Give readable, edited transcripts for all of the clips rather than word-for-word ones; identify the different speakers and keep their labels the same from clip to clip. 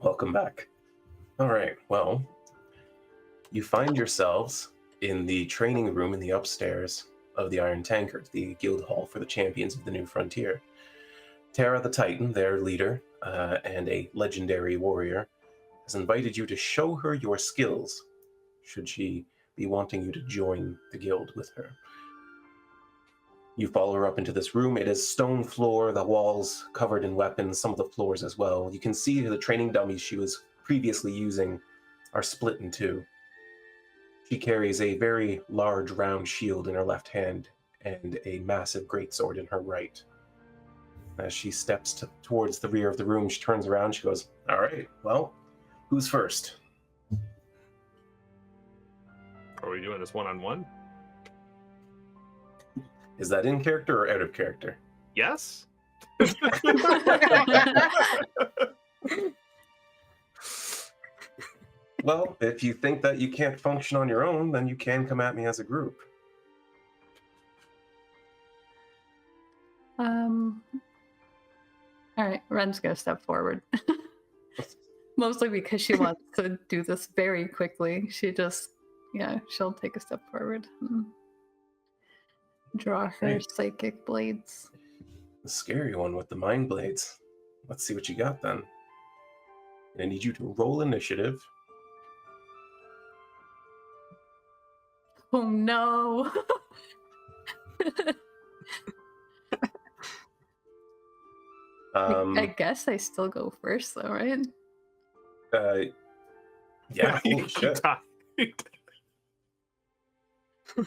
Speaker 1: Welcome back. All right, well, you find yourselves in the training room in the upstairs of the Iron Tankard, the guild hall for the champions of the New Frontier. Terra the Titan, their leader, and a legendary warrior, has invited you to show her your skills, should she be wanting you to join the guild with her. You follow her up into this room. It is stone floor, the walls covered in weapons, some of the floors as well. You can see the training dummies she was previously using are split in two. She carries a very large round shield in her left hand and a massive greatsword in her right. As she steps towards the rear of the room, she turns around, she goes, all right, well, who's first?
Speaker 2: Are we doing this one-on-one?
Speaker 1: Is that in character or out of character?
Speaker 2: Yes.
Speaker 1: Well, if you think that you can't function on your own, then you can come at me as a group.
Speaker 3: All right, Wren's gonna step forward. Mostly because she wants to do this very quickly. She'll take a step forward. Draw her psychic blades.
Speaker 1: The scary one with the mind blades. Let's see what you got then. I need you to roll initiative.
Speaker 3: Oh no! I guess I still go first though, right?
Speaker 1: Yeah, holy shit. You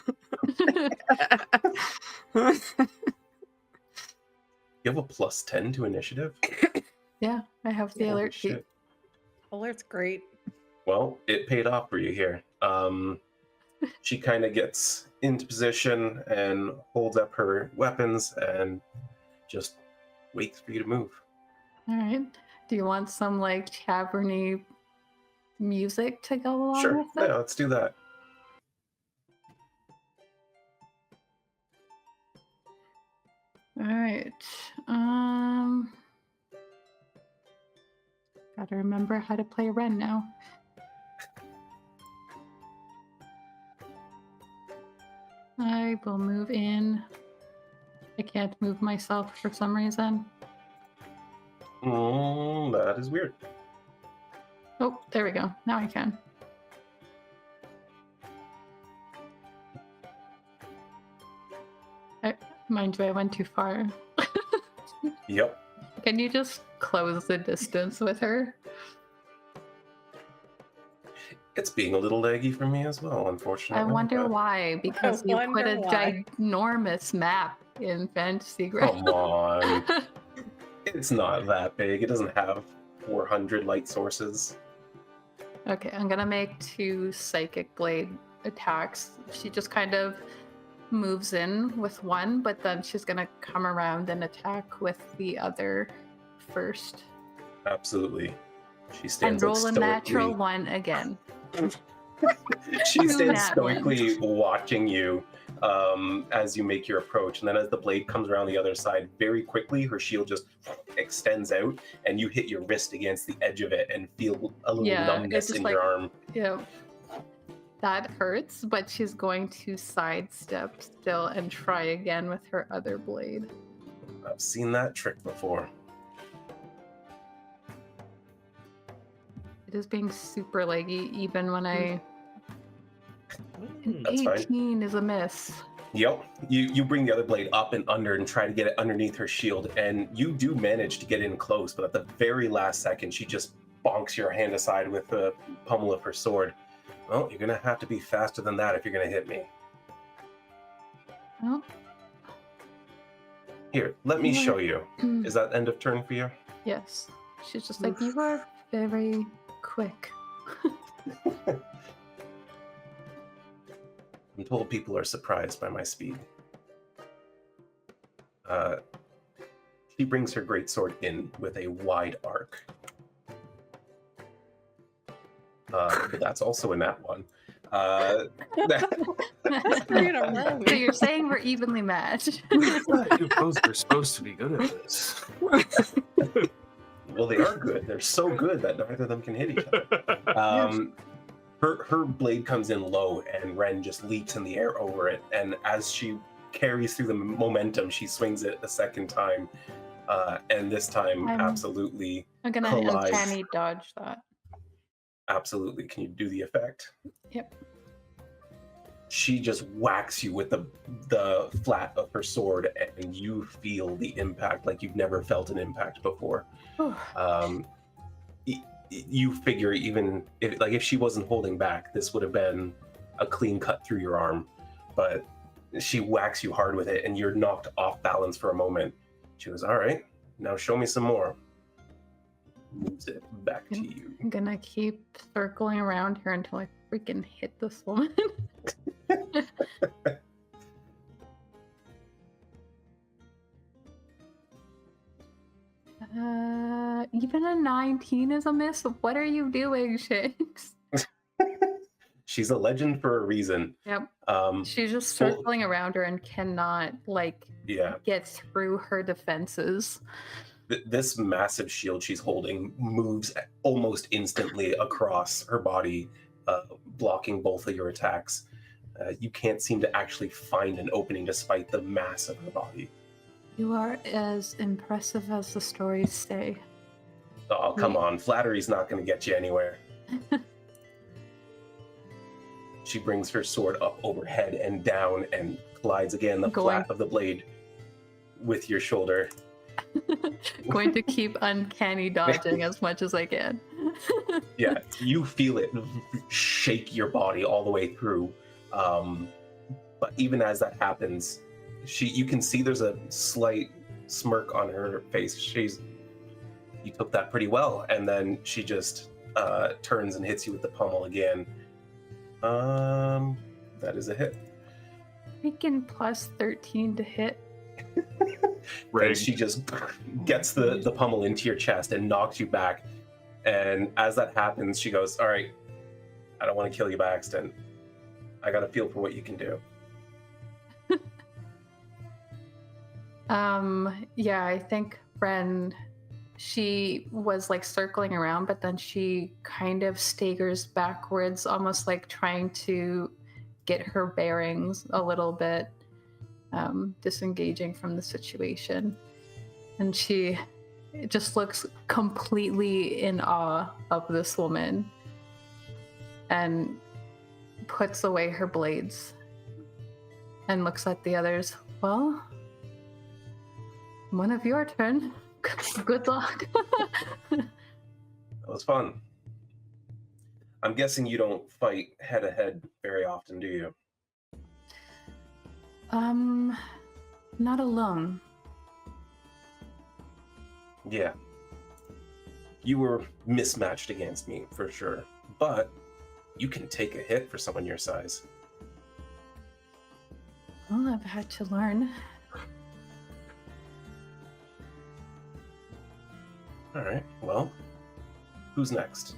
Speaker 1: have a +10 to initiative?
Speaker 3: Yeah, I have the alert sheet.
Speaker 4: Alert's great.
Speaker 1: Well, it paid off for you here. She kind of gets into position and holds up her weapons and just waits for you to move.
Speaker 3: All right. Do you want some like taverny music to go along
Speaker 1: Sure.
Speaker 3: with it?
Speaker 1: Yeah, let's do that.
Speaker 3: All right. Gotta remember how to play Wren now. I will move in. I can't move myself for some reason.
Speaker 1: That is weird.
Speaker 3: Oh, there we go. Now I can. Mind you, I went too far.
Speaker 1: Yep.
Speaker 3: Can you just close the distance with her?
Speaker 1: It's being a little laggy for me as well, unfortunately.
Speaker 3: I wonder why, because you put a ginormous map in Fantasy Ground.
Speaker 1: Come on. It's not that big. It doesn't have 400 light sources.
Speaker 3: Okay, I'm gonna make 2 Psychic Blade attacks. She just kind of moves in with one, but then she's gonna come around and attack with the other first.
Speaker 1: Absolutely. She stands
Speaker 3: and roll
Speaker 1: like
Speaker 3: a natural one again.
Speaker 1: She stands
Speaker 3: Nat
Speaker 1: stoically watching you as you make your approach, and then as the blade comes around the other side, very quickly her shield just extends out, and you hit your wrist against the edge of it and feel a little numbness in your arm.
Speaker 3: Yeah. That hurts, but she's going to sidestep still and try again with her other blade.
Speaker 1: I've seen that trick before.
Speaker 3: It is being super leggy, even when I...
Speaker 1: That's
Speaker 3: 18
Speaker 1: fine.
Speaker 3: is a miss.
Speaker 1: Yep. You bring the other blade up and under and try to get it underneath her shield, and you do manage to get in close, but at the very last second, she just bonks your hand aside with the pommel of her sword. Well, you're going to have to be faster than that if you're going to hit me.
Speaker 3: Oh.
Speaker 1: Here, let me show you. Is that end of turn for you?
Speaker 3: Yes. She's just like, you are very quick.
Speaker 1: I'm told people are surprised by my speed. She brings her greatsword in with a wide arc. But that's also in that one.
Speaker 3: So you're saying we're evenly matched?
Speaker 2: You both are supposed to be good at this.
Speaker 1: Well, they are good. They're so good that neither of them can hit each other. Her blade comes in low, and Wren just leaps in the air over it. And as she carries through the momentum, she swings it a second time, and this time absolutely
Speaker 3: I'm gonna
Speaker 1: collides.
Speaker 3: uncanny dodge that.
Speaker 1: Absolutely. Can you do the effect?
Speaker 3: Yep.
Speaker 1: She just whacks you with the flat of her sword, and you feel the impact like you've never felt an impact before. You figure even if she wasn't holding back, this would have been a clean cut through your arm, but she whacks you hard with it, and you're knocked off balance for a moment. She goes, "All right, now show me some more." Moves it back to you.
Speaker 3: I'm gonna keep circling around here until I freaking hit this woman. Even a 19 is a miss. What are you doing, Shanks?
Speaker 1: She's a legend for a reason.
Speaker 3: Yep. She's just circling around her and cannot get through her defenses.
Speaker 1: This massive shield she's holding moves almost instantly across her body, blocking both of your attacks. You can't seem to actually find an opening despite the mass of her body.
Speaker 3: You are as impressive as the stories say.
Speaker 1: Oh, come on. Flattery's not going to get you anywhere. She brings her sword up overhead and down and collides again the flat of the blade with your shoulder.
Speaker 3: Going to keep uncanny dodging as much as I can.
Speaker 1: Yeah, you feel it shake your body all the way through. But even as that happens, you can see there's a slight smirk on her face. You took that pretty well. And then she just turns and hits you with the pummel again. That is a hit.
Speaker 3: Freaking plus 13 to hit.
Speaker 1: And she just gets the pummel into your chest and knocks you back. And as that happens, she goes, "All right, I don't want to kill you by accident. I got a feel for what you can do."
Speaker 3: Yeah, I think Wren, she was like circling around, but then she kind of staggers backwards, almost like trying to get her bearings a little bit, disengaging from the situation. And she just looks completely in awe of this woman and puts away her blades and looks at the others. "Well, one of your turn. Good luck."
Speaker 1: That was fun. I'm guessing you don't fight head to head very often, do you?
Speaker 3: Not alone.
Speaker 1: Yeah. You were mismatched against me, for sure. But you can take a hit for someone your size.
Speaker 3: Well, I've had to learn.
Speaker 1: Alright, well, who's next?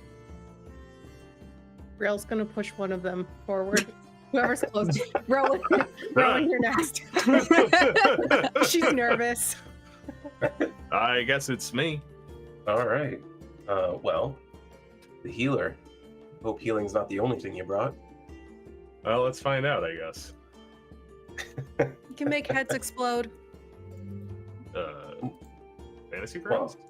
Speaker 4: Brielle's gonna push one of them forward. Whoever's close. Rowan, you're next. She's nervous.
Speaker 2: I guess it's me.
Speaker 1: Alright. Well, the healer. Hope healing's not the only thing you brought.
Speaker 2: Well, let's find out, I guess.
Speaker 4: You can make heads explode.
Speaker 2: Fantasy Grounds?
Speaker 1: Well,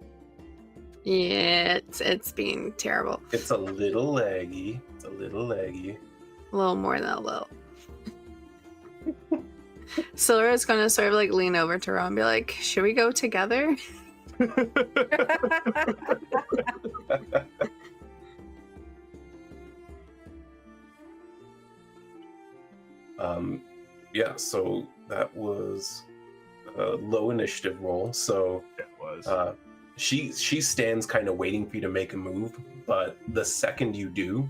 Speaker 5: Yeah, it's being terrible.
Speaker 1: it's a little laggy. A
Speaker 5: little more than a little. Silvera's gonna sort of like lean over to Ron and be like, "Should we go together?"
Speaker 1: Yeah, so that was a low initiative roll. So
Speaker 2: It was.
Speaker 1: she stands kind of waiting for you to make a move, but the second you do,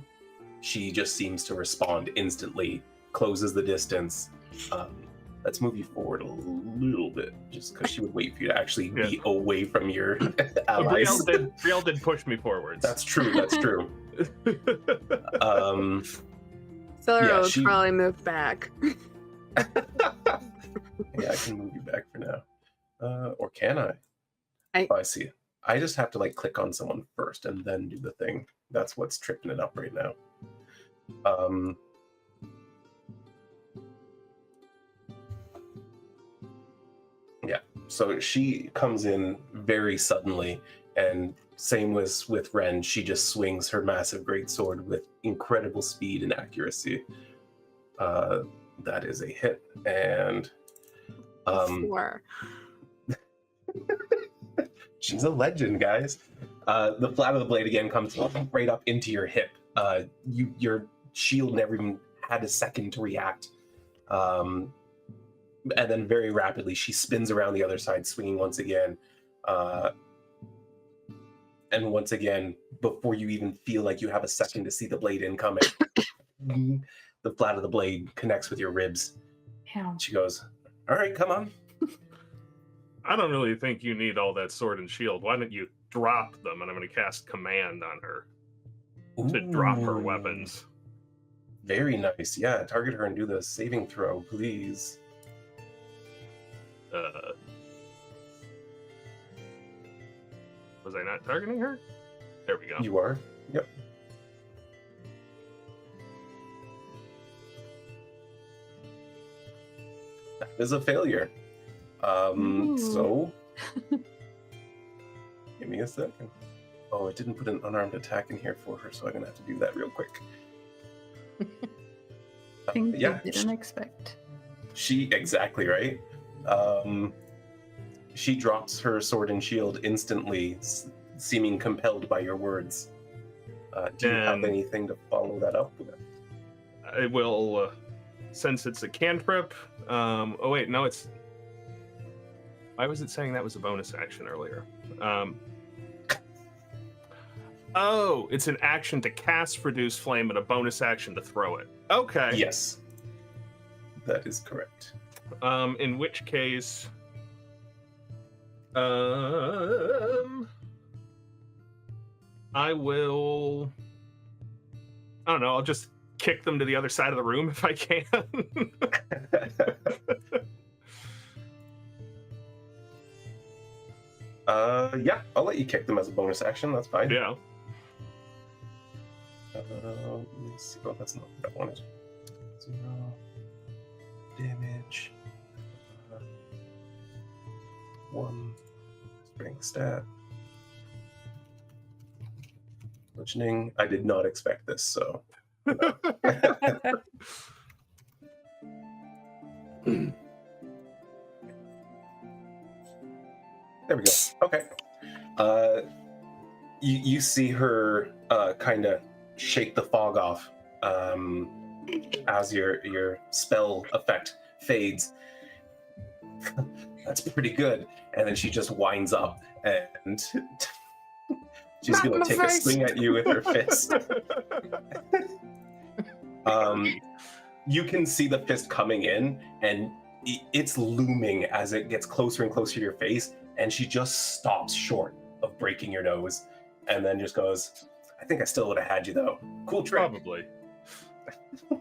Speaker 1: she just seems to respond instantly, closes the distance. Let's move you forward a little bit, just because she would wait for you to actually be away from your allies.
Speaker 2: Brielle did push me forwards.
Speaker 1: That's true.
Speaker 5: Silvera would probably move back.
Speaker 1: Yeah, I can move you back for now. Or can I?
Speaker 5: I
Speaker 1: Oh, I see. I just have to like click on someone first and then do the thing. That's what's tripping it up right now. Yeah, so she comes in very suddenly, and same with Wren. She just swings her massive greatsword with incredible speed and accuracy. That is a hit, and
Speaker 5: 4.
Speaker 1: she's a legend, guys. The flat of the blade again comes right up into your hip. Your shield never even had a second to react. And then very rapidly, she spins around the other side, swinging once again. And once again, before you even feel like you have a second to see the blade incoming, the flat of the blade connects with your ribs.
Speaker 3: Ow.
Speaker 1: She goes, all right, come on.
Speaker 2: I don't really think you need all that sword and shield. Why don't you drop them, and I'm going to cast command on her to drop her
Speaker 1: Ooh.
Speaker 2: weapons.
Speaker 1: Very nice. Yeah, target her and do the saving throw, please.
Speaker 2: Was I not targeting her? There we go.
Speaker 1: You are? Yep. That is a failure. So give me a second. Oh, it didn't put an unarmed attack in here for her, so I'm gonna have to do that real quick.
Speaker 3: Things
Speaker 1: Yeah,
Speaker 3: you didn't expect.
Speaker 1: she exactly right. She drops her sword and shield instantly, seeming compelled by your words. Do you have
Speaker 2: And-
Speaker 1: anything to follow that up with?
Speaker 2: I will, since it's a cantrip. Oh wait, no, it's. Why was it saying that was a bonus action earlier? Oh, it's an action to cast Produce Flame and a bonus action to throw it. Okay.
Speaker 1: Yes, that is correct.
Speaker 2: In which case, I will. I don't know. I'll just kick them to the other side of the room if I can.
Speaker 1: Yeah, I'll let you kick them as a bonus action. That's fine.
Speaker 2: Yeah.
Speaker 1: Let me see. Oh, that's not what I wanted. 0 damage. 1 spring stat. Bludgeoning. I did not expect this, so. There we go. Okay. You see her kind of shake the fog off as your spell effect fades. That's pretty good. And then she just winds up and she's going to take a swing at you with her fist. You can see the fist coming in, and it's looming as it gets closer and closer to your face, and she just stops short of breaking your nose, and then just goes, I think I still would have had you, though. Cool trick.
Speaker 2: Probably.
Speaker 1: All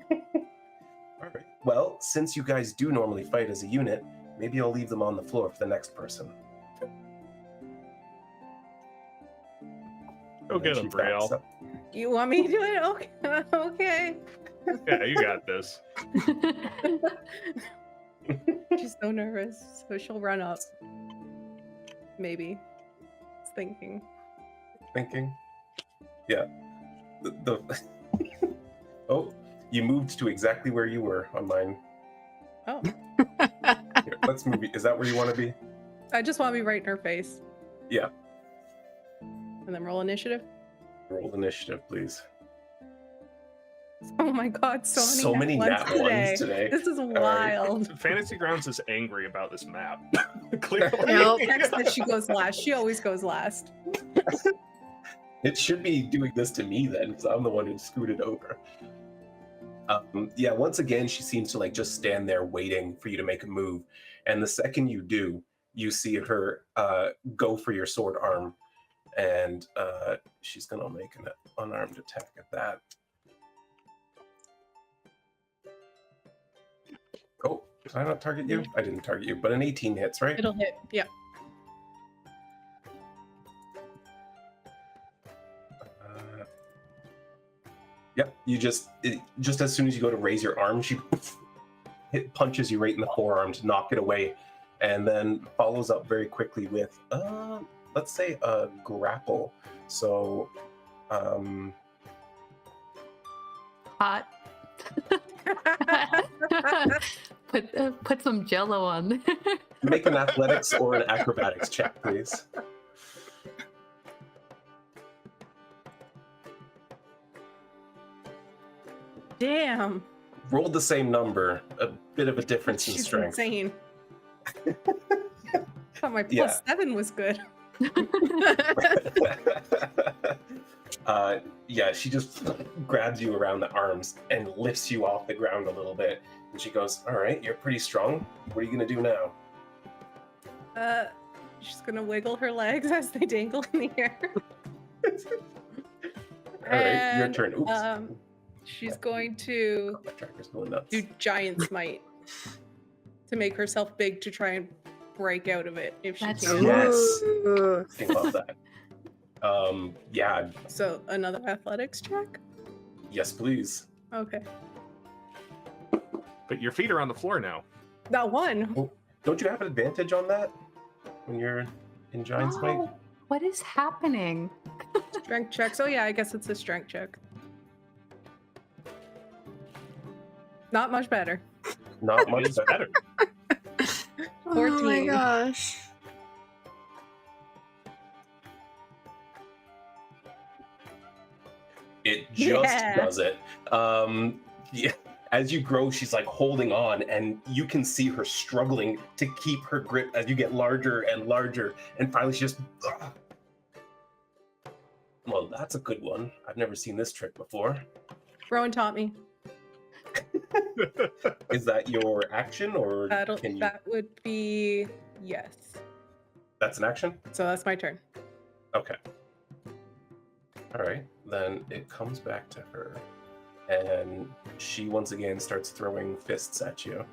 Speaker 1: right. Well, since you guys do normally fight as a unit, maybe I'll leave them on the floor for the next person.
Speaker 2: Go
Speaker 1: And then
Speaker 2: get
Speaker 1: she
Speaker 2: him,
Speaker 1: backs
Speaker 2: Brielle.
Speaker 1: up.
Speaker 4: You want me to do it? Okay. Okay.
Speaker 2: Yeah, you got this.
Speaker 4: She's so nervous, so she'll run up. Maybe. It's thinking.
Speaker 1: Thinking. Yeah. The Oh, you moved to exactly where you were on mine.
Speaker 4: Oh,
Speaker 1: Here, let's move. Is that where you want to be?
Speaker 4: I just want to be right in her face.
Speaker 1: Yeah.
Speaker 4: And then roll initiative.
Speaker 1: Roll initiative, please.
Speaker 4: Oh my god, so many nat ones
Speaker 1: ones today.
Speaker 4: This is
Speaker 1: right.
Speaker 4: wild.
Speaker 2: Fantasy Grounds is angry about this map. Clearly.
Speaker 5: Nope.
Speaker 4: Next that she goes last. She always goes last.
Speaker 1: It should be doing this to me then, because I'm the one who scooted over. Yeah, once again, she seems to like just stand there waiting for you to make a move. And the second you do, you see her go for your sword arm. And she's going to make an unarmed attack at that. Oh, did I not target you? I didn't target you, but an 18 hits, right?
Speaker 4: It'll hit. Yeah.
Speaker 1: Yep, you just as soon as you go to raise your arm, she punches you right in the forearm to knock it away, and then follows up very quickly with, let's say a grapple. So,
Speaker 3: Hot. Put some jello on.
Speaker 1: make an athletics or an acrobatics check, please.
Speaker 4: Damn.
Speaker 1: Rolled the same number, a bit of a difference in
Speaker 4: She's
Speaker 1: strength.
Speaker 4: insane. Thought my
Speaker 1: Yeah.
Speaker 4: +7 was good.
Speaker 1: Yeah, she just grabs you around the arms and lifts you off the ground a little bit. And she goes, all right, you're pretty strong. What are you going to do now?
Speaker 4: She's gonna wiggle her legs as they dangle in the air.
Speaker 1: All right, your turn. Oops.
Speaker 4: She's going to
Speaker 1: My tracker's going nuts.
Speaker 4: do giant smite to make herself big to try and break out of it if she
Speaker 3: That's
Speaker 4: can.
Speaker 1: Yes.
Speaker 5: Ooh.
Speaker 1: Think about that. Yeah,
Speaker 4: So another athletics check?
Speaker 1: yes, please.
Speaker 4: Okay.
Speaker 2: But your feet are on the floor now.
Speaker 4: That one.
Speaker 1: Don't you have an advantage on that when you're in Giant Smite?
Speaker 3: Oh, what is happening?
Speaker 4: Strength check. So yeah, I guess it's a strength check. Not much better.
Speaker 1: Not much
Speaker 2: It's
Speaker 1: better.
Speaker 2: better.
Speaker 5: Oh my
Speaker 4: 14.
Speaker 5: gosh.
Speaker 1: It just
Speaker 4: Yeah.
Speaker 1: does it. Yeah. As you grow, she's like holding on, and you can see her struggling to keep her grip as you get larger and larger, and finally she just. Well, that's a good one. I've never seen this trick before.
Speaker 4: Rowan taught me.
Speaker 1: Is that your action, or can you?
Speaker 4: That would be yes.
Speaker 1: That's an action.
Speaker 4: So that's my turn.
Speaker 1: Okay. All right. Then it comes back to her, and she once again starts throwing fists at you.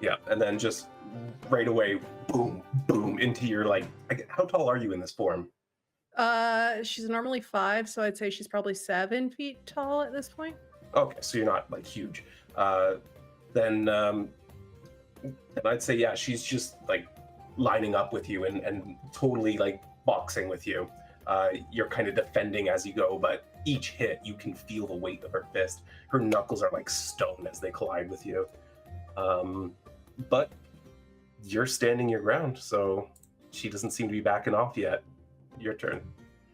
Speaker 1: Yeah, and then just right away, boom, boom, into your how tall are you in this form?
Speaker 4: She's normally 5, so I'd say she's probably 7 feet tall at this point.
Speaker 1: Okay, so you're not like huge. Then I'd say yeah, she's just like lining up with you and totally like boxing with you. You're kind of defending as you go, but each hit you can feel the weight of her fist. Her knuckles are like stone as they collide with you. But you're standing your ground, so she doesn't seem to be backing off yet. Your turn.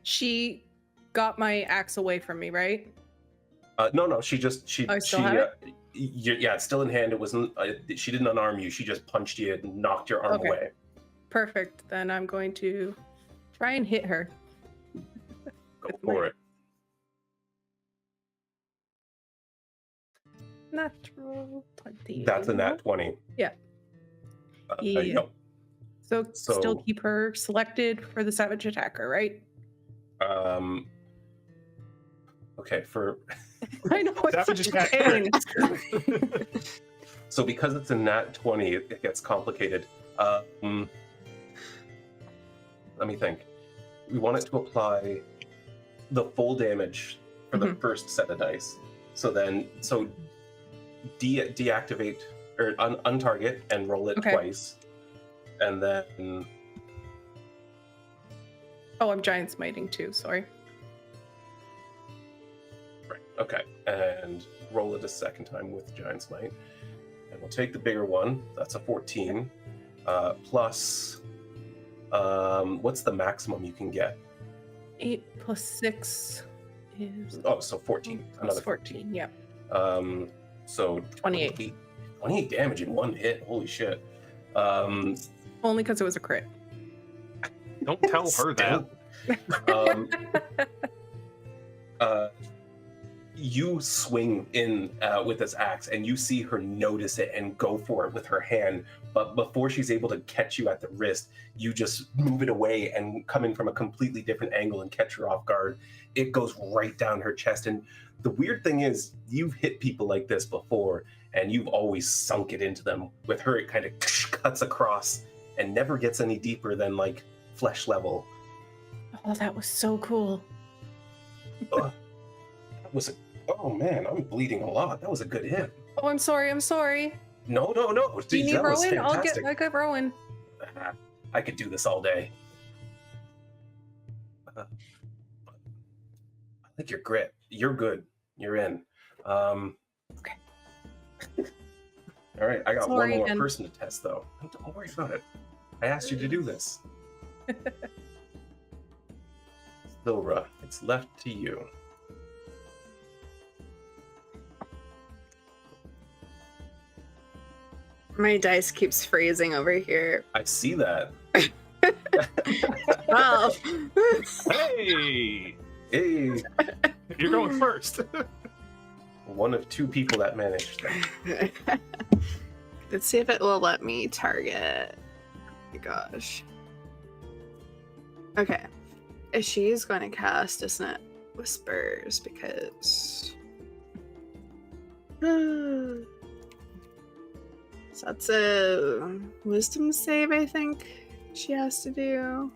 Speaker 4: She got my axe away from me, right?
Speaker 1: No, she
Speaker 4: Oh, I still have it?
Speaker 1: yeah, it's still in hand. It wasn't. She didn't unarm you. She just punched you and knocked your arm
Speaker 4: Okay.
Speaker 1: away.
Speaker 4: Perfect. Then I'm going to try and hit her.
Speaker 1: Go
Speaker 4: With
Speaker 1: for
Speaker 4: my-
Speaker 1: it.
Speaker 4: Natural 20.
Speaker 1: That's a nat 20.
Speaker 4: Yeah.
Speaker 1: Yeah.
Speaker 4: Yeah. So still
Speaker 1: So-
Speaker 4: keep her selected for the savage attacker, right?
Speaker 1: Okay,
Speaker 4: I know it's
Speaker 2: Savage
Speaker 4: such a
Speaker 2: attacker.
Speaker 4: pain.
Speaker 1: so because it's a nat 20, it gets complicated. Let me think. We want it to apply the full damage for the first set of dice. So deactivate or untarget and roll it
Speaker 4: Okay.
Speaker 1: twice, and then
Speaker 4: Oh, I'm giant smiting too. Sorry.
Speaker 1: right, okay, and roll it a second time with Giant Smite, and we'll take the bigger one. That's a 14 plus. What's the maximum you can get?
Speaker 4: 8 plus 6 is
Speaker 1: Oh, so 14.
Speaker 4: plus
Speaker 1: Another
Speaker 4: 14. Yeah.
Speaker 1: So
Speaker 4: 28.
Speaker 1: 28 damage in one hit. Holy shit.
Speaker 4: Only because it was a crit.
Speaker 2: Don't tell her that.
Speaker 1: You swing in with this axe, and you see her notice it and go for it with her hand. But before she's able to catch you at the wrist, you just move it away and come in from a completely different angle and catch her off guard. It goes right down her chest. And the weird thing is, you've hit people like this before, and you've always sunk it into them. With her, it kind of cuts across and never gets any deeper than like flesh level.
Speaker 4: Oh, that was so cool.
Speaker 1: That was oh man, I'm bleeding a lot. That was a good hit.
Speaker 4: Oh, I'm sorry.
Speaker 1: No.
Speaker 4: Do you need
Speaker 1: That was
Speaker 4: Rowan? I'll
Speaker 1: fantastic.
Speaker 4: get Rowan.
Speaker 1: I could do this all day. I like your grit. You're good. You're in.
Speaker 4: Okay.
Speaker 1: All right, I got
Speaker 4: Sorry
Speaker 1: one more
Speaker 4: again.
Speaker 1: person to test, though. Don't worry about it. I asked you to do this. Silra, it's left to you.
Speaker 5: My dice keeps freezing over here.
Speaker 1: I see that.
Speaker 5: Well,
Speaker 2: Hey,
Speaker 1: Hey,
Speaker 2: you're going first.
Speaker 1: one of two people that managed that.
Speaker 5: let's see if it will let me target. Oh my gosh. Okay. She's going to cast Dissonant Whispers because. So that's a wisdom save, I think she has to do.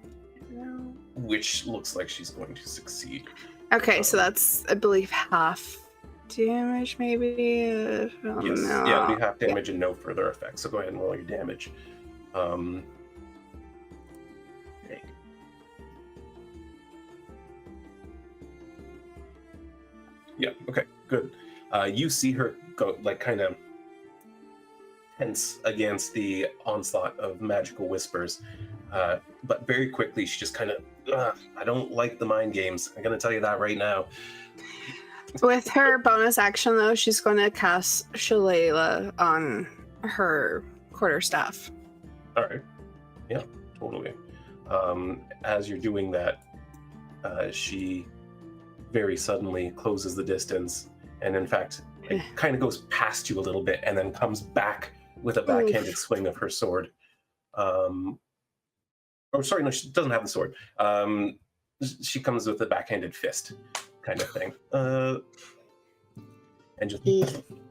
Speaker 5: No.
Speaker 1: Which looks like she's going to succeed.
Speaker 5: Okay, so that's, I believe, half damage, maybe.
Speaker 1: Yes.
Speaker 5: No.
Speaker 1: Yeah, it'll be half damage and no further effects. So go ahead and roll your damage. Okay. Yeah, okay, good. You see her go, like, kind of tense against the onslaught of magical whispers. But very quickly, she just kind of, I don't like the mind games. I'm going to tell you that right now.
Speaker 5: With her bonus action, though, she's going to cast Shillelagh on her quarterstaff.
Speaker 1: All right. Yeah, totally. As you're doing that, she very suddenly closes the distance, and in fact, it kind of goes past you a little bit, and then comes back with a backhanded swing of her sword. Oh, sorry, no, she doesn't have the sword. She comes with a backhanded fist, kind of thing, and just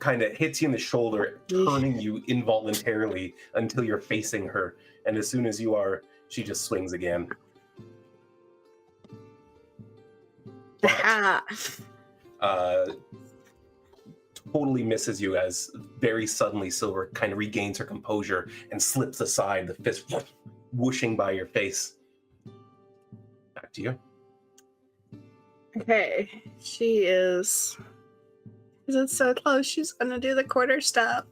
Speaker 1: kind of hits you in the shoulder, turning you involuntarily until you're facing her. And as soon as you are, she just swings again.
Speaker 5: Ah.
Speaker 1: Totally misses you as very suddenly Silver kind of regains her composure and slips aside, the fist whooshing by your face. Back to you.
Speaker 5: Okay, she is. Is it so close? She's gonna do the quarterstaff.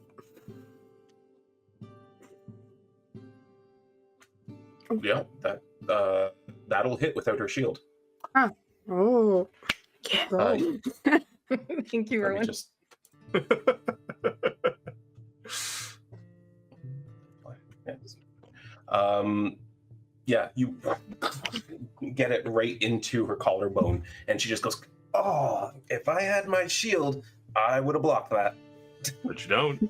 Speaker 1: Yeah, that'll hit without her shield.
Speaker 5: Oh,
Speaker 4: Yeah.
Speaker 1: Let
Speaker 4: Thank you,
Speaker 1: me
Speaker 4: Rowan.
Speaker 1: just yeah, you get it right into her collarbone, and she just goes, "Oh, if I had my shield, I would have blocked that."
Speaker 2: But you don't.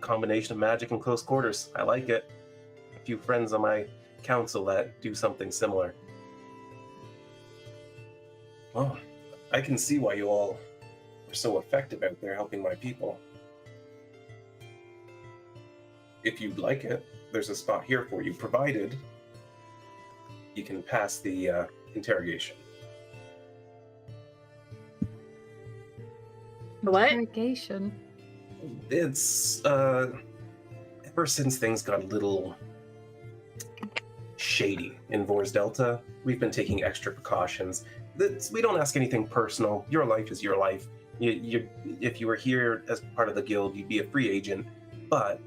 Speaker 1: Combination of magic and close quarters. I like it. A few friends on my council that do something similar. Well, I can see why you all are so effective out there helping my people. If you'd like it, there's a spot here for you, provided you can pass the interrogation.
Speaker 5: what?
Speaker 3: Interrogation.
Speaker 1: It's ever since things got a little shady in Vors Delta, we've been taking extra precautions. We don't ask anything personal. Your life is your life. If you were here as part of the guild, you'd be a free agent, but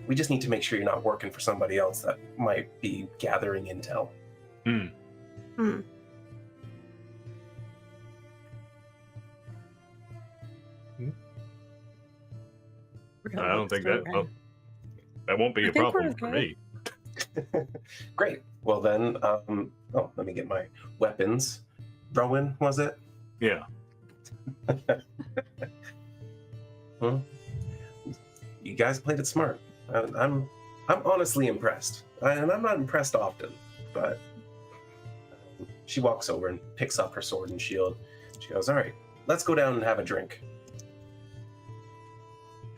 Speaker 1: we just need to make sure you're not working for somebody else that might be gathering intel.
Speaker 2: I don't think that. Well, that won't be
Speaker 4: I
Speaker 2: a
Speaker 4: think we're
Speaker 2: problem for
Speaker 4: okay.
Speaker 2: me.
Speaker 1: Great. Well then, let me get my weapons. Rowan, was it?
Speaker 2: Yeah.
Speaker 1: You guys played it smart. I'm honestly impressed, and I'm not impressed often. But she walks over and picks up her sword and shield. She goes, "All right, let's go down and have a drink."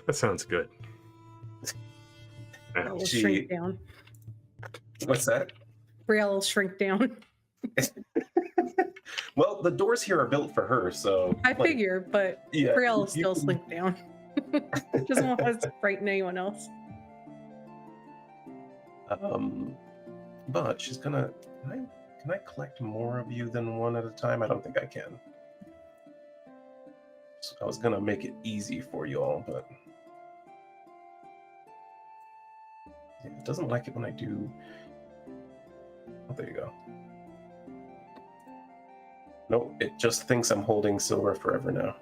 Speaker 2: That sounds good.
Speaker 4: Brielle will
Speaker 1: She-
Speaker 4: shrink down.
Speaker 1: What's that?
Speaker 4: Brielle will shrink down.
Speaker 1: Well, the doors here are built for her, so
Speaker 4: I
Speaker 1: like,
Speaker 4: figure, but
Speaker 1: yeah,
Speaker 4: Brielle will
Speaker 1: you
Speaker 4: still
Speaker 1: can-
Speaker 4: slink down. Doesn't want us to frighten anyone else.
Speaker 1: But she's gonna. Can I collect more of you than one at a time? I don't think I can. So I was gonna make it easy for you all, but yeah, it doesn't like it when I do. Oh, there you go. Nope, it just thinks I'm holding silver forever now.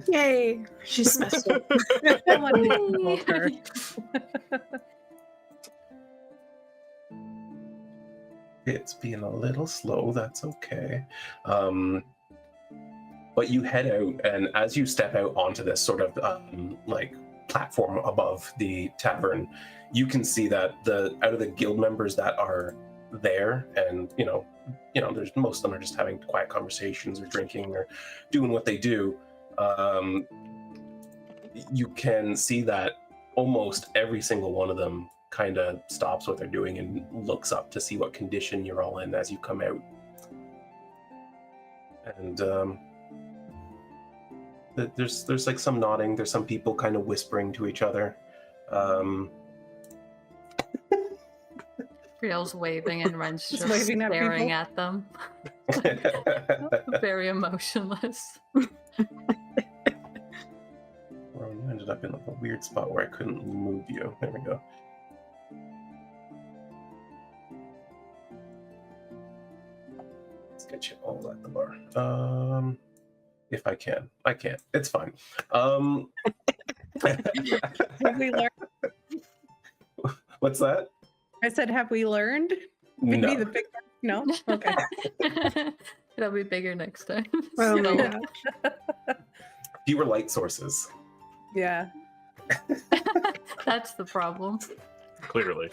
Speaker 5: Yay! She's special.
Speaker 4: Someone needs to hold her.
Speaker 1: It's being a little slow, that's okay. But you head out, and as you step out onto this sort of like platform above the tavern, you can see that out of the guild members that are there, and there's most of them are just having quiet conversations or drinking or doing what they do. You can see that almost every single one of them kind of stops what they're doing and looks up to see what condition you're all in as you come out. And there's like some nodding. There's some people kind of whispering to each other.
Speaker 3: Brielle's waving and Wren's just
Speaker 4: waving at
Speaker 3: staring
Speaker 4: people.
Speaker 3: at them. Very emotionless.
Speaker 1: Well, you ended up in like a weird spot where I couldn't move you. There we go. Let's get you all at the bar. If I can. I can't. It's fine.
Speaker 4: Have we learned?
Speaker 1: What's that?
Speaker 4: I said, have we learned? Maybe
Speaker 1: No.
Speaker 4: the big. No. Okay.
Speaker 3: It'll be bigger next time.
Speaker 5: Oh my
Speaker 3: So-
Speaker 5: god.
Speaker 1: Fewer light sources.
Speaker 4: Yeah.
Speaker 3: That's the problem.
Speaker 2: Clearly.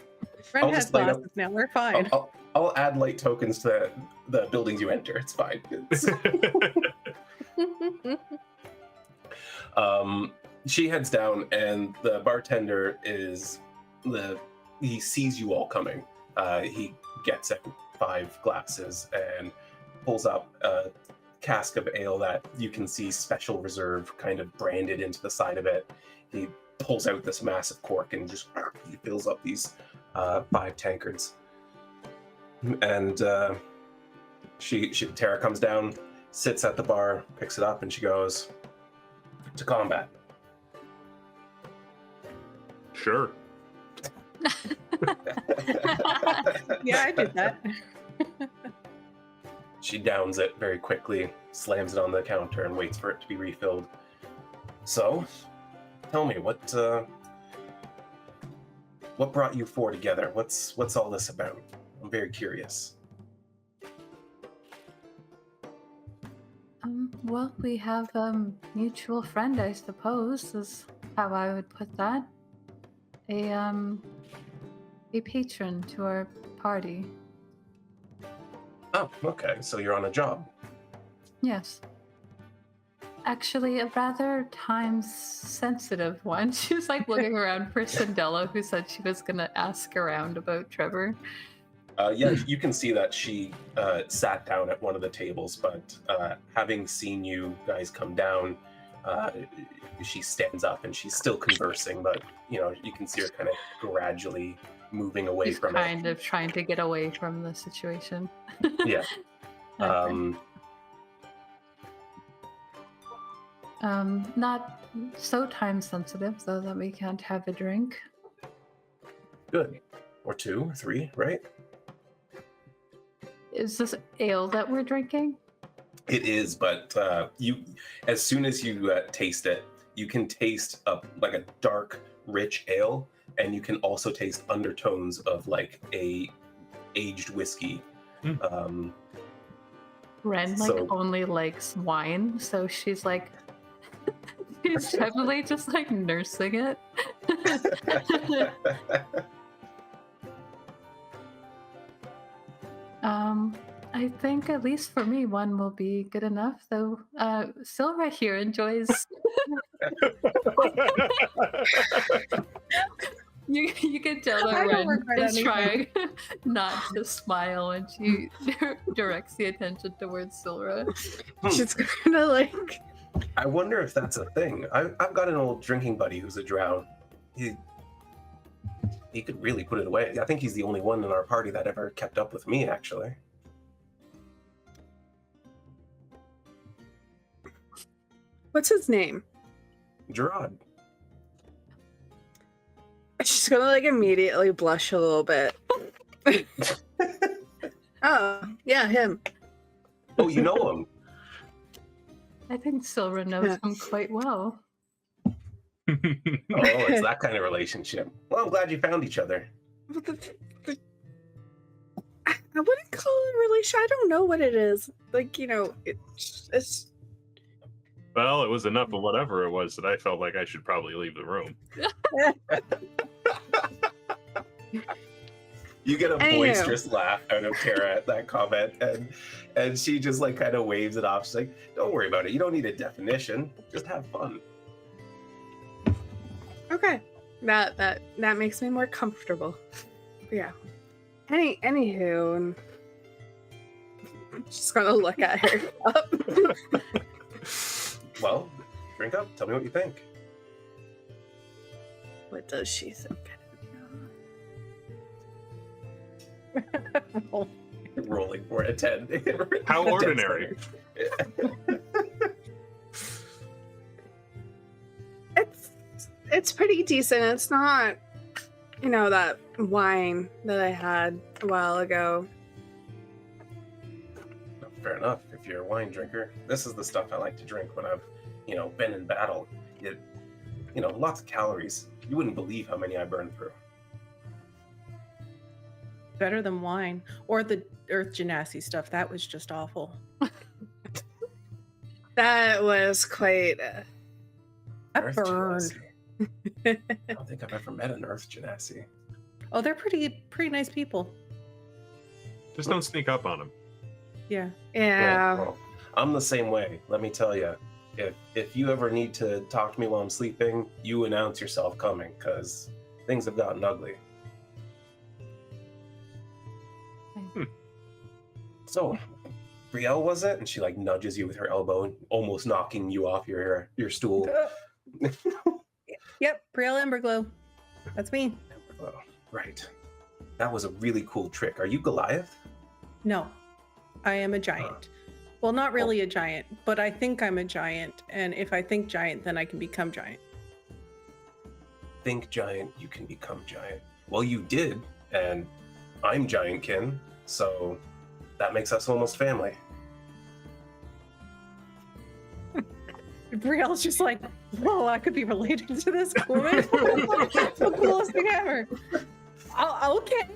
Speaker 4: Ren
Speaker 1: I'll
Speaker 4: has
Speaker 1: just light up-
Speaker 4: glasses now. We're fine.
Speaker 1: I'll add light tokens to the buildings you enter. It's fine. She heads down, and the bartender he sees you all coming. He gets out 5 glasses and pulls up a cask of ale that you can see special reserve kind of branded into the side of it. He pulls out this massive cork and just he fills up these 5 tankards. And Terra comes down, sits at the bar, picks it up, and she goes, "To combat."
Speaker 2: Sure.
Speaker 4: Yeah, I did that.
Speaker 1: She downs it very quickly, slams it on the counter, and waits for it to be refilled. So, tell me, what brought you 4 together? What's all this about? I'm very curious.
Speaker 3: Well, we have a mutual friend, I suppose, is how I would put that. A patron to our party.
Speaker 1: Oh, okay. So you're on a job.
Speaker 3: Yes. Actually, a rather time-sensitive one. She was like looking around for Cyndella, who said she was going to ask around about Trevor.
Speaker 1: Yeah, you can see that she sat down at one of the tables, but having seen you guys come down, she stands up and she's still conversing, but you can see her kind of gradually moving away
Speaker 3: She's
Speaker 1: from
Speaker 3: kind of trying to get away from the situation.
Speaker 1: it. Yeah.
Speaker 3: Okay. Not so time sensitive, though, that we can't have a drink.
Speaker 1: Good. Or 2 or 3, right?
Speaker 3: Is this ale that we're drinking?
Speaker 1: It is, but as soon as you taste it, you can taste like a dark, rich ale, and you can also taste undertones of like a aged whiskey.
Speaker 3: Wren only likes wine, so she's like, she's definitely just like nursing it. I think at least for me, one will be good enough. Though Silva here enjoys You can tell that
Speaker 4: I don't
Speaker 3: Wren
Speaker 4: regret
Speaker 3: is
Speaker 4: anything.
Speaker 3: trying not to smile when she directs the attention towards Silra.
Speaker 5: She's gonna like.
Speaker 1: I wonder if that's a thing. I've got an old drinking buddy who's a drow. He could really put it away. I think he's the only one in our party that ever kept up with me, actually.
Speaker 5: What's his name?
Speaker 1: Gerard.
Speaker 5: She's gonna like immediately blush a little bit. Oh, yeah, him.
Speaker 1: Oh, you know him.
Speaker 3: I think Silra knows him quite well.
Speaker 1: Oh, it's that kind of relationship. Well, I'm glad you found each other.
Speaker 5: I wouldn't call it a relation. I don't know what it is. Like, you know, it's
Speaker 2: Well, it was enough of whatever it was that I felt like I should probably leave the room.
Speaker 1: You get a
Speaker 5: Anywho.
Speaker 1: boisterous laugh out of Terra at that comment, and she just like kind of waves it off. She's like, "Don't worry about it. You don't need a definition. Just have fun."
Speaker 5: okay. That makes me more comfortable. Yeah. Anywho, and I'm just gonna look at her.
Speaker 1: Well, drink up. Tell me what you think.
Speaker 5: What does she think?
Speaker 1: Rolling for a 10.
Speaker 2: How
Speaker 1: A 10
Speaker 2: ordinary.
Speaker 5: It's pretty decent. It's not, you know, that wine that I had a while ago.
Speaker 1: Fair enough. If you're a wine drinker, this is the stuff I like to drink when I've, been in battle. Lots of calories. You wouldn't believe how many I burned through.
Speaker 4: Better than wine or the Earth Genasi stuff. That was just awful.
Speaker 5: That was quite.
Speaker 4: That
Speaker 1: Earth
Speaker 4: burned.
Speaker 1: Genasi. I don't think I've ever met an Earth Genasi.
Speaker 4: Oh, they're pretty nice people.
Speaker 2: Just don't sneak up on them.
Speaker 4: Yeah.
Speaker 5: Yeah.
Speaker 1: Well, I'm the same way. Let me tell you. If you ever need to talk to me while I'm sleeping, you announce yourself coming, because things have gotten ugly. So, Brielle, was it? And she like nudges you with her elbow, almost knocking you off your stool.
Speaker 4: Yep, Brielle Emberglow. That's me.
Speaker 1: Oh, right. That was a really cool trick. Are you Goliath?
Speaker 4: No, I am a giant. Well, not really a giant, but I think I'm a giant. And if I think giant, then I can become giant.
Speaker 1: Think giant, you can become giant. Well, you did, and I'm Giantkin, so that makes us almost family.
Speaker 4: Brielle's just like, whoa, I could be related to this woman. The coolest thing ever. Okay.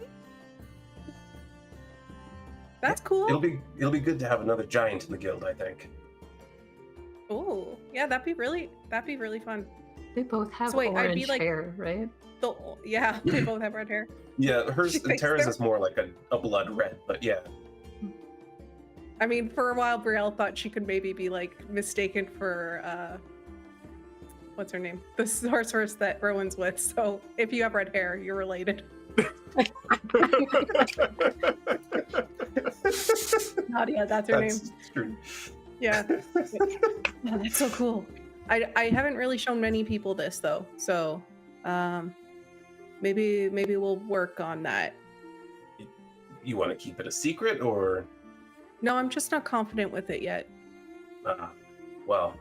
Speaker 4: That's cool.
Speaker 1: It'll be good to have another giant in the guild, I think.
Speaker 4: Oh, yeah, that'd be really fun.
Speaker 3: They both have
Speaker 4: So wait, I'd
Speaker 3: orange
Speaker 4: be like-
Speaker 3: hair, right?
Speaker 4: Yeah, they both have red hair.
Speaker 1: Yeah, hers,
Speaker 4: She thinks
Speaker 1: Terra's
Speaker 4: they're-
Speaker 1: is more like a blood red, but yeah.
Speaker 4: I mean, for a while, Brielle thought she could maybe be like mistaken for what's her name? The sorceress that Rowan's with. So if you have red hair, you're related. Nadia, that's her name.
Speaker 1: True.
Speaker 4: Yeah. Yeah, that's so cool. I haven't really shown many people this though, so maybe we'll work on that.
Speaker 1: You want to keep it a secret, or?
Speaker 4: No, I'm just not confident with it yet.
Speaker 1: Well,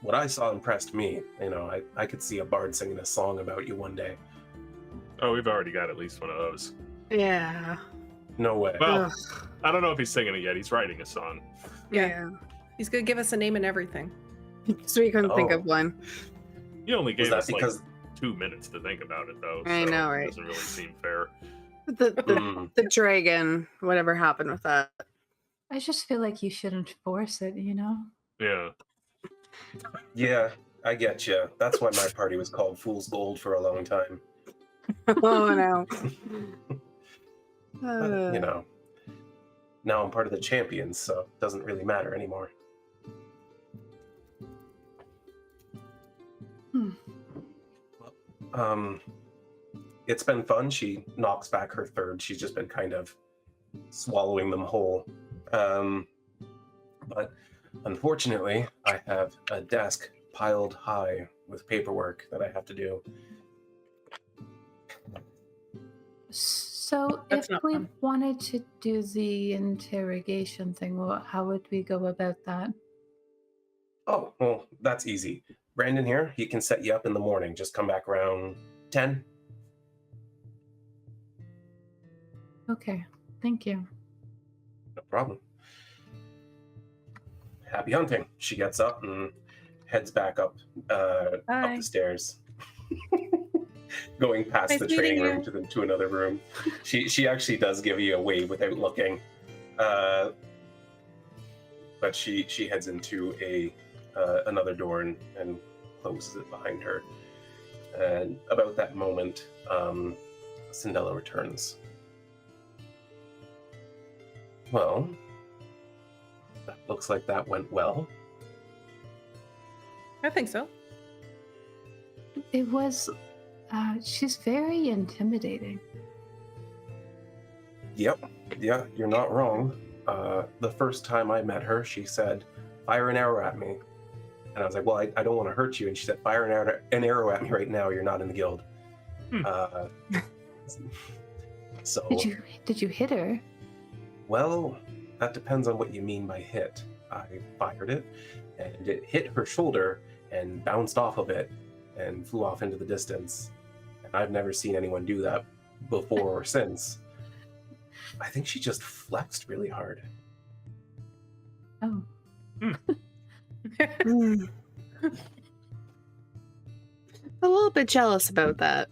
Speaker 1: what I saw impressed me. I could see a bard singing a song about you one day.
Speaker 2: Oh, we've already got at least one of those.
Speaker 5: Yeah.
Speaker 1: No way.
Speaker 2: Well,
Speaker 5: Ugh.
Speaker 2: I don't know if he's singing it yet. He's writing a song.
Speaker 5: Yeah.
Speaker 4: He's gonna give us a name and everything.
Speaker 5: So we couldn't think
Speaker 1: Oh.
Speaker 5: of one.
Speaker 2: He only
Speaker 1: Was
Speaker 2: gave
Speaker 1: that
Speaker 2: us
Speaker 1: because
Speaker 2: like 2 minutes to think about it, though.
Speaker 5: I
Speaker 2: so
Speaker 5: know,
Speaker 2: It
Speaker 5: right?
Speaker 2: doesn't really seem fair.
Speaker 5: The dragon, whatever happened with that?
Speaker 3: I just feel like you shouldn't force it, you know?
Speaker 2: Yeah.
Speaker 1: Yeah, I get you. That's why my party was called Fool's Gold for a long time.
Speaker 5: Oh no.
Speaker 1: But, now I'm part of the champions, so it doesn't really matter anymore. It's been fun. She knocks back her third. She's just been kind of swallowing them whole. But unfortunately, I have a desk piled high with paperwork that I have to do.
Speaker 3: So
Speaker 4: That's
Speaker 3: if
Speaker 4: not
Speaker 3: we
Speaker 4: fun.
Speaker 3: wanted to do the interrogation thing, how would we go about that?
Speaker 1: Oh, well, that's easy. Brandon here, he can set you up in the morning. Just come back around 10.
Speaker 3: Okay, thank you.
Speaker 1: No problem. Happy hunting. She gets up and heads back up the stairs. Going past
Speaker 4: Nice
Speaker 1: the
Speaker 4: meeting
Speaker 1: training room
Speaker 4: you.
Speaker 1: to another room. She actually does give you a wave without looking. But she heads into another door and closes it behind her. And about that moment, Cyndella returns. Well, that looks like that went well.
Speaker 4: I think so.
Speaker 3: It was, she's very intimidating.
Speaker 1: Yep, yeah, you're not wrong. The first time I met her, she said, "Fire an arrow at me." And I was like, "Well, I don't want to hurt you." And she said, "Fire an arrow at me right now. You're not in the guild." So
Speaker 3: Did you hit her?
Speaker 1: well, that depends on what you mean by hit. I fired it, and it hit her shoulder and bounced off of it and flew off into the distance. And I've never seen anyone do that before or since. I think she just flexed really hard.
Speaker 3: Oh.
Speaker 5: Mm. A little bit jealous about that.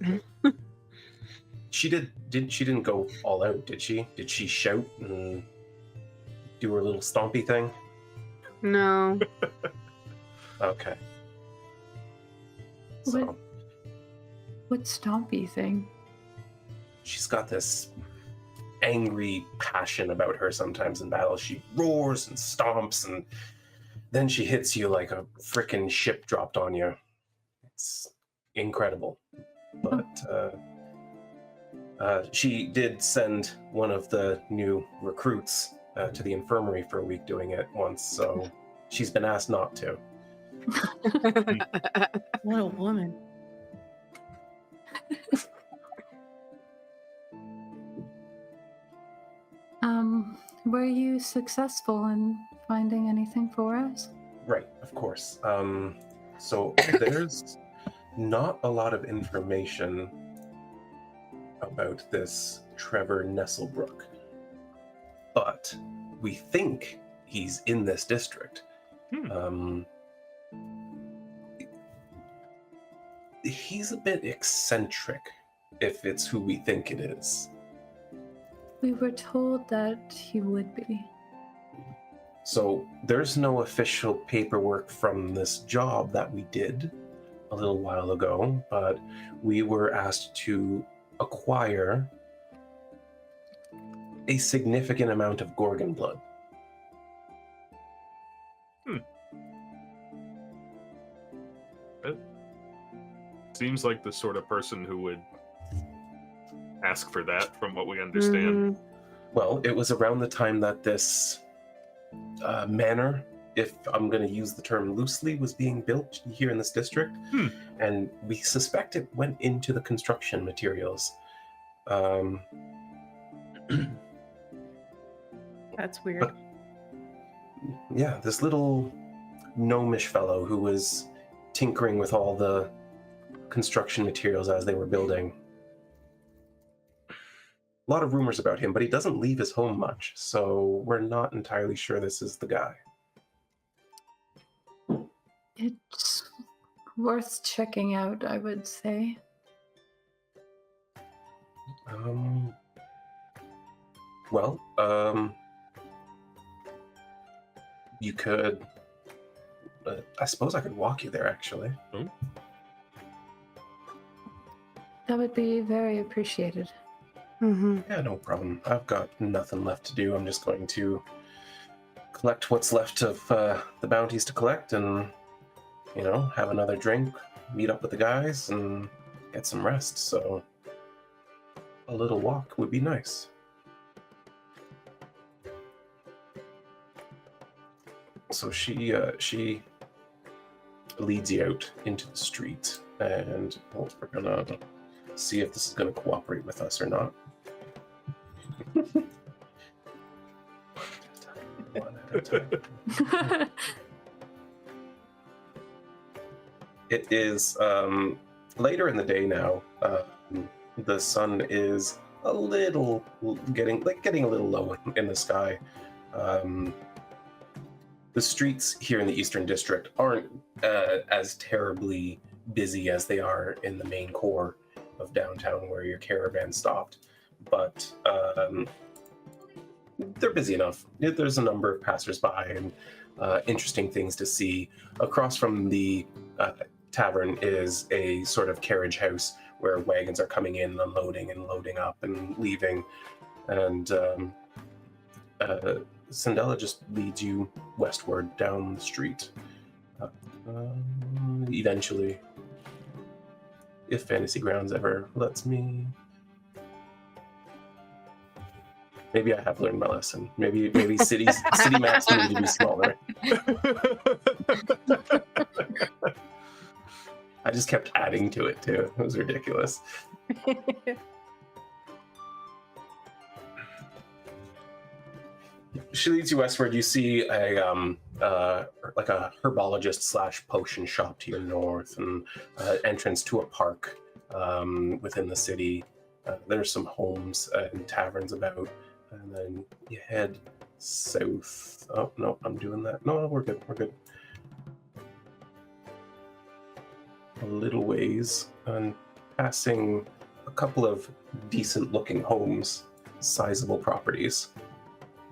Speaker 1: She didn't go all out, did she? Did she shout and do her little stompy thing?
Speaker 5: No.
Speaker 1: Okay. So
Speaker 3: What stompy thing?
Speaker 1: she's got this angry passion about her sometimes in battle. She roars and stomps, and then she hits you like a frickin' ship dropped on you. It's incredible. But she did send one of the new recruits to the infirmary for a week doing it once, so she's been asked not to.
Speaker 4: What a woman.
Speaker 3: Were you successful in finding anything for us?
Speaker 1: Right, of course. So there's not a lot of information about this Trevor Nestlebrook, but we think he's in this district. He's a bit eccentric, if it's who we think it is.
Speaker 3: We were told that he would be.
Speaker 1: So there's no official paperwork from this job that we did a little while ago, but we were asked to acquire a significant amount of Gorgon blood.
Speaker 2: Seems like the sort of person who would ask for that, from what we understand.
Speaker 1: Well, it was around the time that this manor, if I'm going to use the term loosely, was being built here in this district. And we suspect it went into the construction materials.
Speaker 4: That's weird.
Speaker 1: But, yeah, this little gnomish fellow who was tinkering with all the construction materials as they were building. A lot of rumors about him, but he doesn't leave his home much, so we're not entirely sure this is the guy.
Speaker 3: It's worth checking out, I would say.
Speaker 1: You could... I suppose I could walk you there, actually.
Speaker 3: That would be very appreciated.
Speaker 1: Yeah, no problem. I've got nothing left to do. I'm just going to collect what's left of the bounties to collect and have another drink, meet up with the guys, and get some rest. So a little walk would be nice. So she leads you out into the street, and we're gonna see if this is gonna cooperate with us or not. One at a time. It is later in the day now. The sun is a little getting a little low in the sky. The streets here in the Eastern District aren't as terribly busy as they are in the main core of downtown where your caravan stopped, but they're busy enough. There's a number of passersby and interesting things to see. Across from the tavern is a sort of carriage house where wagons are coming in, unloading and loading up and leaving, and Cyndella just leads you westward down the street. Eventually, if Fantasy Grounds ever lets me. Maybe I have learned my lesson. Maybe city maps need to be smaller. I just kept adding to it too. It was ridiculous. She leads you westward. You see a like a herbologist / potion shop to your north, and entrance to a park within the city. There's some homes and taverns about, and then you head south. Oh no, I'm doing that. No, we're good. We're good. A little ways, and passing a couple of decent-looking homes, sizable properties,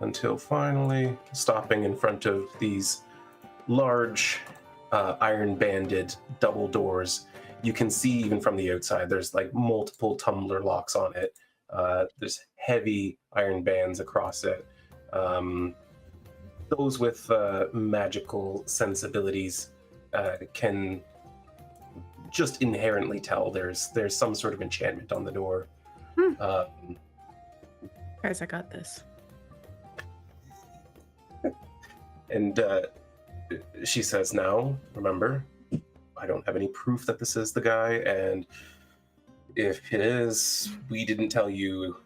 Speaker 1: until finally stopping in front of these large iron-banded double doors. You can see even from the outside, there's like multiple tumbler locks on it. There's heavy iron bands across it. Those with magical sensibilities can just inherently tell there's some sort of enchantment on the door.
Speaker 4: Guys, I got this.
Speaker 1: And she says, now, remember, I don't have any proof that this is the guy, and if it is, we didn't tell you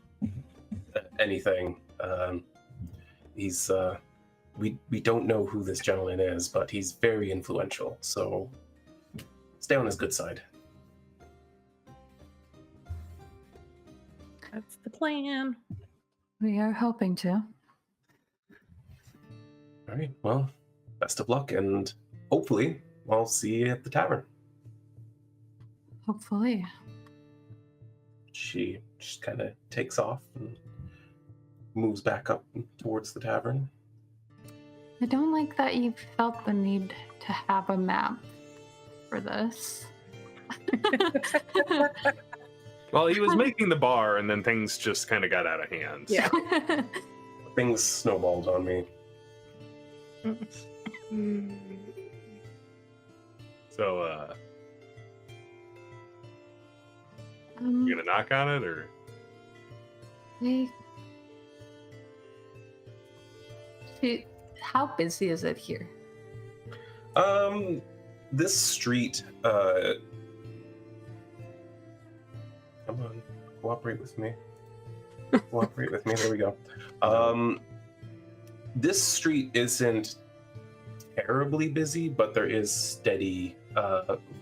Speaker 1: anything. We don't know who this gentleman is, but he's very influential, so stay on his good side.
Speaker 4: That's the plan.
Speaker 3: We are hoping to.
Speaker 1: All right, well, best of luck, and hopefully I'll see you at the tavern.
Speaker 3: Hopefully.
Speaker 1: She just kind of takes off and moves back up towards the tavern.
Speaker 3: I don't like that you felt the need to have a map for this.
Speaker 2: Well, he was making the bar, and then things just kind of got out of hand.
Speaker 5: Yeah.
Speaker 1: Things snowballed on me.
Speaker 2: So,
Speaker 3: Um,
Speaker 2: you gonna knock on it, or?
Speaker 3: How busy is it here?
Speaker 1: This street, come on, cooperate with me. Cooperate with me, there we go. This street isn't terribly busy, but there is steady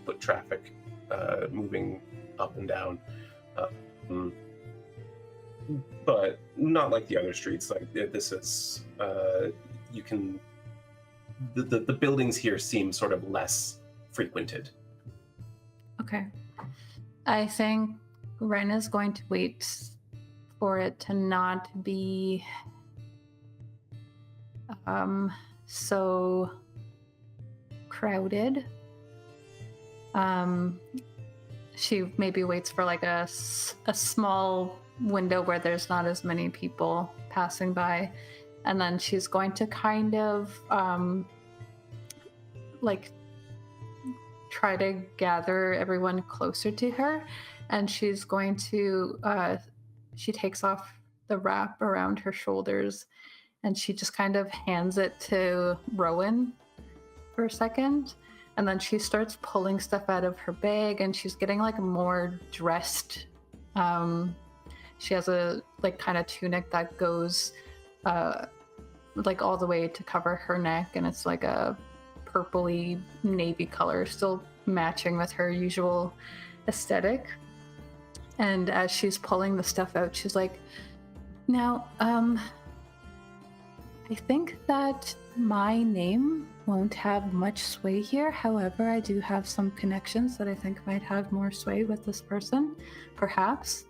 Speaker 1: foot traffic moving up and down. But not like the other streets. Like this is, you can, the buildings here seem sort of less frequented.
Speaker 3: Okay. I think Wren is going to wait for it to not be so crowded. She maybe waits for like a small window where there's not as many people passing by, and then she's going to kind of like try to gather everyone closer to her, and she's going to she takes off the wrap around her shoulders, and she just kind of hands it to Rowan for a second, and then she starts pulling stuff out of her bag, and she's getting like more dressed. She has a like kind of tunic that goes like all the way to cover her neck, and it's like a purpley navy color, still matching with her usual aesthetic. And as she's pulling the stuff out, she's like, now, I think that my name won't have much sway here. However, I do have some connections that I think might have more sway with this person, perhaps.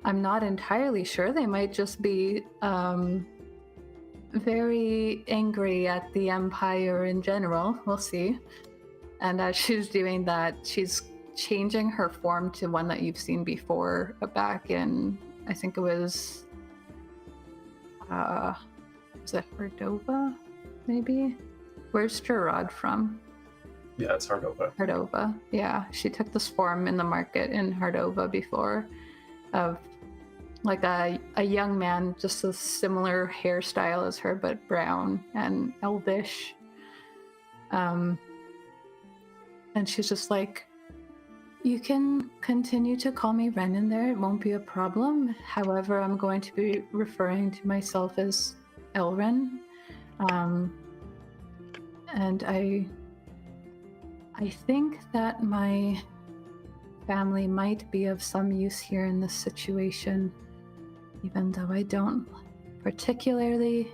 Speaker 3: I'm not entirely sure. They might just be very angry at the Empire in general. We'll see. And as she's doing that, she's changing her form to one that you've seen before back in, I think it was it Hordova, maybe? Where's Gerard from?
Speaker 1: Yeah, it's Hordova.
Speaker 3: Hordova, yeah. She took this form in the market in Hordova before of like a young man, just a similar hairstyle as her, but brown and elvish. And she's just like, you can continue to call me Wren in there. It won't be a problem. However, I'm going to be referring to myself as Elren. And I think that my family might be of some use here in this situation, even though I don't particularly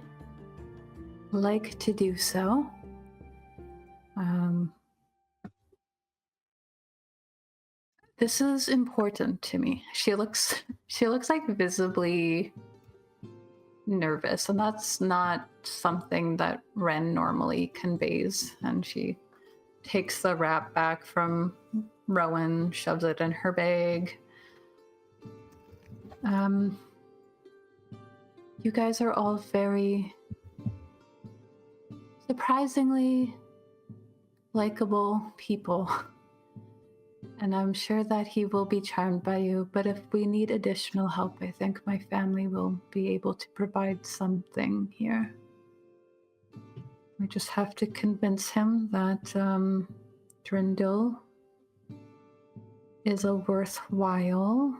Speaker 3: like to do so. This is important to me. She looks like visibly nervous, and that's not something that Wren normally conveys. And she takes the wrap back from Rowan, shoves it in her bag. You guys are all very surprisingly likable people. And I'm sure that he will be charmed by you, but if we need additional help, I think my family will be able to provide something here. We just have to convince him that Drindle is a worthwhile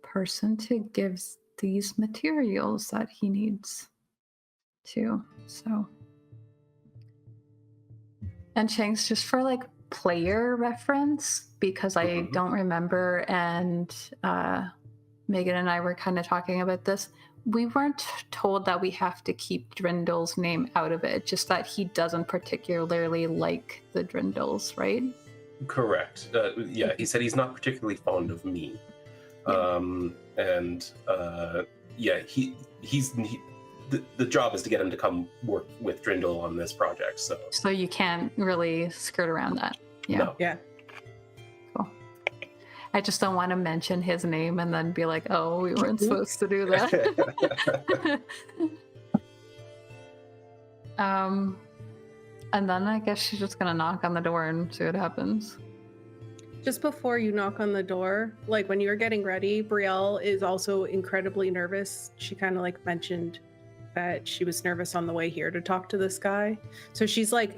Speaker 3: person to give these materials that he needs to. So, and Chang's just for like player reference, because I don't remember, and Megan and I were kind of talking about this. We weren't told that we have to keep Drindle's name out of it, just that he doesn't particularly like the Drindles, right?
Speaker 1: Correct. Yeah, he said he's not particularly fond of me. The job is to get him to come work with Drindle on this project. So
Speaker 3: you can't really skirt around that. Yeah.
Speaker 1: No.
Speaker 4: Yeah.
Speaker 3: Cool. I just don't want to mention his name and then be like, oh, we weren't supposed to do that. And then I guess she's just gonna knock on the door and see what happens.
Speaker 4: Just before you knock on the door, like when you're getting ready, Brielle is also incredibly nervous. She kind of like mentioned that she was nervous on the way here to talk to this guy. So she's like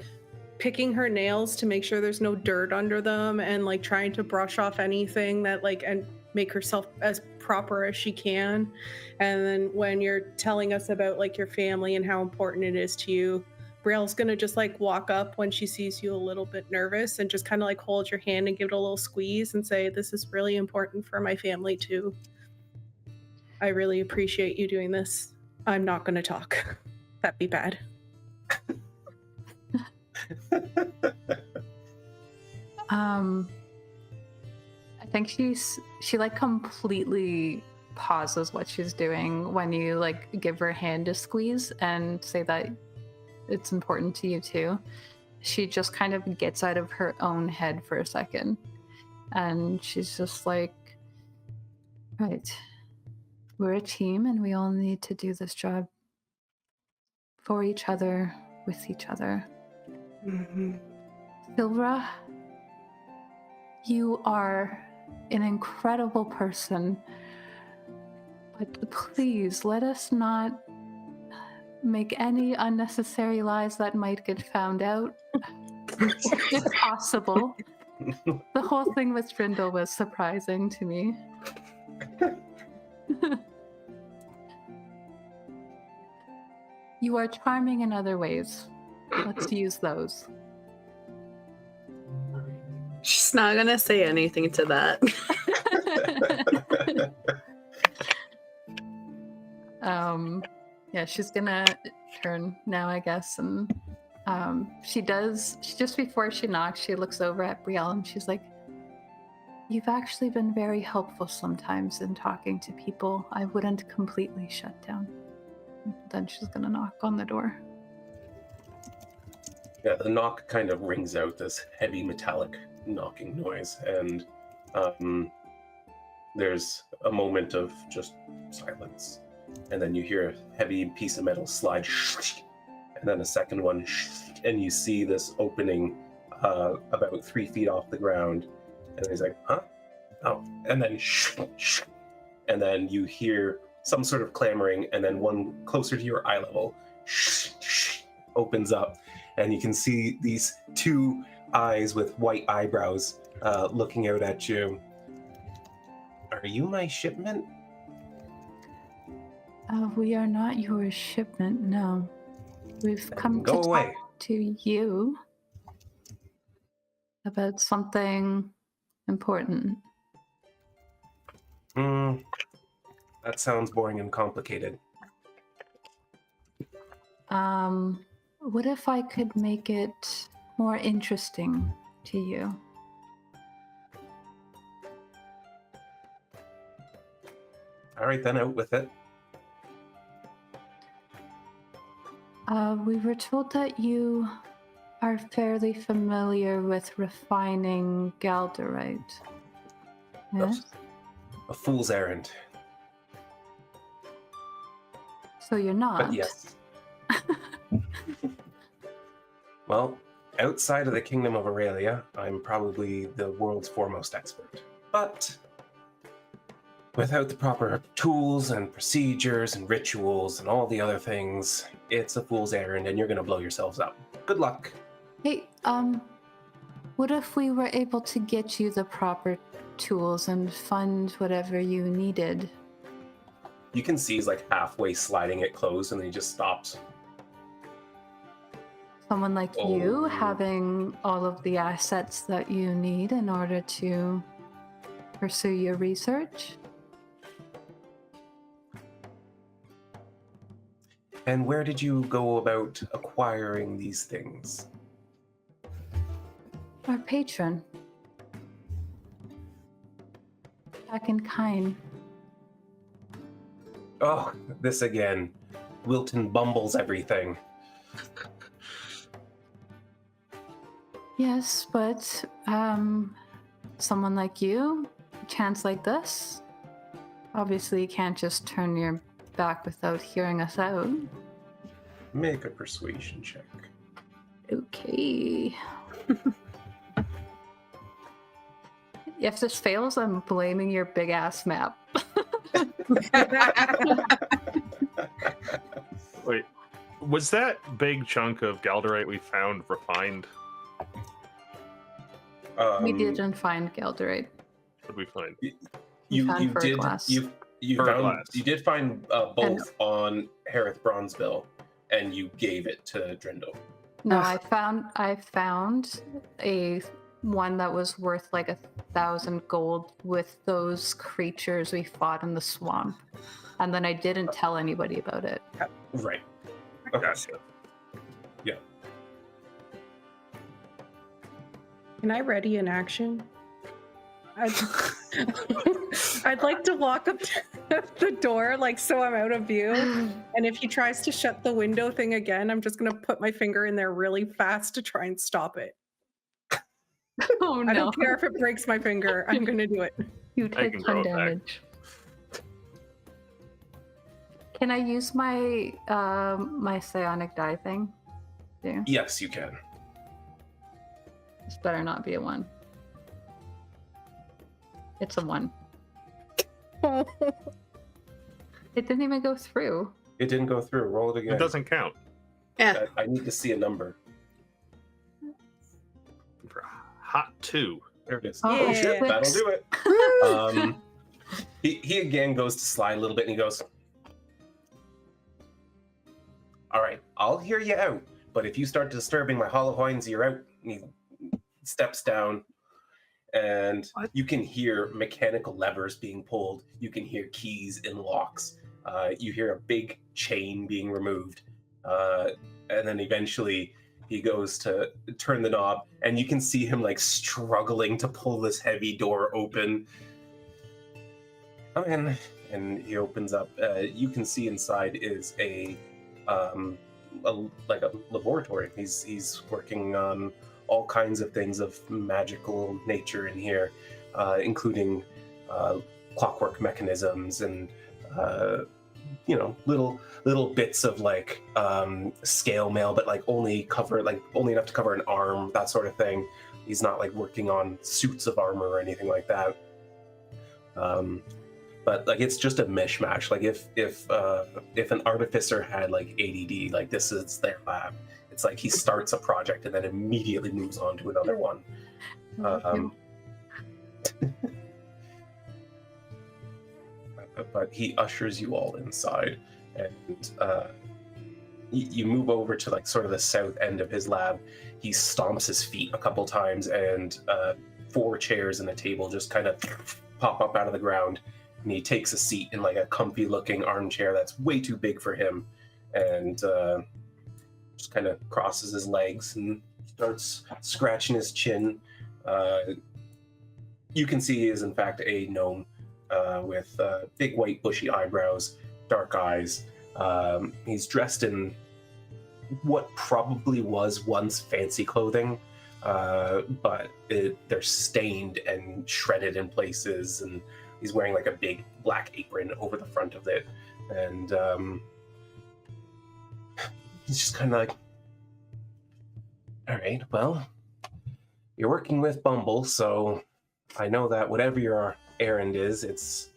Speaker 4: picking her nails to make sure there's no dirt under them, and like trying to brush off anything that like, and make herself as proper as she can. And then when you're telling us about like your family and how important it is to you, Brielle's gonna just like walk up when she sees you a little bit nervous and just kind of like hold your hand and give it a little squeeze and say, this is really important for my family too. I really appreciate you doing this. I'm not gonna talk. That'd be bad.
Speaker 3: I think she like completely pauses what she's doing when you like give her hand a squeeze and say that it's important to you too. She just kind of gets out of her own head for a second, and she's just like, right, we're a team and we all need to do this job for each other, with each other.
Speaker 5: Mm-hmm.
Speaker 3: Silvra, You are an incredible person, but please let us not make any unnecessary lies that might get found out. If possible. The whole thing with Drindle was surprising to me. You are charming in other ways. Let's use those.
Speaker 5: She's not gonna say anything to that.
Speaker 3: Yeah, she's gonna turn now, I guess, and just before she knocks, she looks over at Brielle and she's like, "You've actually been very helpful sometimes in talking to people. I wouldn't completely shut down." Then she's gonna knock on the door.
Speaker 1: Yeah, the knock kind of rings out this heavy metallic knocking noise, and there's a moment of just silence. And then you hear a heavy piece of metal slide, and then a second one, and you see this opening about 3 feet off the ground. And he's like, huh? Oh, and then and then you hear some sort of clamoring, and then one closer to your eye level opens up, and you can see these 2 eyes with white eyebrows looking out at you. Are you my shipment?
Speaker 3: We are not your shipment, no. We've come
Speaker 1: Go
Speaker 3: to
Speaker 1: away.
Speaker 3: talk to you about something important.
Speaker 1: That sounds boring and complicated.
Speaker 3: What if I could make it more interesting to you?
Speaker 1: All right, then, out with it.
Speaker 3: We were told that you are fairly familiar with refining Galderite. Yes?
Speaker 1: A fool's errand.
Speaker 3: So you're not?
Speaker 1: But yes. Well, outside of the Kingdom of Aurelia, I'm probably the world's foremost expert. But without the proper tools and procedures and rituals and all the other things, it's a fool's errand and you're going to blow yourselves up. Good luck.
Speaker 3: Hey, what if we were able to get you the proper tools and fund whatever you needed?
Speaker 1: You can see he's like halfway sliding it closed and then he just stops.
Speaker 3: Someone like you having all of the assets that you need in order to pursue your research?
Speaker 1: And where did you go about acquiring these things?
Speaker 3: Our patron. Back in Kine.
Speaker 1: Oh, this again. Wilton Bumbles everything.
Speaker 3: Yes, but someone like you, a chance like this, obviously you can't just turn your back without hearing us out.
Speaker 1: Make a persuasion check.
Speaker 3: Okay. If this fails, I'm blaming your big ass map.
Speaker 2: Wait, was that big chunk of Galderite we found refined?
Speaker 3: We didn't find Galderite.
Speaker 2: What did we find?
Speaker 1: You
Speaker 3: found
Speaker 1: did
Speaker 3: Ferglass.
Speaker 1: you
Speaker 2: Ferglass.
Speaker 1: did find both on Harith Bronzeville, and you gave it to Drindle.
Speaker 3: No,
Speaker 5: Ugh.
Speaker 3: I found a one that was worth like 1,000 gold with those creatures we fought in the swamp, and then I didn't tell anybody about it.
Speaker 1: Right. Okay.
Speaker 2: Gotcha.
Speaker 1: Yeah.
Speaker 4: Can I ready an action? I'd like to walk up to the door, like, so I'm out of view. And if he tries to shut the window thing again, I'm just gonna put my finger in there really fast to try and stop it.
Speaker 3: Oh no!
Speaker 4: I don't care if it breaks my finger. I'm gonna do it.
Speaker 3: You
Speaker 2: I
Speaker 3: take
Speaker 2: can
Speaker 3: 10
Speaker 2: grow it back.
Speaker 3: damage. Can I use my my psionic die thing? Yeah.
Speaker 1: Yes, you can.
Speaker 3: This better not be a 1. It's a 1. It didn't even go through.
Speaker 1: It didn't go through. Roll it again.
Speaker 2: It doesn't count.
Speaker 5: Yeah.
Speaker 1: I need to see a number.
Speaker 2: Hot 2.
Speaker 1: There it is.
Speaker 3: Oh,
Speaker 1: Oh, shit,
Speaker 3: yeah.
Speaker 1: that'll do it. He again goes to slide a little bit and he goes, all right, I'll hear you out, but if you start disturbing my hollow hinds, you're out. And he steps down and
Speaker 5: What?
Speaker 1: you can hear mechanical levers being pulled. You can hear keys in locks. You hear a big chain being removed. And then eventually he goes to turn the knob and you can see him like struggling to pull this heavy door open. Come in. And he opens up. You can see inside is a laboratory. He's working on all kinds of things of magical nature in here, including clockwork mechanisms and little bits of like scale mail, but like only enough to cover an arm, that sort of thing. He's not like working on suits of armor or anything like that. But like it's just a mishmash. Like if an artificer had like ADD, like this is their lab. It's like he starts a project and then immediately moves on to another one. But he ushers you all inside, and you move over to like sort of the south end of his lab. He stomps his feet a couple times, and 4 chairs and a table just kind of pop up out of the ground. And he takes a seat in like a comfy-looking armchair that's way too big for him, and just kind of crosses his legs and starts scratching his chin. You can see he is in fact a gnome with big white bushy eyebrows, dark eyes. He's dressed in what probably was once fancy clothing, but they're stained and shredded in places, and he's wearing like a big black apron over the front of it, and he's just kind of like, all right, well, you're working with Bumble, so I know that whatever your errand is, it's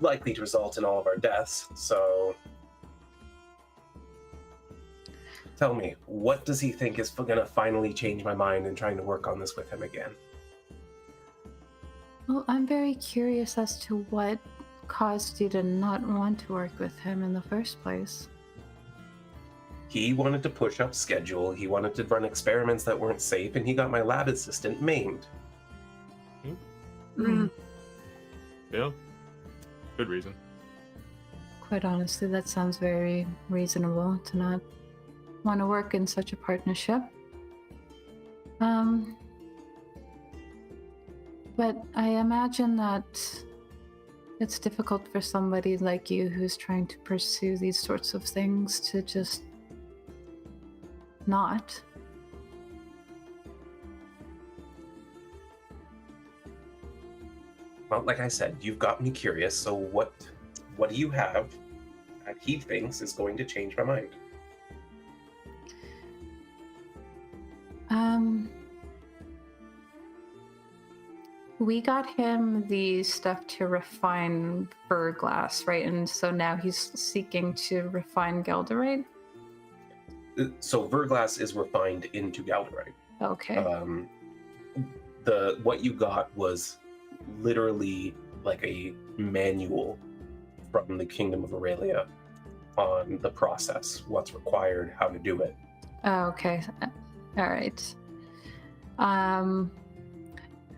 Speaker 1: likely to result in all of our deaths, so tell me, what does he think is going to finally change my mind in trying to work on this with him again?
Speaker 3: Well, I'm very curious as to what caused you to not want to work with him in the first place.
Speaker 1: He wanted to push up schedule, he wanted to run experiments that weren't safe, and he got my lab assistant maimed.
Speaker 5: Mm.
Speaker 2: Yeah. Good reason.
Speaker 3: Quite honestly, that sounds very reasonable to not want to work in such a partnership. But I imagine that it's difficult for somebody like you who's trying to pursue these sorts of things to just not.
Speaker 1: Well, like I said, you've got me curious, so what do you have that he thinks is going to change my mind?
Speaker 3: We got him the stuff to refine glass, right? And so now he's seeking to refine Galderite?
Speaker 1: So Verglass is refined into Galderite.
Speaker 3: Okay.
Speaker 1: What you got was literally like a manual from the Kingdom of Aurelia on the process, what's required, how to do it.
Speaker 3: Oh, okay. All right.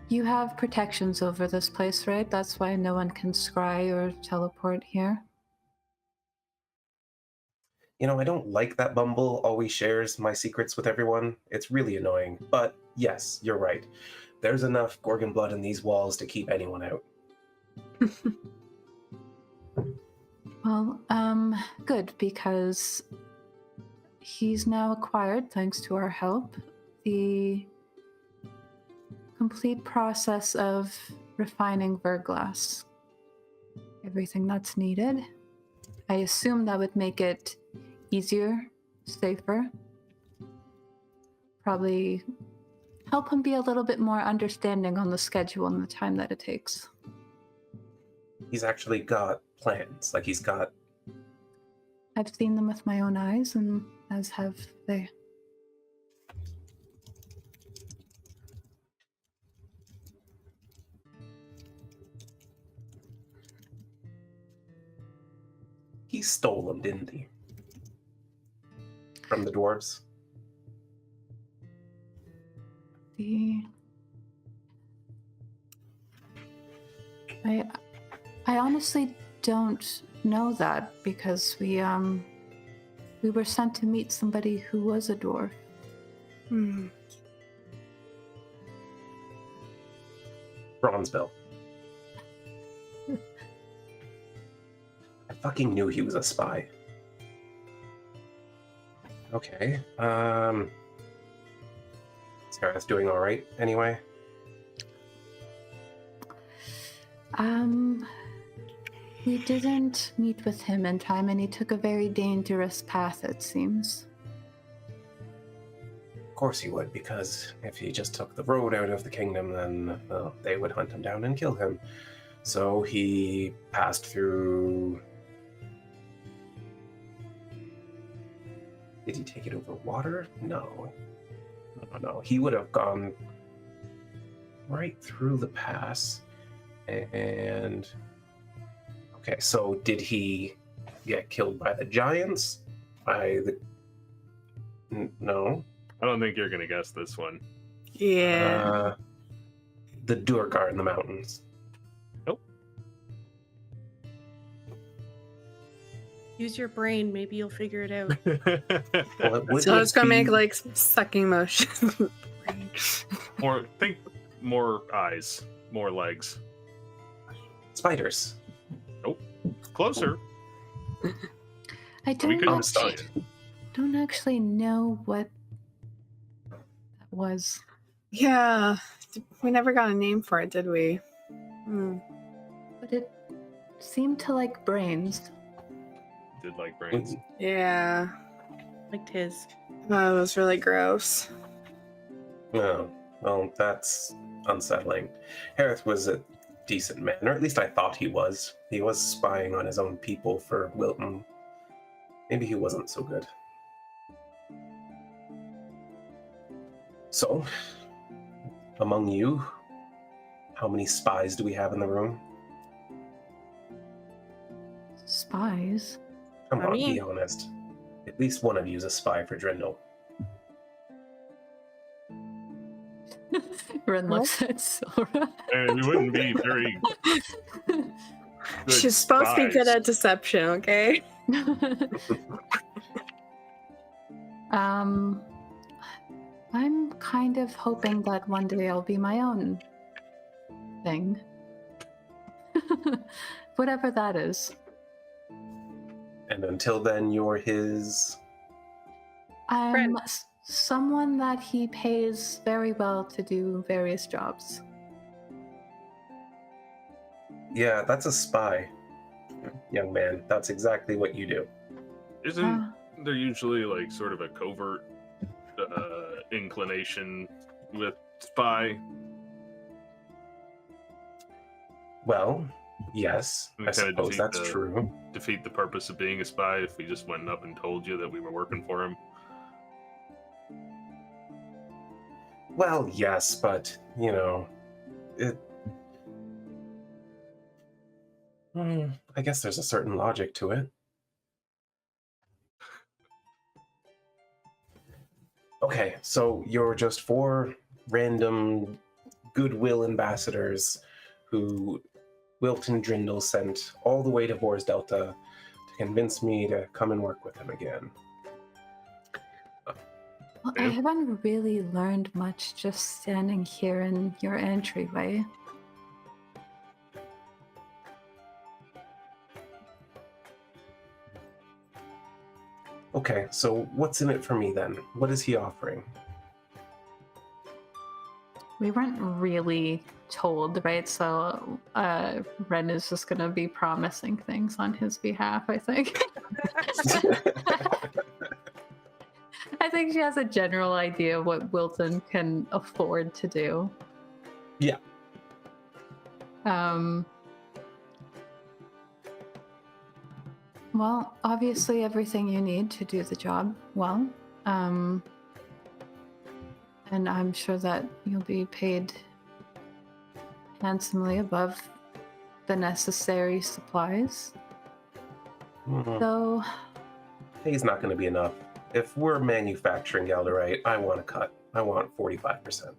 Speaker 3: You have protections over this place, right? That's why no one can scry or teleport here.
Speaker 1: You know, I don't like that Bumble always shares my secrets with everyone. It's really annoying. But yes, you're right. There's enough Gorgon blood in these walls to keep anyone out.
Speaker 3: Well, good, because he's now acquired, thanks to our help, the complete process of refining verglass. Everything that's needed. I assume that would make it easier, safer, probably help him be a little bit more understanding on the schedule and the time that it takes.
Speaker 1: He's actually got plans. Like, he's got...
Speaker 3: I've seen them with my own eyes, and as have they.
Speaker 1: He stole them, didn't he? From the dwarves?
Speaker 3: I honestly don't know that because we were sent to meet somebody who was a dwarf.
Speaker 1: Bronzeville. I fucking knew he was a spy. Okay. Sarah's doing all right anyway?
Speaker 3: We didn't meet with him in time, and he took a very dangerous path, it seems.
Speaker 1: Of course he would, because if he just took the road out of the kingdom, then, well, they would hunt him down and kill him. So he passed through... Did he take it over water? No. No. He would have gone right through the pass. And... Okay, so did he get killed by the giants? By the... No.
Speaker 2: I don't think you're gonna guess this one.
Speaker 5: Yeah.
Speaker 1: The Durgar in the mountains.
Speaker 2: Nope.
Speaker 4: Use your brain. Maybe you'll figure it out.
Speaker 1: Well, it would
Speaker 5: So I was gonna
Speaker 1: be-
Speaker 5: make like some sucking motions.
Speaker 2: More think more eyes, more legs.
Speaker 1: Spiders.
Speaker 2: Closer.
Speaker 3: I
Speaker 2: We could
Speaker 3: don't
Speaker 2: have
Speaker 3: don't actually know what that was.
Speaker 5: Yeah. We never got a name for it, did we?
Speaker 3: But it seemed to like brains.
Speaker 2: Did like brains.
Speaker 5: Yeah.
Speaker 4: Like his.
Speaker 5: That was really gross.
Speaker 1: No. Well, that's unsettling. Harith was a decent man, or at least I thought he was. He was spying on his own people for Wilton. Maybe he wasn't so good. So, among you, how many spies do we have in the room?
Speaker 3: Spies?
Speaker 1: Come
Speaker 4: I
Speaker 1: on,
Speaker 4: mean-
Speaker 1: be honest. At least one of you is a spy for Drindle.
Speaker 3: Wren looks at Sora.
Speaker 2: And we wouldn't be very good
Speaker 5: She's supposed to be good
Speaker 2: spies.
Speaker 5: at deception, okay?
Speaker 3: I'm kind of hoping that one day I'll be my own thing. Whatever that is.
Speaker 1: And until then, you're his...
Speaker 3: I'm
Speaker 4: Friend.
Speaker 3: someone that he pays very well to do various jobs.
Speaker 1: Yeah, that's a spy, young man. That's exactly what you do.
Speaker 2: Isn't there usually like sort of a covert inclination with spy?
Speaker 1: Well, yes,
Speaker 2: We
Speaker 1: I
Speaker 2: kinda
Speaker 1: suppose
Speaker 2: defeat
Speaker 1: that's
Speaker 2: the-
Speaker 1: true.
Speaker 2: Defeat the purpose of being a spy if we just went up and told you that we were working for him.
Speaker 1: Well, yes, but, you know, it... I guess there's a certain logic to it. Okay, so you're just 4 random goodwill ambassadors who Wilton Drindle sent all the way to Vors Delta to convince me to come and work with him again.
Speaker 3: Well, I
Speaker 2: Yeah.
Speaker 3: haven't really learned much just standing here in your entryway.
Speaker 1: Okay, so what's in it for me then? What is he offering?
Speaker 3: We weren't really told, right? So Wren is just gonna be promising things on his behalf, I think. I think she has a general idea of what Wilton can afford to do.
Speaker 1: Yeah.
Speaker 3: Well, obviously everything you need to do the job well. And I'm sure that you'll be paid handsomely above the necessary supplies.
Speaker 1: Mhm.
Speaker 3: So,
Speaker 1: Pay's not going to be enough. If we're manufacturing Galderite, I want a cut. I want 45%.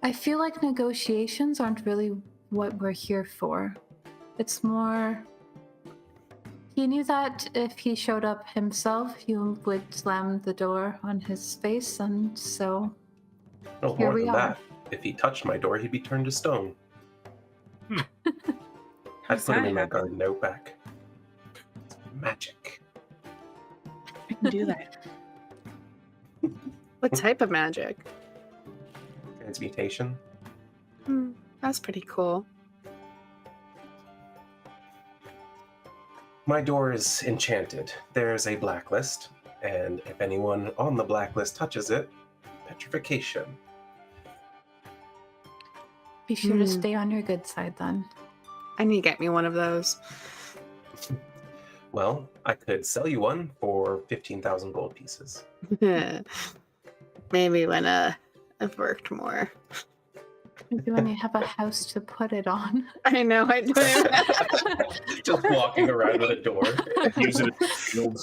Speaker 3: I feel like negotiations aren't really what we're here for. It's more... He knew that if he showed up himself, you would slam the door on his face, and so
Speaker 1: No,
Speaker 3: here
Speaker 1: more
Speaker 3: we
Speaker 1: than
Speaker 3: are.
Speaker 1: that. If he touched my door, he'd be turned to stone. I'd put him in my garden outback. It's magic.
Speaker 5: I can do that. What type of magic?
Speaker 1: Transmutation.
Speaker 5: That's pretty cool.
Speaker 1: My door is enchanted. There's a blacklist, and if anyone on the blacklist touches it, petrification.
Speaker 3: Be sure to stay on your good side then.
Speaker 5: I need to get me one of those.
Speaker 1: Well, I could sell you one for 15,000 gold pieces.
Speaker 5: Maybe when I've worked more.
Speaker 3: Maybe when you have a house to put it on.
Speaker 5: I know, I don't even...
Speaker 1: Just walking around with a door.
Speaker 2: Use it as a shield.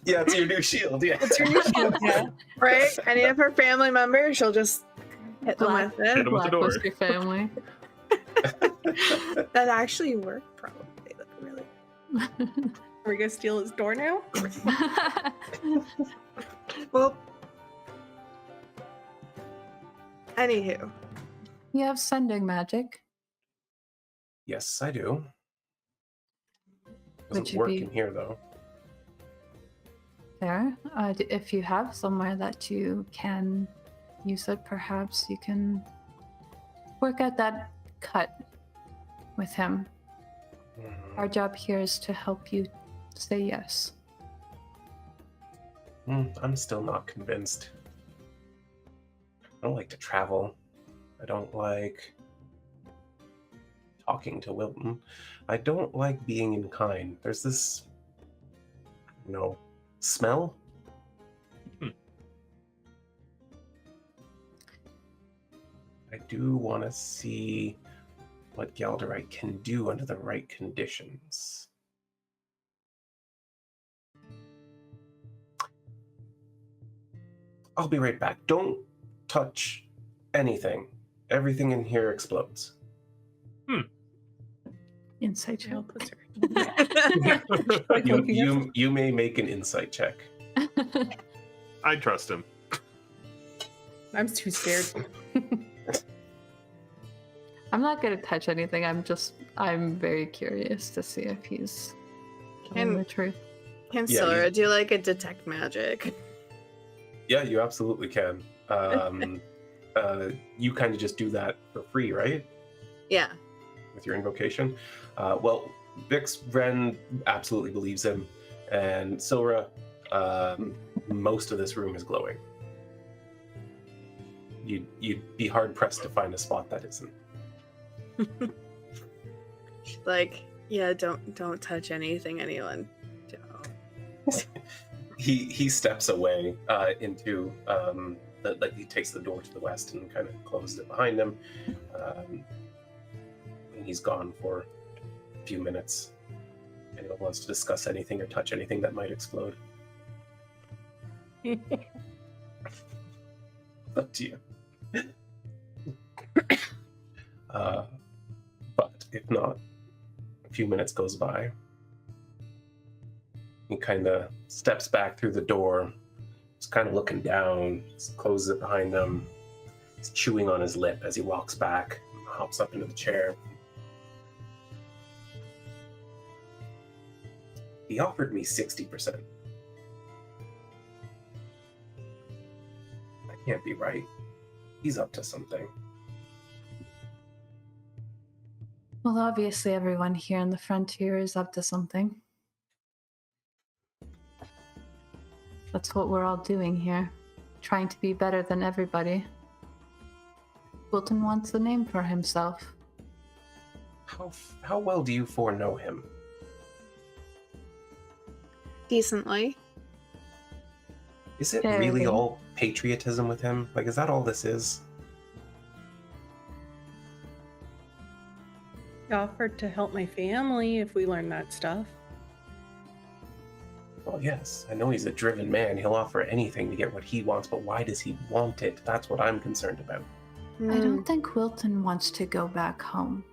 Speaker 1: Yeah, it's your new shield. Yeah.
Speaker 5: It's your new shield, yeah. Right? Any of her family members, she'll just hit them with
Speaker 2: Hit 'em
Speaker 5: it.
Speaker 2: with the door.
Speaker 3: Blackpost your family.
Speaker 5: That actually worked, probably. Like, really.
Speaker 4: Are we gonna steal his door now?
Speaker 5: Well, anywho.
Speaker 3: You have sending magic.
Speaker 1: Yes, I do.
Speaker 3: Would
Speaker 1: Doesn't
Speaker 3: you
Speaker 1: work
Speaker 3: be-
Speaker 1: in here though.
Speaker 3: There. If you have somewhere that you can use it, perhaps you can work out that cut with him. Our job here is to help you say yes.
Speaker 1: I'm still not convinced. I don't like to travel. I don't like talking to Wilton. I don't like being in Kine. There's this, smell. I do want to see what Galderite can do under the right conditions. I'll be right back. Don't touch anything. Everything in here explodes.
Speaker 3: Insight check.
Speaker 1: You may make an insight check.
Speaker 2: I trust him.
Speaker 4: I'm too scared.
Speaker 3: I'm not gonna touch anything. I'm very curious to see if he's telling the truth.
Speaker 5: Can
Speaker 1: Yeah,
Speaker 5: Sora do like a detect magic?
Speaker 1: Yeah, you absolutely can. You kind of just do that for free, right?
Speaker 5: Yeah.
Speaker 1: With your invocation. Well, Vix Wren absolutely believes him, and Silra, most of this room is glowing. You'd be hard pressed to find a spot that isn't.
Speaker 5: Like, yeah, don't touch anything, anyone. Don't.
Speaker 1: He steps away into he takes the door to the west and kind of closes it behind him. And he's gone for a few minutes. Anyone wants to discuss anything or touch anything that might explode? Up to you. But if not, a few minutes goes by. He kind of steps back through the door. He's kind of looking down, closes it behind him. He's chewing on his lip as he walks back, hops up into the chair. He offered me 60%. That can't be right. He's up to something.
Speaker 3: Well, obviously everyone here in the frontier is up to something. That's what we're all doing here. Trying to be better than everybody. Wilton wants a name for himself.
Speaker 1: How well do you four know him?
Speaker 5: Decently.
Speaker 1: Is it
Speaker 3: Very.
Speaker 1: really all patriotism with him? Like, is that all this is?
Speaker 4: He offered to help my family if we learn that stuff.
Speaker 1: Well, yes, I know he's a driven man. He'll offer anything to get what he wants, but why does he want it? That's what I'm concerned about.
Speaker 3: I don't think Wilton wants to go back home.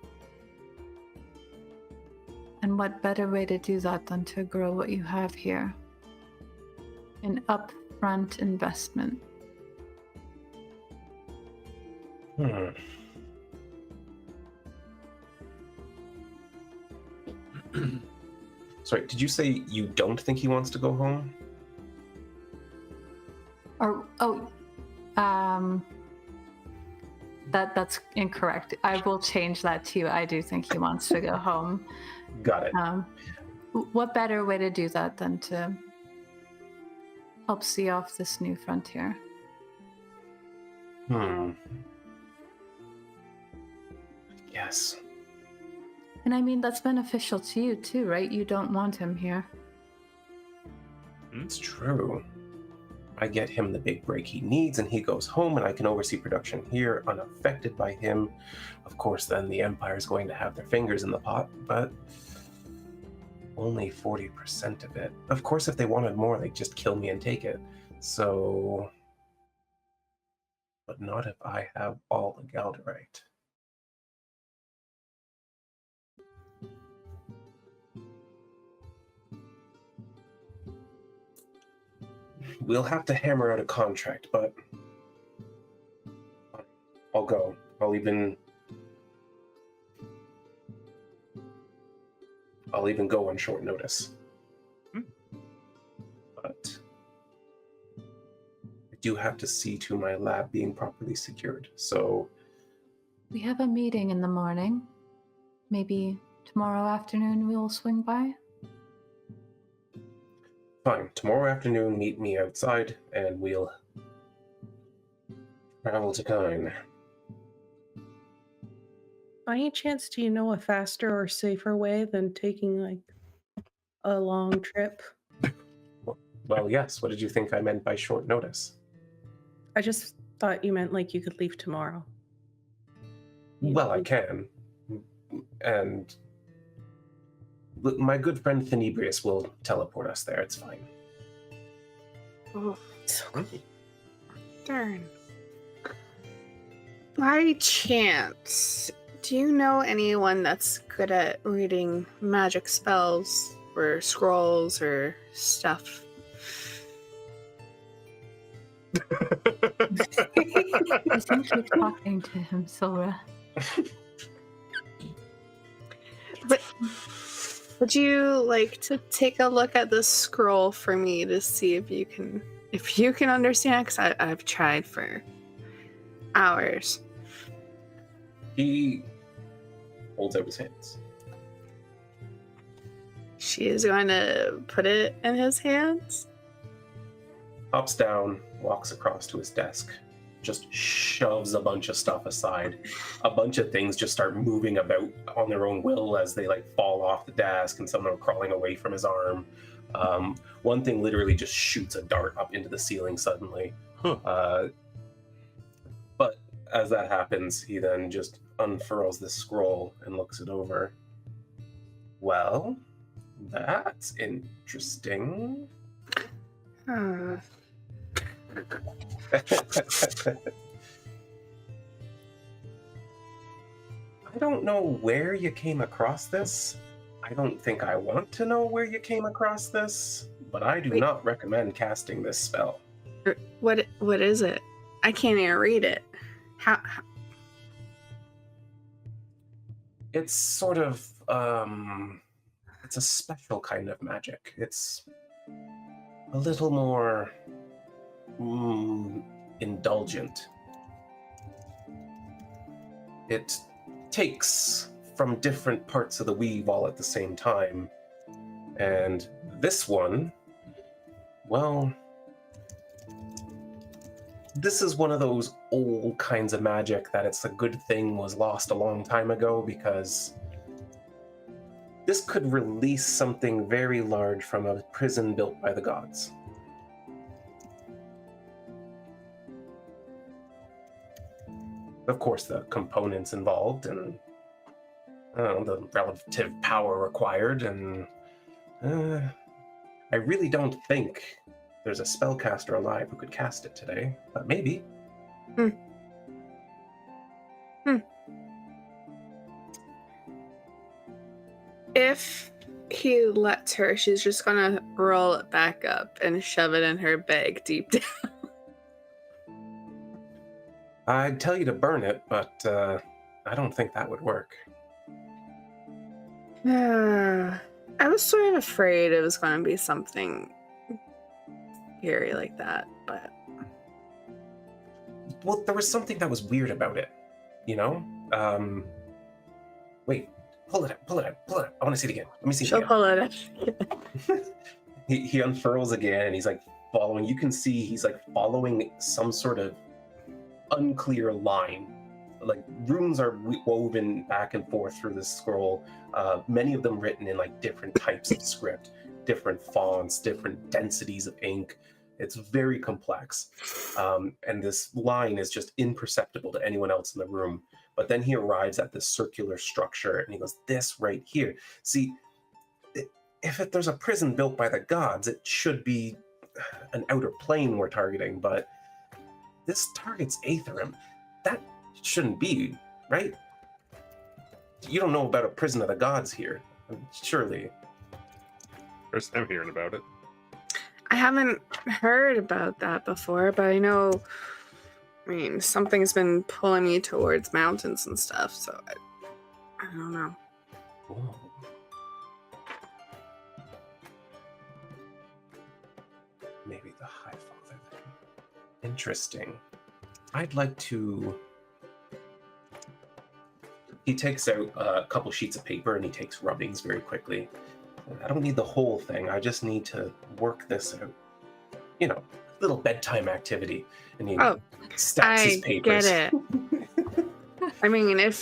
Speaker 3: And what better way to do that than to grow what you have here? An upfront investment.
Speaker 1: Sorry, did you say you don't think he wants to go home?
Speaker 3: That's incorrect. I will change that to I do think he wants to go home.
Speaker 1: Got it.
Speaker 3: What better way to do that than to help see off this new frontier?
Speaker 1: Yes.
Speaker 3: And I mean, that's beneficial to you too, right? You don't want him here.
Speaker 1: It's true. I get him the big break he needs, and he goes home, and I can oversee production here unaffected by him. Of course, then the Empire's going to have their fingers in the pot, but only 40% of it. Of course, if they wanted more, they'd just kill me and take it. So... But not if I have all the Galderite. We'll have to hammer out a contract, but I'll go. I'll even go on short notice. But I do have to see to my lab being properly secured. So
Speaker 3: We have a meeting in the morning. Maybe tomorrow afternoon we'll swing by.
Speaker 1: fine. Tomorrow afternoon, meet me outside, and we'll travel to Kine.
Speaker 4: By any chance, do you know a faster or safer way than taking like a long trip?
Speaker 1: Well, yes. What did you think I meant by short notice?
Speaker 4: I just thought you meant like you could leave tomorrow.
Speaker 1: Well, I can. And my good friend Thenibrius will teleport us there. It's fine.
Speaker 5: Oh,
Speaker 4: So cool.
Speaker 5: darn. By chance, do you know anyone that's good at reading magic spells or scrolls or stuff?
Speaker 3: I think you're talking to him, Silra.
Speaker 5: But would you like to take a look at this scroll for me to see if you can understand? Because I've tried for hours.
Speaker 1: He holds out his hands.
Speaker 5: She is going to put it in his hands.
Speaker 1: Hops down, walks across to his desk, just shoves a bunch of stuff aside. A bunch of things just start moving about on their own will as they like fall off the desk, and some are crawling away from his arm. One thing literally just shoots a dart up into the ceiling suddenly. But as that happens, he then just unfurls this scroll and looks it over. Well, that's interesting.
Speaker 5: Hmm.
Speaker 1: I don't know where you came across this. I don't think I want to know where you came across this, but I do
Speaker 5: Wait.
Speaker 1: not recommend casting this spell.
Speaker 5: What is it? I can't even read it. How
Speaker 1: It's sort of, it's a special kind of magic. It's a little more indulgent. It takes from different parts of the weave all at the same time. And this one, well, This is one of those old kinds of magic that it's a good thing was lost a long time ago, because this could release something very large from a prison built by the gods. Of course, the components involved and I don't know, the relative power required, and I really don't think there's a spellcaster alive who could cast it today, but maybe.
Speaker 5: If he lets her, she's just gonna roll it back up and shove it in her bag deep down.
Speaker 1: I'd tell you to burn it, but I don't think that would work.
Speaker 5: I was sort of afraid it was going to be something scary like that, but...
Speaker 1: Well, there was something that was weird about it, you know? Wait, pull it up. I want to see it again. Let me see it
Speaker 5: She'll
Speaker 1: again.
Speaker 5: pull it up.
Speaker 1: He unfurls again, and he's like following. You can see he's like following some sort of unclear line. Like runes are woven back and forth through this scroll. Many of them written in like different types of script, different fonts, different densities of ink. It's very complex. And this line is just imperceptible to anyone else in the room. But then he arrives at this circular structure and he goes, this right here. See, if there's a prison built by the gods, it should be an outer plane we're targeting, but this targets Aetherim. That shouldn't be, right? You don't know about a prison of the gods here, surely.
Speaker 2: First time hearing about it.
Speaker 5: I haven't heard about that before, but I know, something's been pulling me towards mountains and stuff, so I don't know.
Speaker 1: Ooh. Maybe the High Father then. Interesting. I'd like to... He takes out a couple sheets of paper and he takes rubbings very quickly. I don't need the whole thing. I just need to work this out. You know, little bedtime activity. And he stacks his papers.
Speaker 5: Get it.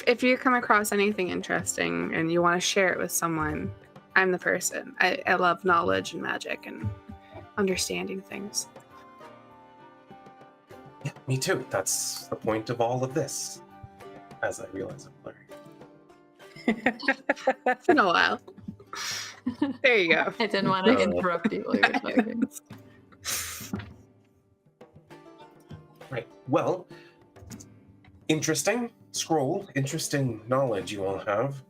Speaker 5: If you come across anything interesting and you want to share it with someone, I'm the person. I love knowledge and magic and understanding things.
Speaker 1: Yeah, me too. That's the point of all of this. As I realize I'm blurry.
Speaker 5: It's been a while. There you go.
Speaker 3: I didn't want to interrupt you while you were talking.
Speaker 1: Right. Well, interesting scroll, interesting knowledge you all have.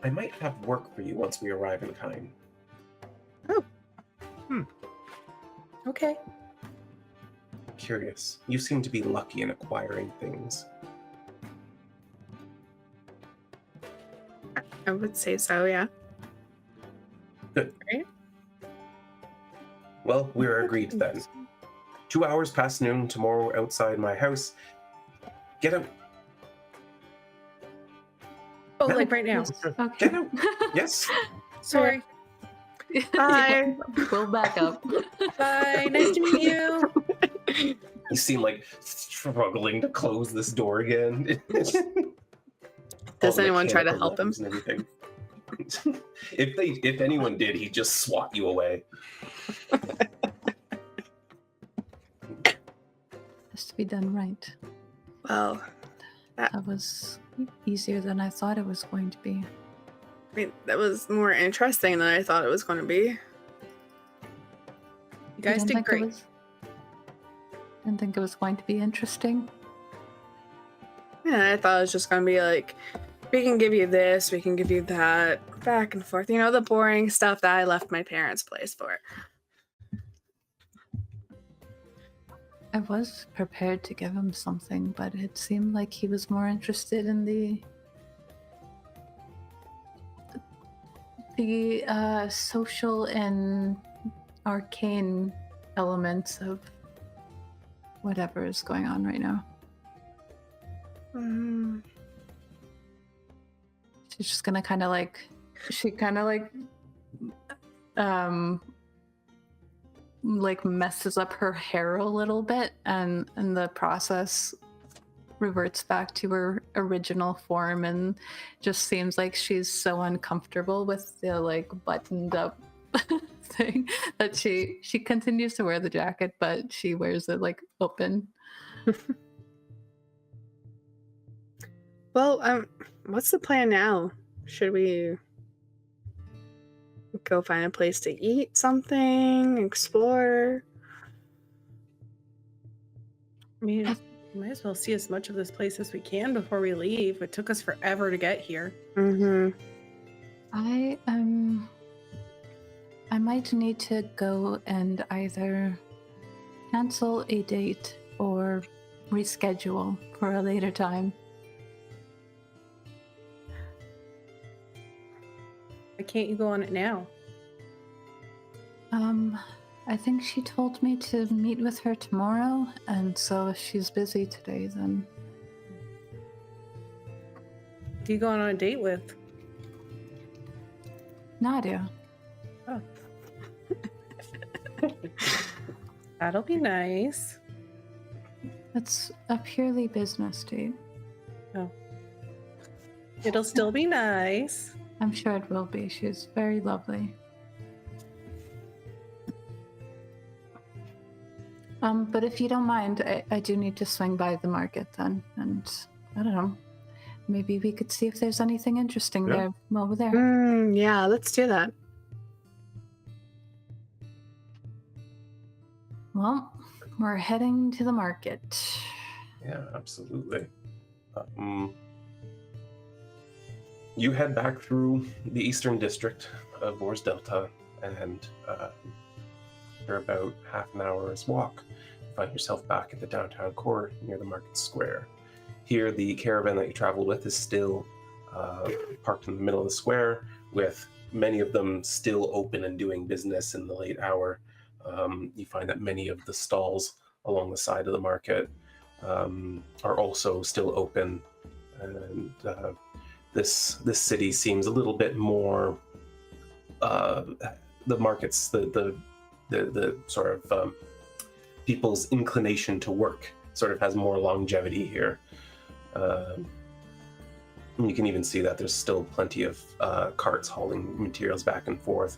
Speaker 1: I might have work for you once we arrive in Kine.
Speaker 4: Okay.
Speaker 1: Curious. You seem to be lucky in acquiring things.
Speaker 5: I would say so, yeah.
Speaker 1: Good.
Speaker 5: Right?
Speaker 1: Well, we're agreed then. 2 hours past noon tomorrow outside my house. Get out.
Speaker 4: Oh,
Speaker 1: No.
Speaker 4: like right now.
Speaker 3: Okay.
Speaker 1: Get out. Yes.
Speaker 4: Sorry.
Speaker 5: Bye.
Speaker 3: We'll back up.
Speaker 4: Bye. Nice to meet you.
Speaker 1: You seem like struggling to close this door again.
Speaker 5: Does anyone try to help him?
Speaker 1: And everything. If anyone did, he'd just swat you away.
Speaker 3: Has to be done right.
Speaker 5: Well,
Speaker 3: That was easier than I thought it was going to be.
Speaker 5: that was more interesting than I thought it was going to be.
Speaker 4: You guys
Speaker 3: didn't
Speaker 4: did
Speaker 3: think it
Speaker 4: great.
Speaker 3: Didn't think it was going to be interesting.
Speaker 5: Yeah, I thought it was just going to be like, we can give you this, we can give you that, back and forth. You know, the boring stuff that I left my parents' place for.
Speaker 3: I was prepared to give him something, but it seemed like he was more interested in the social and arcane elements of whatever is going on right now. She's just gonna kind of like, like messes up her hair a little bit, and the process reverts back to her original form, and just seems like she's so uncomfortable with the like buttoned up thing that she continues to wear the jacket, but she wears it like open.
Speaker 5: Well, what's the plan now? Should we go find a place to eat something, explore?
Speaker 4: I mean, we might as well see as much of this place as we can before we leave. It took us forever to get here.
Speaker 5: Mm-hmm.
Speaker 3: I might need to go and either cancel a date or reschedule for a later time.
Speaker 4: Why can't you go on it now?
Speaker 3: I think she told me to meet with her tomorrow, and so if she's busy today, then...
Speaker 4: Who you going on a date with?
Speaker 3: Nadia.
Speaker 4: Oh. That'll be nice.
Speaker 3: It's a purely business date.
Speaker 4: Oh. It'll still be nice.
Speaker 3: I'm sure it will be. She's very lovely. But if you don't mind, I do need to swing by the market then, and I don't know, maybe we could see if there's anything interesting there over there.
Speaker 5: Yeah, let's do that.
Speaker 3: Well, we're heading to the market.
Speaker 1: Yeah, absolutely. You head back through the eastern district of Vors Delta, and after about half an hour's walk, you find yourself back at the downtown core near the market square. Here, the caravan that you traveled with is still parked in the middle of the square, with many of them still open and doing business in the late hour. You find that many of the stalls along the side of the market are also still open, and this city seems a little bit more. The markets, the sort of people's inclination to work sort of has more longevity here. You can even see that there's still plenty of carts hauling materials back and forth.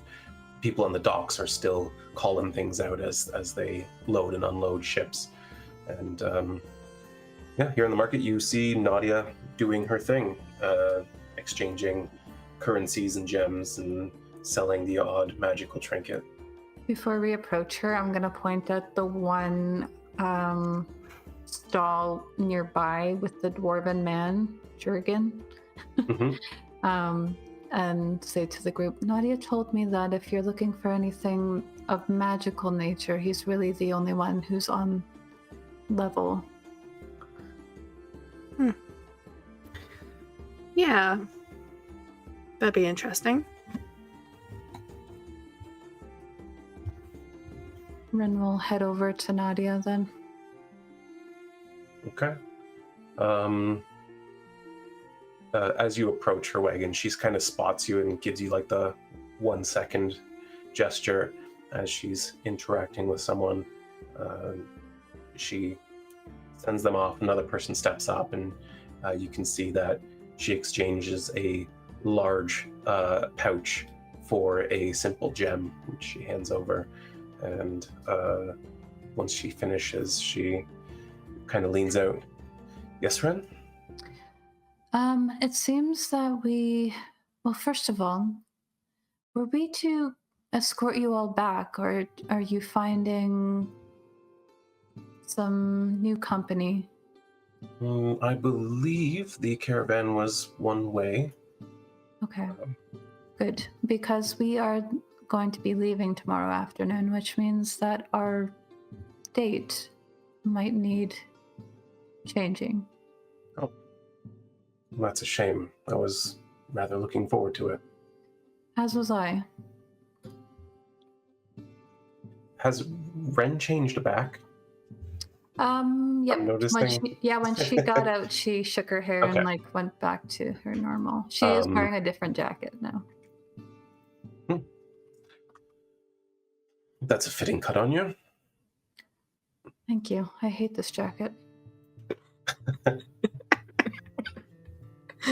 Speaker 1: People on the docks are still calling things out as they load and unload ships. And here in the market, you see Nadia doing her thing, exchanging currencies and gems and selling the odd magical trinket.
Speaker 3: Before we approach her, I'm going to point at the one stall nearby with the dwarven man, Jurgen, and say to the group, Nadia told me that if you're looking for anything of magical nature, he's really the only one who's on level.
Speaker 5: Yeah, that'd be interesting.
Speaker 3: Wren will head over to Nadia then.
Speaker 1: Okay. As you approach her wagon, she's kind of spots you and gives you like the 1 second gesture as she's interacting with someone. She sends them off. Another person steps up, and you can see that she exchanges a large pouch for a simple gem, which she hands over. And once she finishes, she kind of leans out. Yes, Wren?
Speaker 3: It seems that well, first of all, were we to escort you all back, or are you finding some new company?
Speaker 1: I believe the caravan was one way.
Speaker 3: Okay, good. Because we are going to be leaving tomorrow afternoon, which means that our date might need changing.
Speaker 1: Oh, that's a shame. I was rather looking forward to it.
Speaker 3: As was I.
Speaker 1: Has Wren changed back?
Speaker 3: Yep.
Speaker 1: I'm noticing.
Speaker 3: When she got out, she shook her hair
Speaker 1: Okay.
Speaker 3: and went back to her normal. She is wearing a different jacket now.
Speaker 1: That's a fitting cut on you.
Speaker 3: Thank you. I hate this jacket.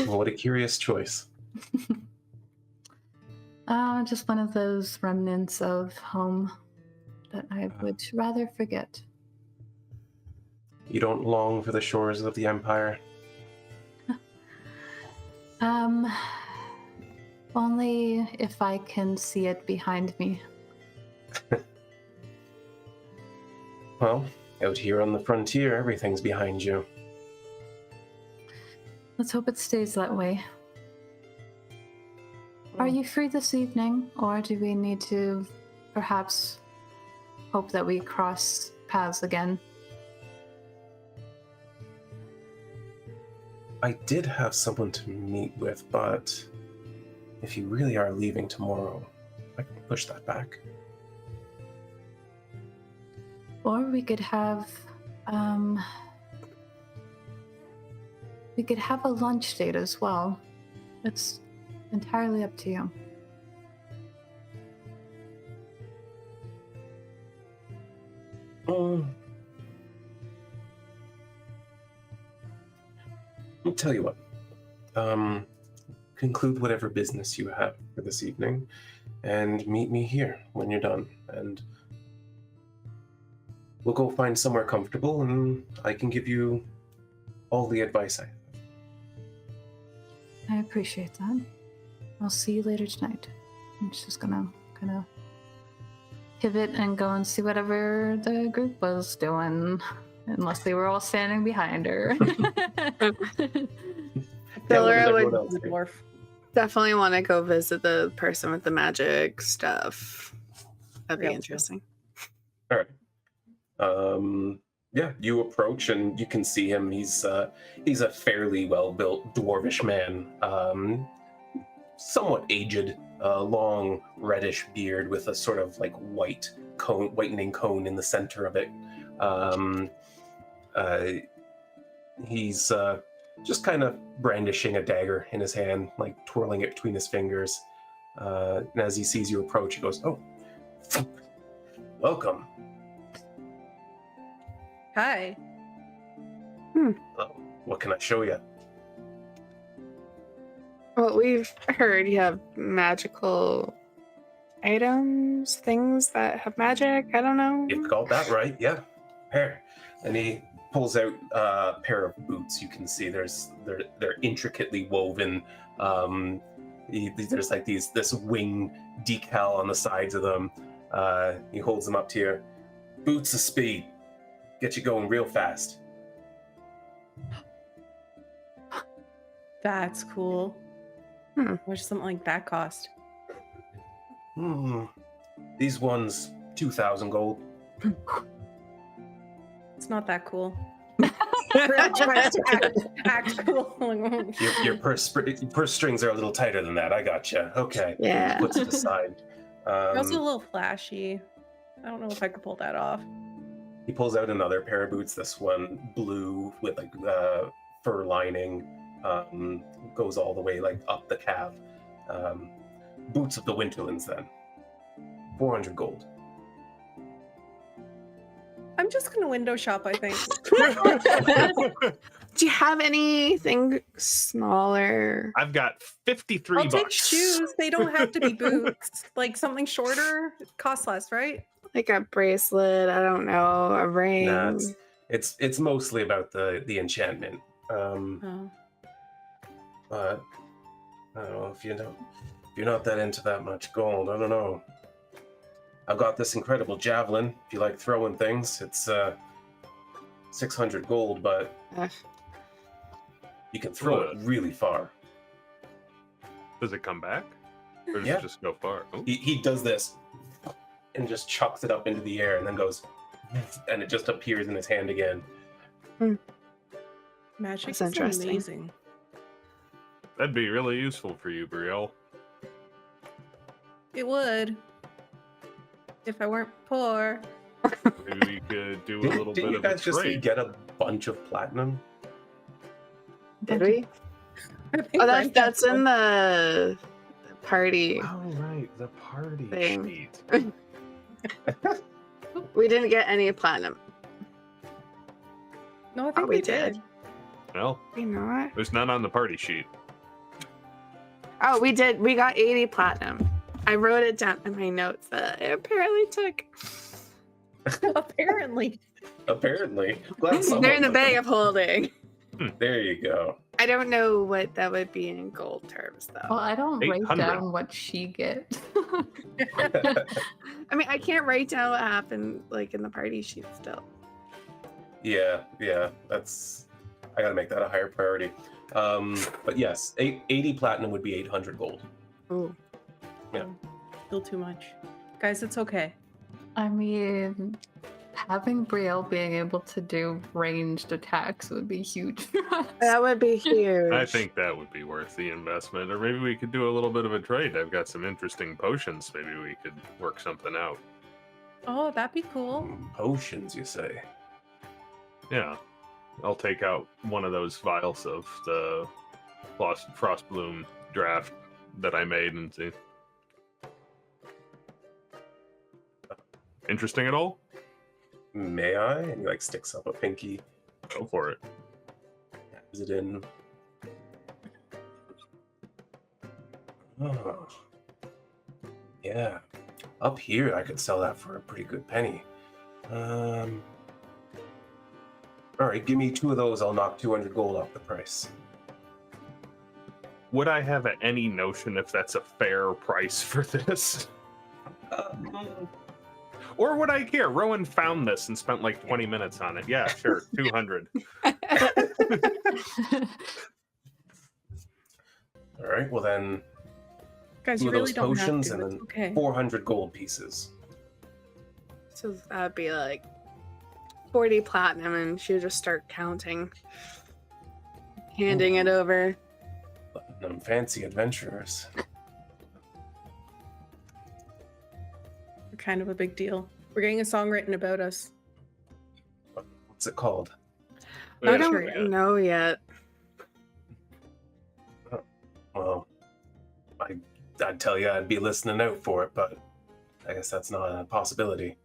Speaker 1: What a curious choice.
Speaker 3: Just one of those remnants of home that I would rather forget.
Speaker 1: You don't long for the shores of the Empire?
Speaker 3: Only if I can see it behind me.
Speaker 1: Well, out here on the frontier, everything's behind you.
Speaker 3: Let's hope it stays that way. Are you free this evening, or do we need to perhaps hope that we cross paths again?
Speaker 1: I did have someone to meet with, but if you really are leaving tomorrow, I can push that back.
Speaker 3: Or we could have a lunch date as well. It's entirely up to you.
Speaker 1: I'll tell you what. Conclude whatever business you have for this evening, and meet me here when you're done. And we'll go find somewhere comfortable, and I can give you all the advice I have.
Speaker 3: I appreciate that. I'll see you later tonight. I'm just gonna kind of pivot and go and see whatever the group was doing, unless they were all standing behind her.
Speaker 5: Dillera
Speaker 1: everyone
Speaker 5: would
Speaker 1: else do?
Speaker 4: Dwarf.
Speaker 5: definitely want to go visit the person with the magic stuff. That'd be
Speaker 4: Yeah.
Speaker 5: interesting.
Speaker 1: All right. Yeah, you approach and you can see him. He's a fairly well-built dwarvish man, somewhat aged, long reddish beard with a sort of like whitening cone in the center of it. He's just kind of brandishing a dagger in his hand, like twirling it between his fingers. And as he sees you approach, he goes, "Oh, welcome.
Speaker 4: Hi.
Speaker 1: What can I show you?"
Speaker 5: Well, we've heard you have magical items, things that have magic. I don't know.
Speaker 1: You've got that right, yeah. Here. And he pulls out a pair of boots. You can see they're intricately woven. There's like this wing decal on the sides of them. He holds them up to you. Boots of speed. Get you going real fast.
Speaker 4: That's cool.
Speaker 5: Hmm.
Speaker 4: What does something like that cost?
Speaker 1: These ones, 2,000 gold.
Speaker 4: It's not that cool. Act cool.
Speaker 1: Your purse strings are a little tighter than that. I gotcha. Okay.
Speaker 5: Yeah.
Speaker 1: Puts it aside.
Speaker 4: You're also a little flashy. I don't know if I could pull that off.
Speaker 1: He pulls out another pair of boots. This one blue with like fur lining, goes all the way like up the calf. Boots of the Winterlands then. 400 gold.
Speaker 4: I'm just gonna window shop, I think.
Speaker 5: Do you have anything smaller?
Speaker 2: I've got 53
Speaker 4: I'll take
Speaker 2: bucks.
Speaker 4: shoes. They don't have to be boots. Like something shorter costs less, right?
Speaker 5: Like a bracelet, I don't know, a ring.
Speaker 1: Nah, it's mostly about the enchantment.
Speaker 4: Oh.
Speaker 1: But I don't know if you're not that into that much gold. I don't know. I've got this incredible javelin. If you like throwing things, it's 600 gold, but
Speaker 5: Ugh.
Speaker 1: you can throw it really far.
Speaker 2: Does it come back? Or does
Speaker 1: Yeah.
Speaker 2: it just go far? Oh.
Speaker 1: He does this and just chucks it up into the air and then goes, and it just appears in his hand again.
Speaker 4: Magic
Speaker 5: That's
Speaker 4: is
Speaker 5: interesting.
Speaker 4: amazing.
Speaker 2: That'd be really useful for you, Brielle.
Speaker 4: It would. If I weren't poor.
Speaker 2: Maybe we could do a little
Speaker 1: Didn't
Speaker 2: bit
Speaker 1: you
Speaker 2: of a
Speaker 1: guys just
Speaker 2: trade.
Speaker 1: get a bunch of platinum?
Speaker 5: Did we?
Speaker 4: I think
Speaker 5: Oh,
Speaker 4: Brent
Speaker 5: that's
Speaker 4: has
Speaker 5: in
Speaker 4: some.
Speaker 5: the party.
Speaker 2: Oh, right. The party
Speaker 5: Thing.
Speaker 2: sheet.
Speaker 5: We didn't get any platinum.
Speaker 4: No, I think
Speaker 5: we
Speaker 4: we
Speaker 5: did.
Speaker 4: did.
Speaker 2: Well,
Speaker 5: You know what?
Speaker 2: there's none on the party sheet.
Speaker 5: Oh, we did. We got 80 platinum. I wrote it down in my notes that I apparently took.
Speaker 4: Apparently.
Speaker 1: Apparently. Glad
Speaker 5: They're
Speaker 1: someone
Speaker 5: in the
Speaker 1: looked
Speaker 5: bag
Speaker 1: at
Speaker 5: of holding.
Speaker 1: it. There you go.
Speaker 5: I don't know what that would be in gold terms, though.
Speaker 3: Well, I don't write
Speaker 2: 800.
Speaker 3: down what she gets.
Speaker 5: I mean, I can't write down what happened like in the party sheet still.
Speaker 1: Yeah, that's I gotta make that a higher priority. But yes, 80 platinum would be 800 gold.
Speaker 5: Ooh.
Speaker 1: Yeah.
Speaker 4: Still too much. Guys, it's okay.
Speaker 3: I mean, having Brielle being able to do ranged attacks would be huge for us.
Speaker 5: That would be huge.
Speaker 2: I think that would be worth the investment. Or maybe we could do a little bit of a trade. I've got some interesting potions. Maybe we could work something out.
Speaker 4: Oh, that'd be cool.
Speaker 1: Potions, you say?
Speaker 2: Yeah. I'll take out one of those vials of the Frostbloom draft that I made and see. Interesting at all?
Speaker 1: May I? And he like sticks up a pinky.
Speaker 2: Go for it.
Speaker 1: Is it in? Oh. Yeah. Up here, I could sell that for a pretty good penny. All right, give me 2 of those. I'll knock 200 gold off the price.
Speaker 2: Would I have any notion if that's a fair price for this? Or would I care? Rowan found this and spent like 20 minutes on it. Yeah, sure, 200.
Speaker 1: All right, well then,
Speaker 4: Guys,
Speaker 1: 2
Speaker 4: you
Speaker 1: of
Speaker 4: really
Speaker 1: those
Speaker 4: don't have
Speaker 1: potions
Speaker 4: to.
Speaker 1: and
Speaker 4: It's
Speaker 1: then
Speaker 4: okay.
Speaker 1: 400 gold pieces.
Speaker 5: So that'd be like 40 platinum, and she would just start counting, handing it over.
Speaker 1: Them fancy adventurers.
Speaker 4: Kind of a big deal. We're getting a song written about us.
Speaker 1: What's it called?
Speaker 2: We
Speaker 5: I
Speaker 2: haven't
Speaker 5: don't
Speaker 2: heard yet.
Speaker 5: know yet.
Speaker 1: Well, I'd tell you I'd be listening out for it, but I guess that's not a possibility.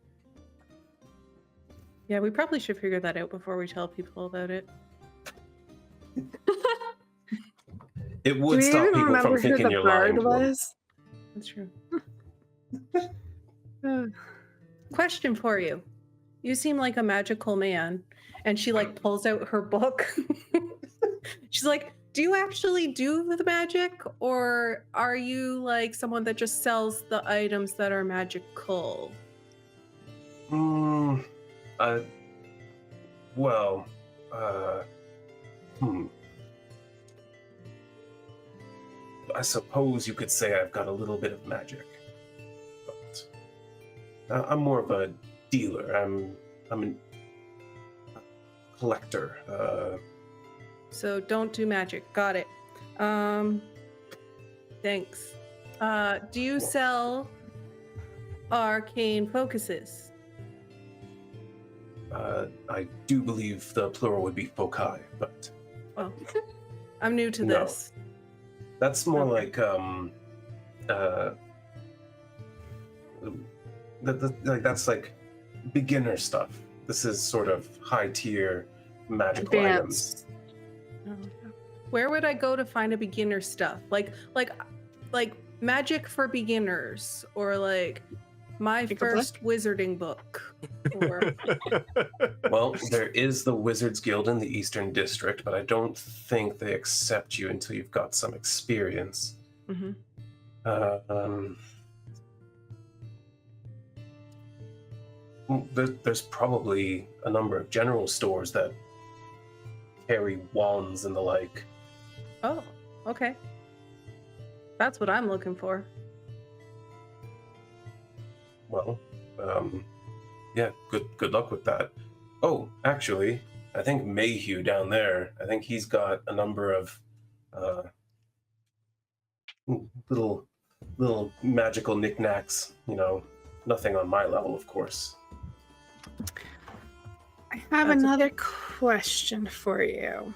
Speaker 4: Yeah, we probably should figure that out before we tell people about it.
Speaker 1: It
Speaker 5: Do
Speaker 1: would
Speaker 5: we
Speaker 1: stop
Speaker 5: even
Speaker 1: people
Speaker 5: remember
Speaker 1: from
Speaker 5: who
Speaker 1: thinking
Speaker 5: the
Speaker 1: you're lying
Speaker 5: bird
Speaker 1: to them.
Speaker 5: was?
Speaker 4: That's true.
Speaker 5: Uh,
Speaker 4: Question for you. You seem like a magical man. And she like pulls out her book. She's like, do you actually do the magic? Or are you like someone that just sells the items that are magical?
Speaker 1: Well, I suppose you could say I've got a little bit of magic, but I'm more of a dealer. I'm a collector.
Speaker 4: So don't do magic. Got it. Thanks. Do you sell arcane focuses?
Speaker 1: I do believe the plural would be foci, but
Speaker 4: Oh, I'm new to
Speaker 1: No.
Speaker 4: this.
Speaker 1: that's more
Speaker 4: Okay.
Speaker 1: like that's like beginner stuff. This is sort of high tier magical items.
Speaker 5: advanced.
Speaker 4: Where would I go to find a beginner stuff? Like magic for beginners, or like my
Speaker 5: Pick a book?
Speaker 4: first wizarding book. Or
Speaker 1: Well, there is the Wizards Guild in the Eastern District, but I don't think they accept you until you've got some experience.
Speaker 4: Mhm.
Speaker 1: There's probably a number of general stores that carry wands and the like.
Speaker 4: Oh, okay. That's what I'm looking for.
Speaker 1: Well, yeah, good luck with that. Oh, actually, I think Mayhew down there, I think he's got a number of little magical knickknacks, nothing on my level, of course.
Speaker 5: I have
Speaker 4: That's
Speaker 5: another question for you.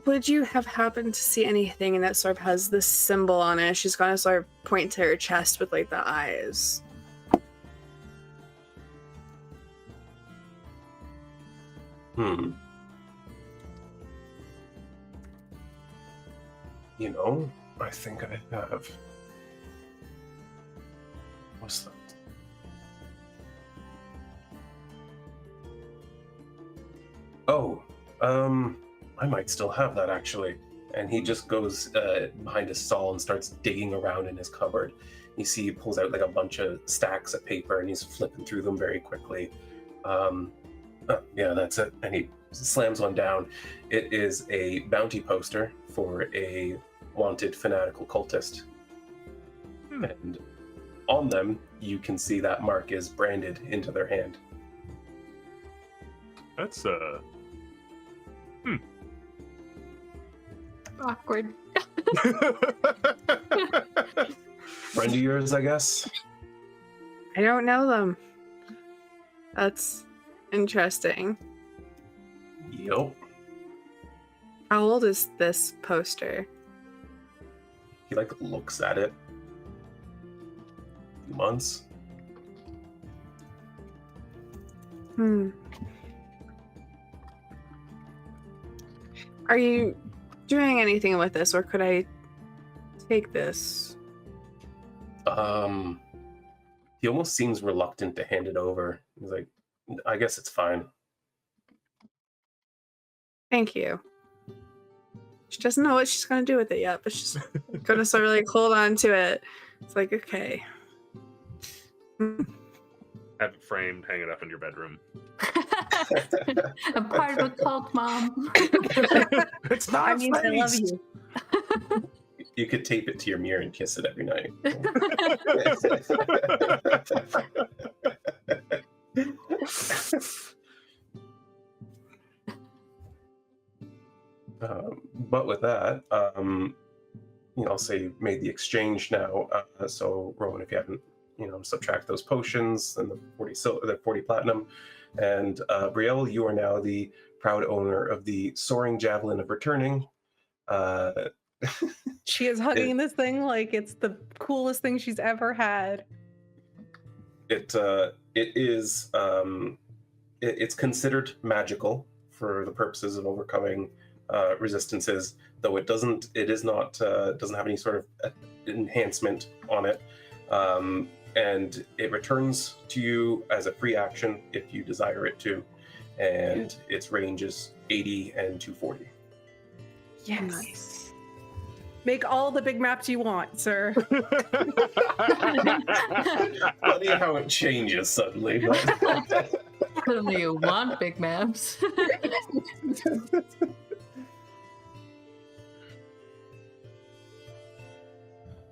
Speaker 5: Would you have happened to see anything that sort of has this symbol on it? She's gonna sort of point to her chest with like the eyes.
Speaker 1: Hmm. You know, I think I have. What's that? Oh, I might still have that actually. And he just goes behind his stall and starts digging around in his cupboard. You see he pulls out like a bunch of stacks of paper and he's flipping through them very quickly. Yeah, that's it. And he slams one down. It is a bounty poster for a wanted fanatical cultist. And on them, you can see that mark is branded into their hand.
Speaker 2: That's
Speaker 3: Awkward.
Speaker 1: Friend of yours, I guess?
Speaker 5: I don't know them. That's interesting.
Speaker 1: Yup.
Speaker 5: How old is this poster?
Speaker 1: He like looks at it. Months.
Speaker 5: Are you doing anything with this, or could I take this?
Speaker 1: He almost seems reluctant to hand it over. He's like, I guess it's fine.
Speaker 5: Thank you. She doesn't know what she's gonna do with it yet, but she's gonna sort of like hold on to it. It's like, okay.
Speaker 2: have it framed, hang it up in your bedroom.
Speaker 3: I'm part of a cult, Mom.
Speaker 2: It's not
Speaker 4: I mean, I love
Speaker 1: face.
Speaker 4: you.
Speaker 1: You could tape it to your mirror and kiss it every night. But with that, I'll say you made the exchange now. So Rowan, if you haven't, subtract those potions and the 40 platinum, and Brielle, you are now the proud owner of the soaring javelin of returning.
Speaker 4: She is hugging this thing like it's the coolest thing she's ever had.
Speaker 1: It is it's considered magical for the purposes of overcoming resistances, though it doesn't have any sort of enhancement on it, and it returns to you as a free action if you desire it to, and its range is 80 and 240.
Speaker 4: Yes.
Speaker 5: Nice.
Speaker 4: Make all the big maps you want, sir.
Speaker 1: Funny how it changes suddenly. But...
Speaker 3: Suddenly you want big maps.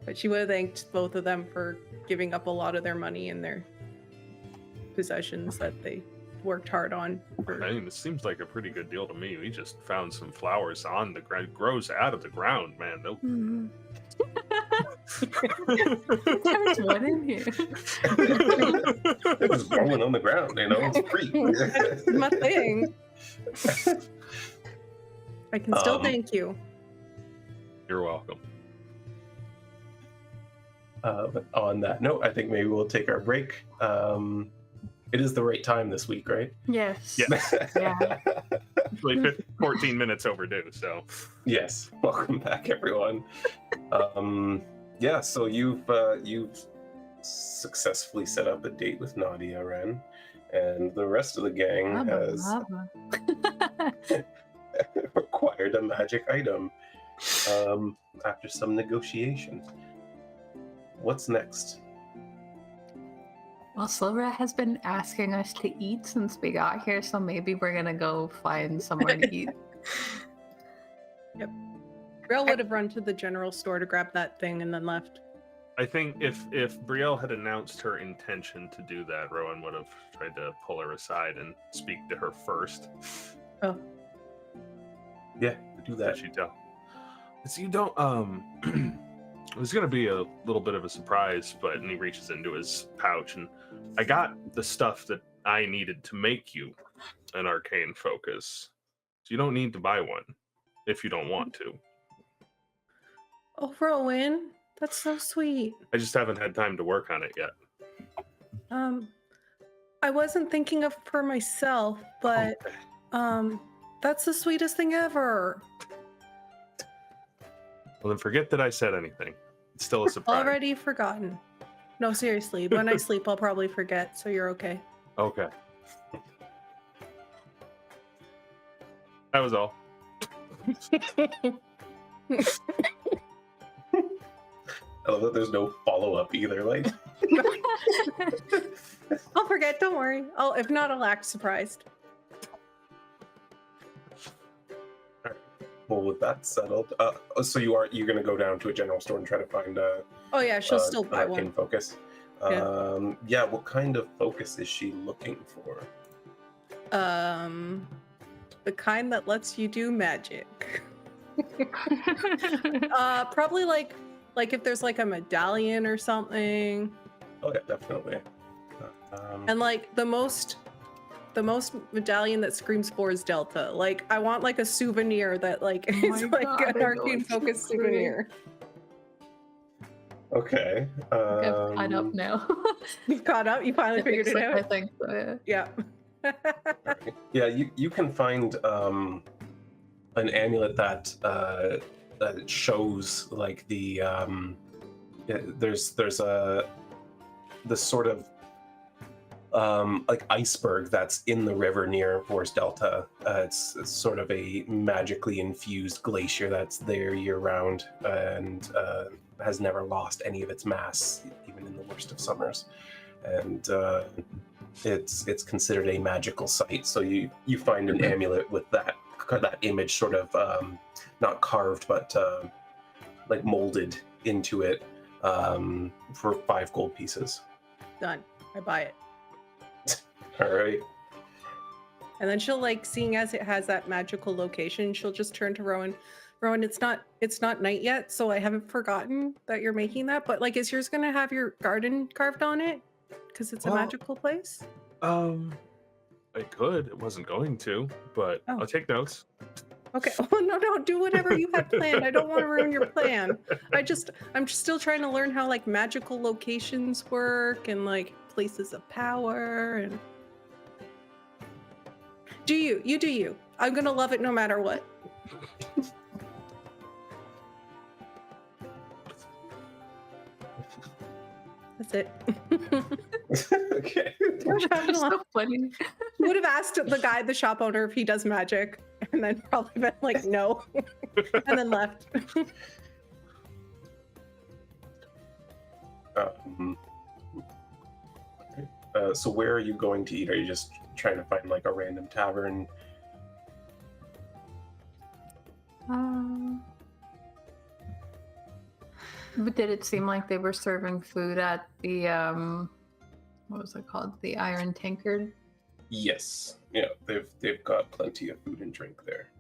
Speaker 4: But she would have thanked both of them for giving up a lot of their money and their possessions that they worked hard on.
Speaker 2: I mean, this seems like a pretty good deal to me. We just found some flowers on the ground, grows out of the ground, man. Nope.
Speaker 5: Mm-hmm.
Speaker 3: There's one in here.
Speaker 1: It was rolling on the ground, it's free.
Speaker 4: That's my thing. I can still thank you.
Speaker 2: You're welcome.
Speaker 1: But on that note, I think maybe we'll take our break. It is the right time this week, right?
Speaker 3: Yes.
Speaker 2: Yes.
Speaker 3: Yeah.
Speaker 2: Actually, 14 minutes overdue, so.
Speaker 1: Yes. Welcome back, everyone. So you've successfully set up a date with Nadia, Wren, and the rest of the gang has acquired a magic item after some negotiation. What's next?
Speaker 3: Well, Silvera has been asking us to eat since we got here, so maybe we're gonna go find somewhere to eat.
Speaker 4: Yep. Brielle would have run to the general store to grab that thing and then left.
Speaker 2: I think if Brielle had announced her intention to do that, Rowan would have tried to pull her aside and speak to her first.
Speaker 4: Oh.
Speaker 1: Yeah, do that.
Speaker 2: Did she tell? So you don't it was going to be a little bit of a surprise, and he reaches into his pouch, and I got the stuff that I needed to make you an arcane focus. So you don't need to buy one if you don't want to.
Speaker 4: Oh, Rowan, that's so sweet.
Speaker 2: I just haven't had time to work on it yet.
Speaker 4: I wasn't thinking of for myself, but That's the sweetest thing ever.
Speaker 2: Well, then forget that I said anything. It's still a surprise.
Speaker 4: Already forgotten. No, seriously. When I sleep, I'll probably forget, so you're okay.
Speaker 2: Okay. That was all.
Speaker 1: I love that there's no follow-up either. Like,
Speaker 4: I'll forget, don't worry. If not, I'll act surprised.
Speaker 1: well, with that settled, so you're gonna go down to a general store and try to find
Speaker 4: Oh yeah, she'll still buy
Speaker 1: arcane
Speaker 4: one.
Speaker 1: focus. Yeah. What kind of focus is she looking for?
Speaker 4: The kind that lets you do magic. Probably like if there's like a medallion or something.
Speaker 1: Oh yeah, definitely.
Speaker 4: And like the most medallion that screams Vors Delta. Like I want like a souvenir that like is
Speaker 3: my
Speaker 4: like
Speaker 3: God,
Speaker 4: an
Speaker 3: I know
Speaker 4: arcane
Speaker 3: it's
Speaker 4: focus
Speaker 3: so great.
Speaker 4: souvenir.
Speaker 1: Okay.
Speaker 3: I'm tied up now.
Speaker 4: You've caught up. You finally figured it
Speaker 3: I
Speaker 4: out.
Speaker 3: think so, yeah.
Speaker 4: Yeah.
Speaker 1: Yeah, you can find an amulet that shows like the there's this sort of like iceberg that's in the river near Vors Delta. It's sort of a magically infused glacier that's there year round and has never lost any of its mass, even in the worst of summers. And it's considered a magical site. So you find an amulet with that image sort of not carved but like molded into it for 5 gold pieces.
Speaker 4: Done. I buy it.
Speaker 1: All right.
Speaker 4: And then she'll like, seeing as it has that magical location, she'll just turn to Rowan. Rowan, it's not night yet, so I haven't forgotten that you're making that. But like, is yours gonna have your garden carved on it? Because it's a magical place.
Speaker 2: I could. It wasn't going to, but
Speaker 4: Oh.
Speaker 2: I'll take notes.
Speaker 4: Okay. Oh no, do whatever you had planned. I don't want to ruin your plan. I'm just still trying to learn how like magical locations work and like places of power and. Do you? I'm gonna love it no matter what. That's it.
Speaker 1: Okay.
Speaker 3: It's so funny.
Speaker 4: Would have asked the shop owner if he does magic, and then probably been like, no, and then left.
Speaker 1: So where are you going to eat? Are you just trying to find like a random tavern?
Speaker 3: But did it seem like they were serving food at the what was it called? The Iron Tankard?
Speaker 1: Yes. Yeah, they've got plenty of food and drink there.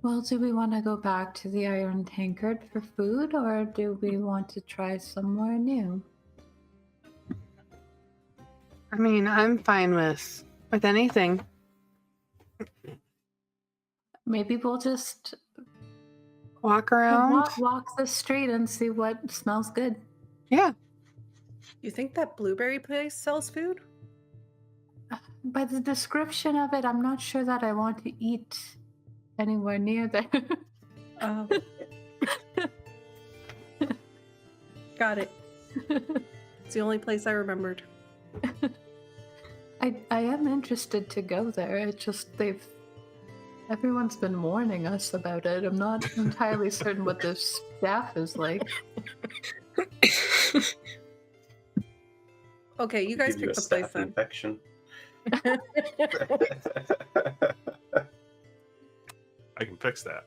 Speaker 3: Well, do we want to go back to the Iron Tankard for food, or do we want to try somewhere new?
Speaker 5: I mean, I'm fine with anything.
Speaker 3: Maybe we'll just
Speaker 5: Walk around.
Speaker 3: walk the street and see what smells good.
Speaker 5: Yeah.
Speaker 4: You think that blueberry place sells food?
Speaker 3: By the description of it, I'm not sure that I want to eat anywhere near there.
Speaker 4: Oh. Got it. It's the only place I remembered.
Speaker 3: I am interested to go there. It's just everyone's been warning us about it. I'm not entirely certain what the staff is like.
Speaker 4: Okay, you guys
Speaker 1: Give you
Speaker 4: pick
Speaker 1: a
Speaker 4: the place
Speaker 1: staph
Speaker 4: then.
Speaker 1: infection.
Speaker 2: I can fix that.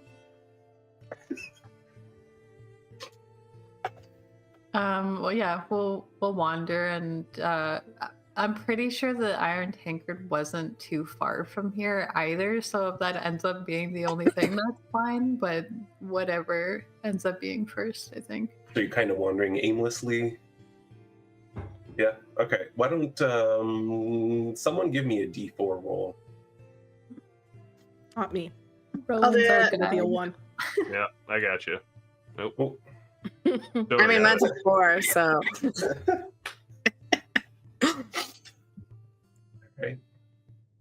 Speaker 3: Well, yeah, we'll wander, and I'm pretty sure the Iron Tankard wasn't too far from here either. So if that ends up being the only thing, that's fine. But whatever ends up being first, I think.
Speaker 1: So you're kind of wandering aimlessly. Yeah. Okay. Why don't someone give me a D4 roll?
Speaker 4: Not me.
Speaker 3: Roland's
Speaker 5: do
Speaker 3: our
Speaker 5: it.
Speaker 4: Gonna be a
Speaker 3: guide.
Speaker 4: 1.
Speaker 2: Yeah, I got you. Nope.
Speaker 1: Oh.
Speaker 2: Don't
Speaker 5: I mean,
Speaker 2: got
Speaker 5: that's a 4, so.
Speaker 1: Right.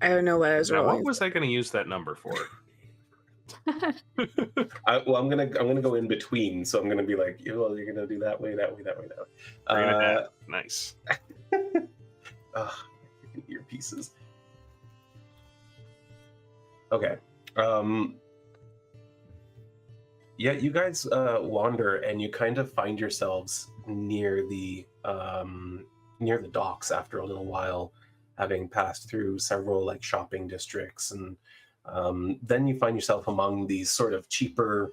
Speaker 5: I don't know what I was
Speaker 2: Now,
Speaker 5: rolling.
Speaker 2: what was I going to use that number for?
Speaker 1: I'm gonna go in between, so I'm gonna be like, well, you're gonna do that way, that way, that way, that way.
Speaker 2: 3.5. Nice.
Speaker 1: Earpieces. Okay. Yeah, you guys wander, and you kind of find yourselves near the docks after a little while, having passed through several like shopping districts, and then you find yourself among these sort of cheaper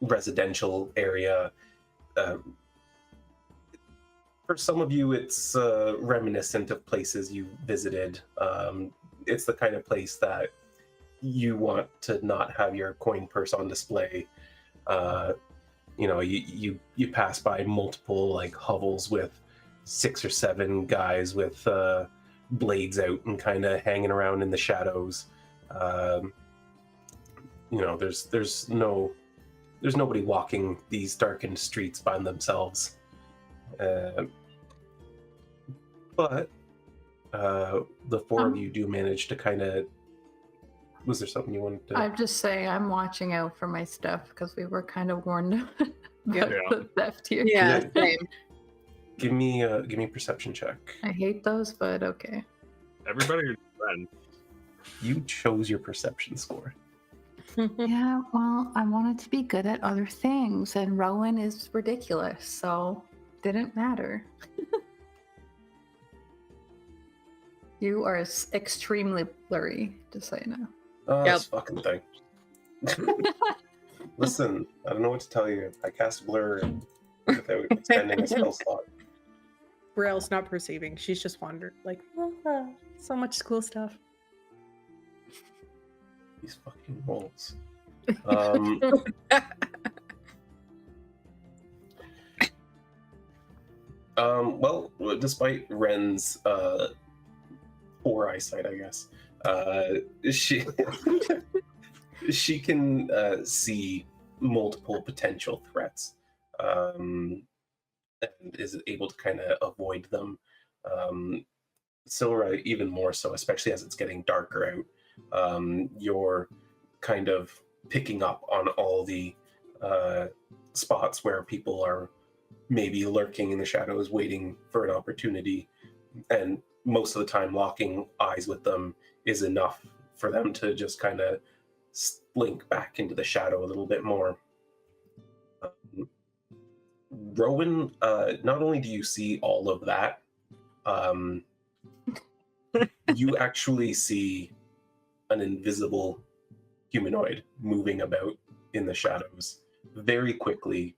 Speaker 1: residential area. For some of you, it's reminiscent of places you visited. It's the kind of place that you want to not have your coin purse on display. You pass by multiple like hovels with 6 or 7 guys with blades out and kind of hanging around in the shadows. There's nobody walking these darkened streets by themselves. But the 4 of you do manage to kind of. Was there something you wanted to?
Speaker 3: I'm just saying I'm watching out for my stuff because we were kind of warned about the theft here.
Speaker 5: Yeah, same.
Speaker 1: Give me a perception check.
Speaker 3: I hate those, but okay.
Speaker 2: Everybody, friend.
Speaker 1: You chose your perception score.
Speaker 3: Yeah, well, I wanted to be good at other things, and Rowan is ridiculous, so didn't matter. You are extremely blurry, just so you know.
Speaker 1: Oh, this fucking thing. Listen, I don't know what to tell you. I cast blur without expending a spell slot.
Speaker 4: Brielle's not perceiving. She's just wandered. Like, oh, so much cool stuff.
Speaker 1: These fucking rolls. Well, despite Wren's poor eyesight, I guess, she can see multiple potential threats, and is able to kind of avoid them. Silra even more so, especially as it's getting darker out. You're kind of picking up on all the spots where people are maybe lurking in the shadows, waiting for an opportunity, and most of the time locking eyes with them is enough for them to just kind of slink back into the shadow a little bit more. Rowan, not only do you see all of that, you actually see an invisible humanoid moving about in the shadows very quickly,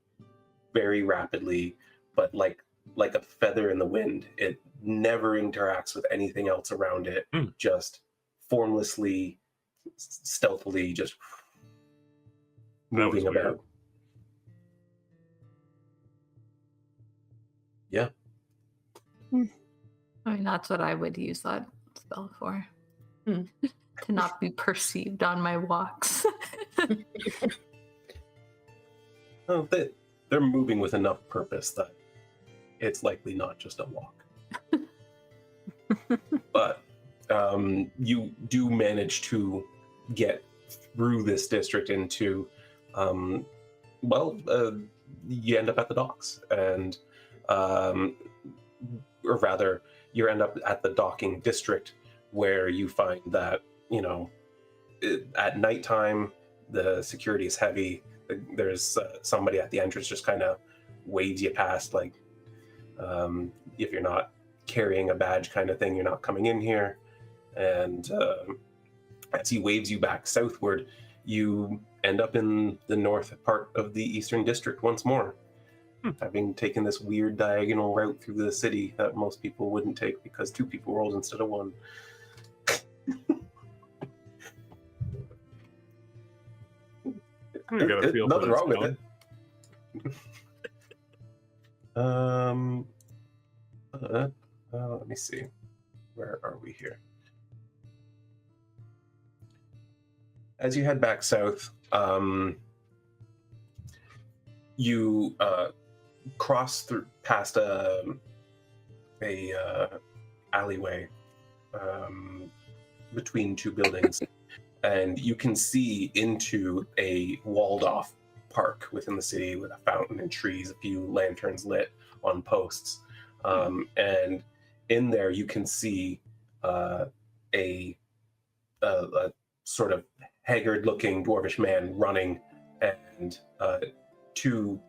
Speaker 1: very rapidly, but like a feather in the wind. It never interacts with anything else around it, just formlessly, stealthily, just moving about. Yeah.
Speaker 3: I mean, that's what I would use that spell for. To not be perceived on my walks.
Speaker 1: Oh, they're moving with enough purpose that it's likely not just a walk. But you do manage to get through this district into, you end up at the docks, and or rather, you end up at the docking district, where you find that, at nighttime, the security is heavy. There's somebody at the entrance just kind of waves you past, like, if you're not carrying a badge kind of thing, you're not coming in here. And as he waves you back southward, you end up in the north part of the Eastern District once more, having taken this weird diagonal route through the city that most people wouldn't take because 2 people rolled instead of 1. Nothing wrong with it. Let me see. Where are we here? As you head back south, you cross through past a alleyway between two buildings, and you can see into a walled-off park within the city with a fountain and trees, a few lanterns lit on posts, and in there you can see a sort of haggard-looking dwarvish man running, and two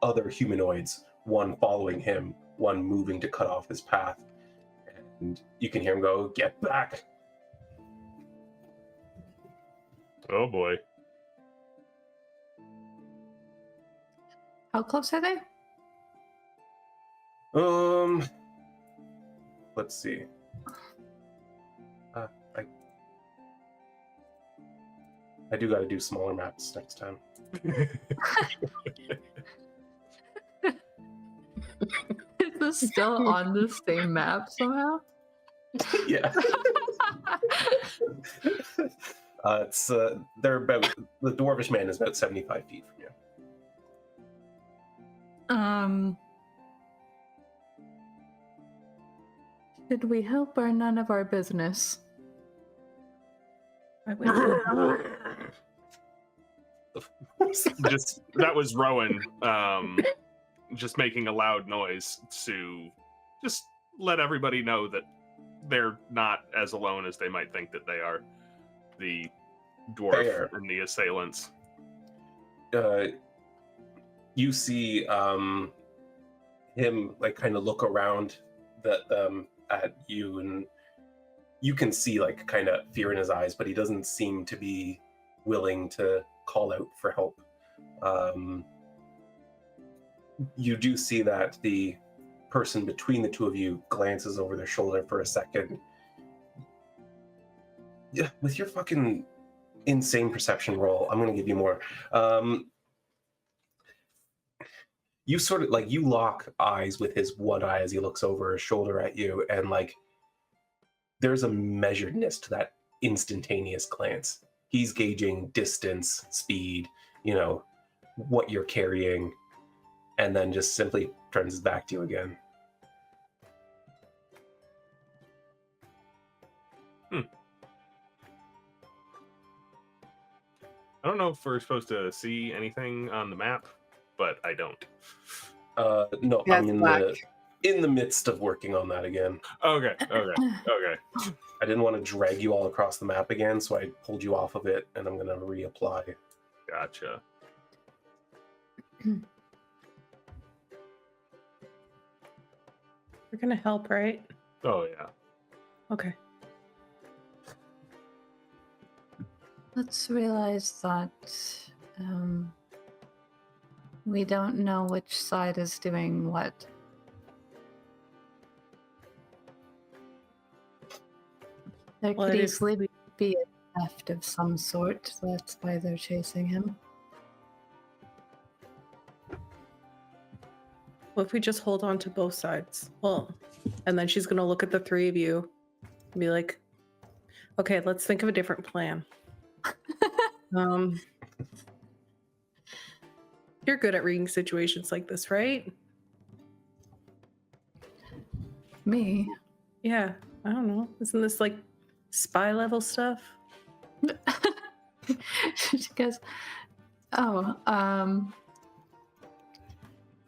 Speaker 1: other humanoids, one following him, one moving to cut off his path. And you can hear him go, "Get back!"
Speaker 2: Oh boy.
Speaker 3: How close are they?
Speaker 1: Let's see. I do got to do smaller maps next time.
Speaker 3: Is this still on the same map somehow?
Speaker 1: Yeah. It's they're about, the dwarvish man is about 75 feet from you.
Speaker 3: Should we help or none of our business?
Speaker 4: I will.
Speaker 2: Just that was Rowan just making a loud noise to just let everybody know that they're not as alone as they might think that they are. The dwarf
Speaker 1: Fair.
Speaker 2: and the assailants.
Speaker 1: You see him like kind of look around at you, and you can see like kind of fear in his eyes, but he doesn't seem to be willing to call out for help. You do see that the person between the two of you glances over their shoulder for a second. Yeah, with your fucking insane perception roll, I'm gonna give you more. You sort of like, you lock eyes with his one eye as he looks over his shoulder at you, and like there's a measuredness to that instantaneous glance. He's gauging distance, speed, what you're carrying, and then just simply turns his back to you again.
Speaker 2: I don't know if we're supposed to see anything on the map, but I don't.
Speaker 1: No,
Speaker 5: Yeah,
Speaker 1: I'm
Speaker 5: it's
Speaker 1: in the midst of working on that again.
Speaker 2: Okay.
Speaker 1: I didn't want to drag you all across the map again, so I pulled you off of it, and I'm going to reapply.
Speaker 2: Gotcha.
Speaker 4: We're gonna help, right?
Speaker 2: Oh, yeah.
Speaker 4: Okay.
Speaker 3: Let's realize that we don't know which side is doing what. There
Speaker 4: Well,
Speaker 3: could
Speaker 4: it is-
Speaker 3: easily be a theft of some sort. That's why they're chasing him.
Speaker 4: What if we just hold on to both sides? Well, and then she's gonna look at the three of you and be like, "Okay, let's think of a different plan." You're good at reading situations like this, right?
Speaker 3: Me?
Speaker 4: Yeah, I don't know. Isn't this like spy level stuff?
Speaker 3: She goes, oh,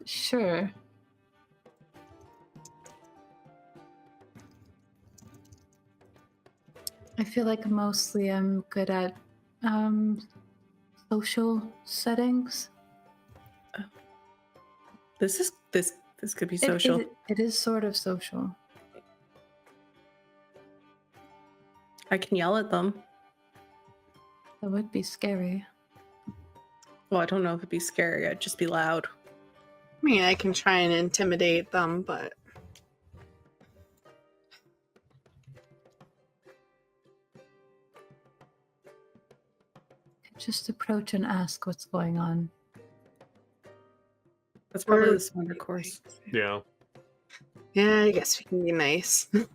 Speaker 3: sure. I feel like mostly I'm good at social settings.
Speaker 4: This could be social.
Speaker 3: It is sort of social.
Speaker 4: I can yell at them.
Speaker 3: That would be scary.
Speaker 4: Well, I don't know if it'd be scary. I'd just be loud.
Speaker 5: I mean, I can try and intimidate them, but
Speaker 3: Just approach and ask what's going on.
Speaker 4: That's probably
Speaker 5: Or-
Speaker 4: the smarter course.
Speaker 2: Yeah.
Speaker 5: yeah, I guess we can be nice.
Speaker 4: Do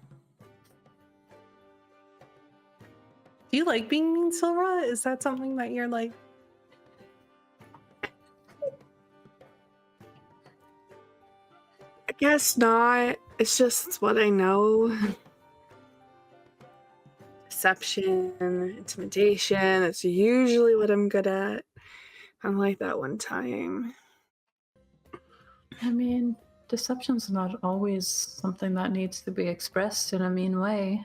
Speaker 4: you like being mean, Silra? Is that something that you're like?
Speaker 5: I guess not. It's just what I know. Deception, intimidation. It's usually what I'm good at. Unlike that one time.
Speaker 3: I mean, deception's not always something that needs to be expressed in a mean way.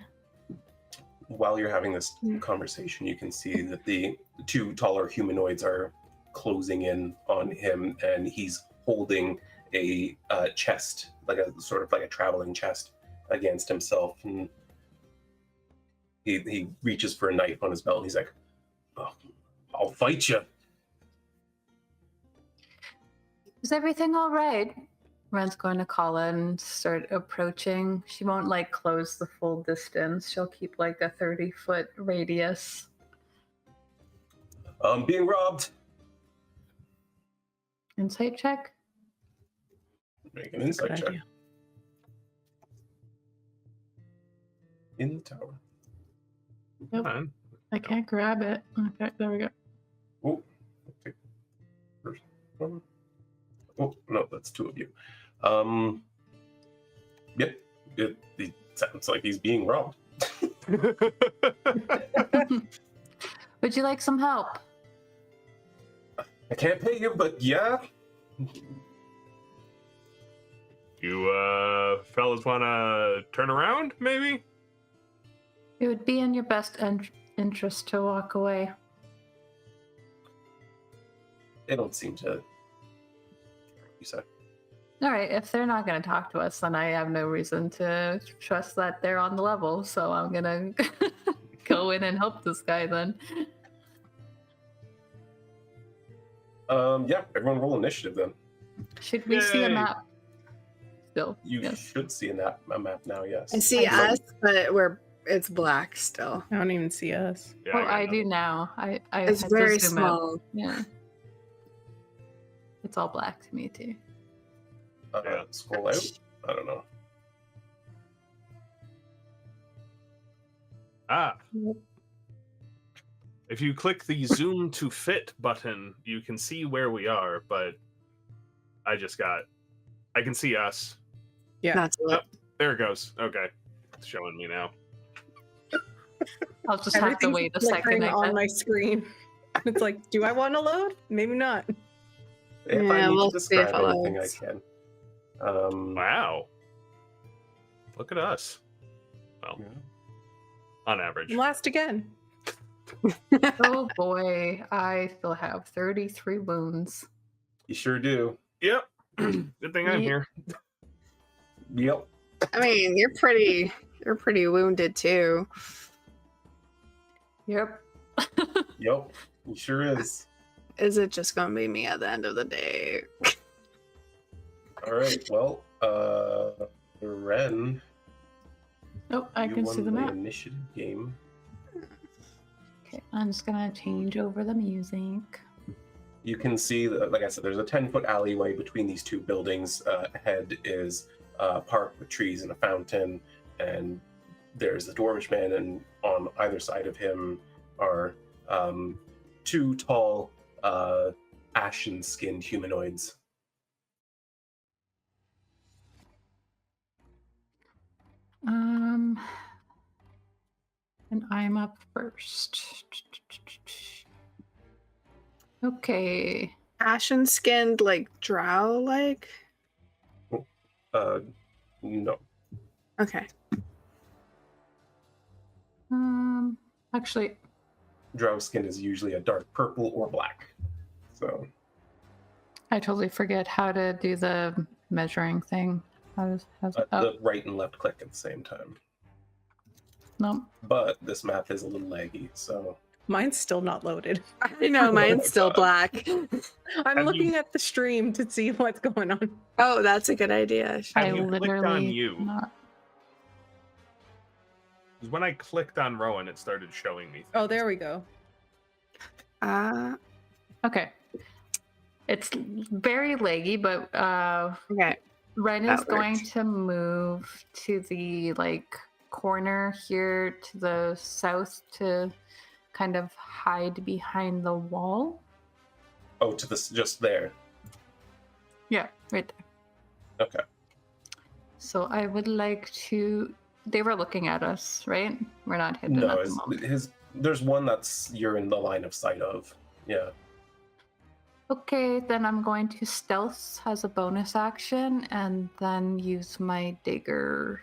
Speaker 1: While you're having this conversation, you can see that the two taller humanoids are closing in on him, and he's holding a chest, like a sort of like a traveling chest, against himself. And he reaches for a knife on his belt, and he's like, "Oh, I'll fight you."
Speaker 3: Is everything all right? Wren's going to call in and start approaching. She won't like close the full distance. She'll keep like a 30-foot radius.
Speaker 1: I'm being robbed.
Speaker 3: Insight check?
Speaker 1: Make an insight
Speaker 4: Good
Speaker 1: check.
Speaker 4: idea.
Speaker 1: In the tower.
Speaker 3: Nope.
Speaker 2: Fine.
Speaker 3: I can't grab it. Okay, there we go.
Speaker 1: Oh, okay. First one. Oh, no, that's two of you. Yep, it sounds like he's being robbed.
Speaker 3: Would you like some help?
Speaker 1: I can't pay you, but yeah.
Speaker 2: You fellas want to turn around, maybe?
Speaker 3: It would be in your best interest to walk away.
Speaker 1: They don't seem to. You said.
Speaker 3: All right, if they're not going to talk to us, then I have no reason to trust that they're on the level. So I'm going to go in and help this guy then.
Speaker 1: Yeah, everyone roll initiative then.
Speaker 3: Should we see a
Speaker 2: Yay.
Speaker 3: map? Still.
Speaker 1: You
Speaker 3: yes.
Speaker 1: should see a map now, yes.
Speaker 5: I see
Speaker 3: I
Speaker 5: us, but it's black still.
Speaker 4: I don't even see us.
Speaker 2: Yeah,
Speaker 3: Oh,
Speaker 2: got
Speaker 3: I
Speaker 2: nothing.
Speaker 3: do now. I
Speaker 5: It's
Speaker 3: had to
Speaker 5: very
Speaker 3: zoom out.
Speaker 5: small.
Speaker 3: Yeah. It's all black to me too.
Speaker 2: Yeah.
Speaker 1: Scroll out. I don't know.
Speaker 2: Ah. If you click the zoom to fit button, you can see where we are, but I can see us.
Speaker 4: Yeah.
Speaker 5: That's
Speaker 2: Yep. There it goes. Okay. It's showing me now.
Speaker 3: I'll just have to
Speaker 4: Everything's
Speaker 3: wait a second.
Speaker 4: flickering
Speaker 3: I
Speaker 4: on
Speaker 3: guess.
Speaker 4: my screen. It's like, do I want to load? Maybe not.
Speaker 1: If
Speaker 5: Yeah,
Speaker 1: I need
Speaker 5: we'll
Speaker 1: to
Speaker 5: see if
Speaker 1: describe
Speaker 5: it
Speaker 1: anything, I
Speaker 5: loads.
Speaker 1: can.
Speaker 2: Wow. Look at us. Well,
Speaker 1: Yeah.
Speaker 2: on average.
Speaker 4: Last again.
Speaker 3: Oh boy, I still have 33 wounds.
Speaker 1: You sure do.
Speaker 2: Yep. Good thing I'm
Speaker 3: Ye-
Speaker 2: here.
Speaker 1: Yep.
Speaker 5: I mean, you're pretty wounded too.
Speaker 3: Yep.
Speaker 1: Yep. He sure is.
Speaker 5: Is it just gonna be me at the end of the day?
Speaker 1: All right. Well, Wren,
Speaker 3: Oh, I
Speaker 1: you
Speaker 3: can
Speaker 1: won
Speaker 3: see the map.
Speaker 1: initiative game.
Speaker 3: Okay, I'm just gonna change over the music.
Speaker 1: You can see, like I said, there's a 10-foot alleyway between these two buildings. Ahead is a park with trees and a fountain, and there's the dwarvish man, and on either side of him are two tall, ashen-skinned humanoids.
Speaker 3: And I'm up first. Okay.
Speaker 5: Ashen skinned, like drow like?
Speaker 1: No.
Speaker 5: Okay.
Speaker 3: Actually,
Speaker 1: Drow skin is usually a dark purple or black. So,
Speaker 3: I totally forget how to do the measuring thing. How's
Speaker 1: the right and left click at the same time.
Speaker 3: no.
Speaker 1: But this map is a little laggy, so
Speaker 4: Mine's still not loaded.
Speaker 5: I know mine's still black.
Speaker 4: I'm
Speaker 2: Have
Speaker 4: looking
Speaker 2: you-
Speaker 4: at the stream to see what's going on.
Speaker 5: Oh, that's a good idea.
Speaker 2: Have
Speaker 3: I
Speaker 2: you clicked
Speaker 3: literally
Speaker 2: on you?
Speaker 3: not.
Speaker 2: Because when I clicked on Rowan, it started showing me.
Speaker 4: Oh, there we go.
Speaker 3: Okay. It's very laggy, but
Speaker 5: Okay.
Speaker 3: Wren is
Speaker 5: That
Speaker 3: going
Speaker 5: works.
Speaker 3: to move to the corner here to the south to kind of hide behind the wall.
Speaker 1: oh, to this just there.
Speaker 3: Yeah, right there.
Speaker 1: Okay.
Speaker 3: So I would like to. They were looking at us, right? We're not hidden
Speaker 1: No,
Speaker 3: at the moment.
Speaker 1: there's one that's you're in the line of sight of. Yeah.
Speaker 3: Okay, then I'm going to stealth as a bonus action, and then use my dagger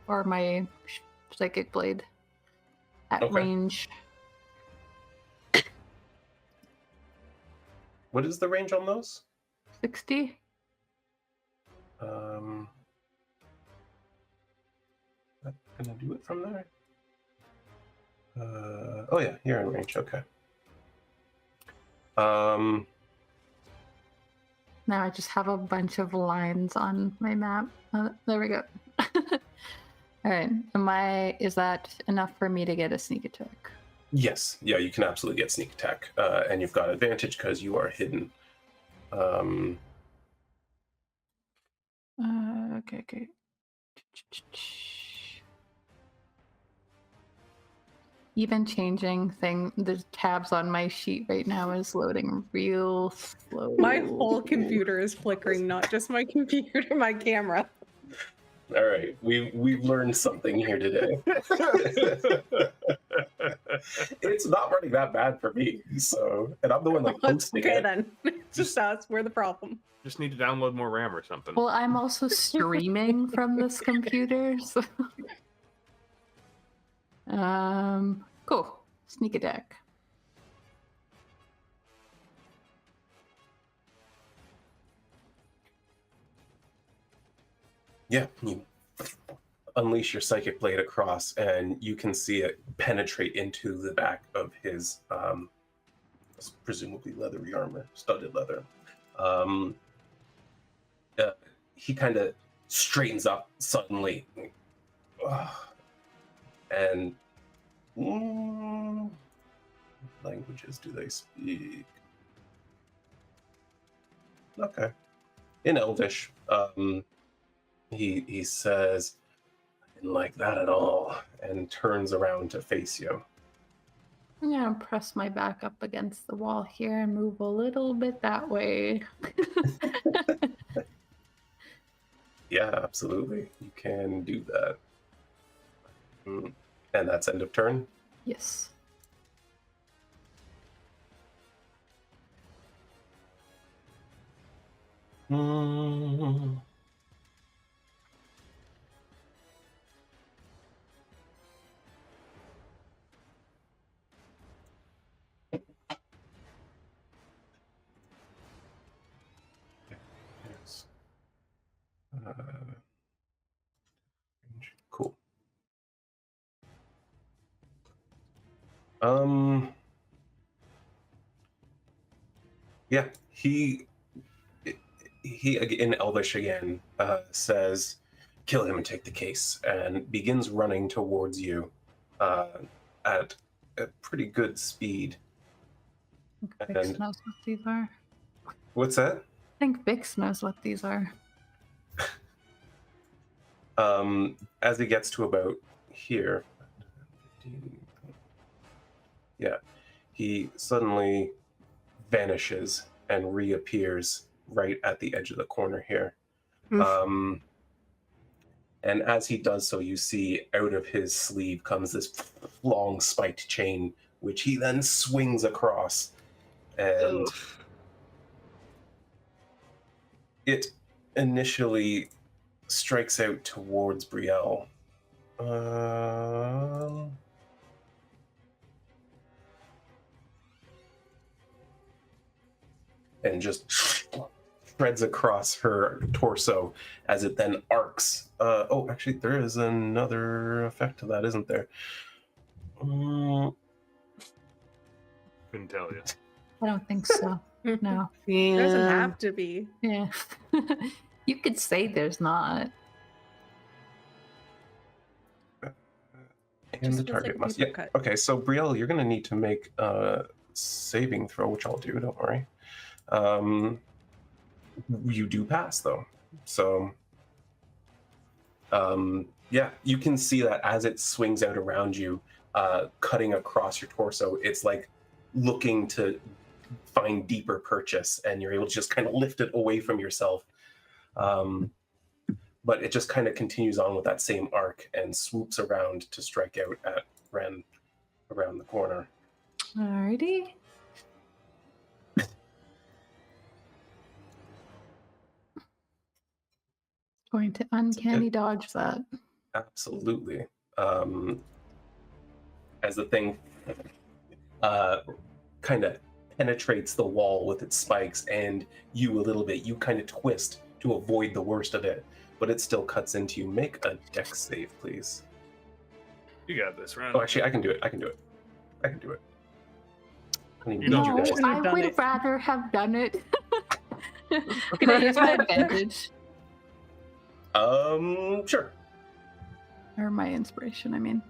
Speaker 3: or my psychic blade at
Speaker 1: Okay.
Speaker 3: range.
Speaker 1: What is the range on those?
Speaker 3: 60.
Speaker 1: That's gonna do it from there. Oh yeah, you're in range. Okay.
Speaker 3: Now I just have a bunch of lines on my map. There we go. All right. Is that enough for me to get a sneak attack?
Speaker 1: Yes. Yeah, you can absolutely get sneak attack, and you've got advantage because you are hidden.
Speaker 3: Okay. Even changing the tabs on my sheet right now is loading real slow.
Speaker 4: My whole computer is flickering, not just my computer, my camera.
Speaker 1: All right, we've learned something here today. It's not running that bad for me, and I'm the one like hosting
Speaker 4: Okay,
Speaker 1: it.
Speaker 4: then. Just us. We're the problem.
Speaker 2: Just need to download more RAM or something.
Speaker 3: Well, I'm also streaming from this computer, so. Cool. Sneak attack.
Speaker 1: Yeah, you unleash your psychic blade across, and you can see it penetrate into the back of his presumably leathery armor, studded leather. He kind of straightens up suddenly. And what languages do they speak? Okay. In Elvish, he says, I didn't like that at all, and turns around to face you.
Speaker 3: I'm gonna press my back up against the wall here and move a little bit that way.
Speaker 1: Yeah, absolutely. You can do that. And that's end of turn?
Speaker 3: Yes.
Speaker 1: Yes. Cool. Yeah, he in Elvish again says, kill him and take the case, and begins running towards you at a pretty good speed.
Speaker 3: I think Vix knows what these are.
Speaker 1: What's that?
Speaker 3: I think Vix knows what these are.
Speaker 1: As he gets to about here, 15, yeah, he suddenly vanishes and reappears right at the edge of the corner here. And as he does so, you see out of his sleeve comes this long spiked chain, which he then swings across, and it initially strikes out towards Brielle. And just shreds across her torso as it then arcs. Oh, actually, there is another effect to that, isn't there?
Speaker 2: Couldn't tell you.
Speaker 3: I don't think so. No.
Speaker 4: It doesn't have to be.
Speaker 3: Yeah. You could say there's not.
Speaker 1: And the target must. Yeah. Okay, so Brielle, you're going to need to make a saving throw, which I'll do. Don't worry. You do pass though, so yeah, you can see that as it swings out around you, cutting across your torso, it's like looking to find deeper purchase, and you're able to just kind of lift it away from yourself. but it just kind of continues on with that same arc and swoops around to strike out at Wren around the corner.
Speaker 3: Alrighty. Going to uncanny dodge that.
Speaker 1: Absolutely. As the thing kind of penetrates the wall with its spikes, and you a little bit, you kind of twist to avoid the worst of it, but it still cuts into you. Make a dex save, please.
Speaker 2: You got this, Ren.
Speaker 1: Oh, actually, I can do it. I can do it. I can do it. I don't even
Speaker 2: You
Speaker 1: need
Speaker 2: don't
Speaker 1: you
Speaker 2: do
Speaker 1: guys.
Speaker 2: it.
Speaker 3: I
Speaker 4: Done
Speaker 3: would
Speaker 4: it.
Speaker 3: rather have done it. Can I use my advantage?
Speaker 1: Sure.
Speaker 3: Or my inspiration, I mean.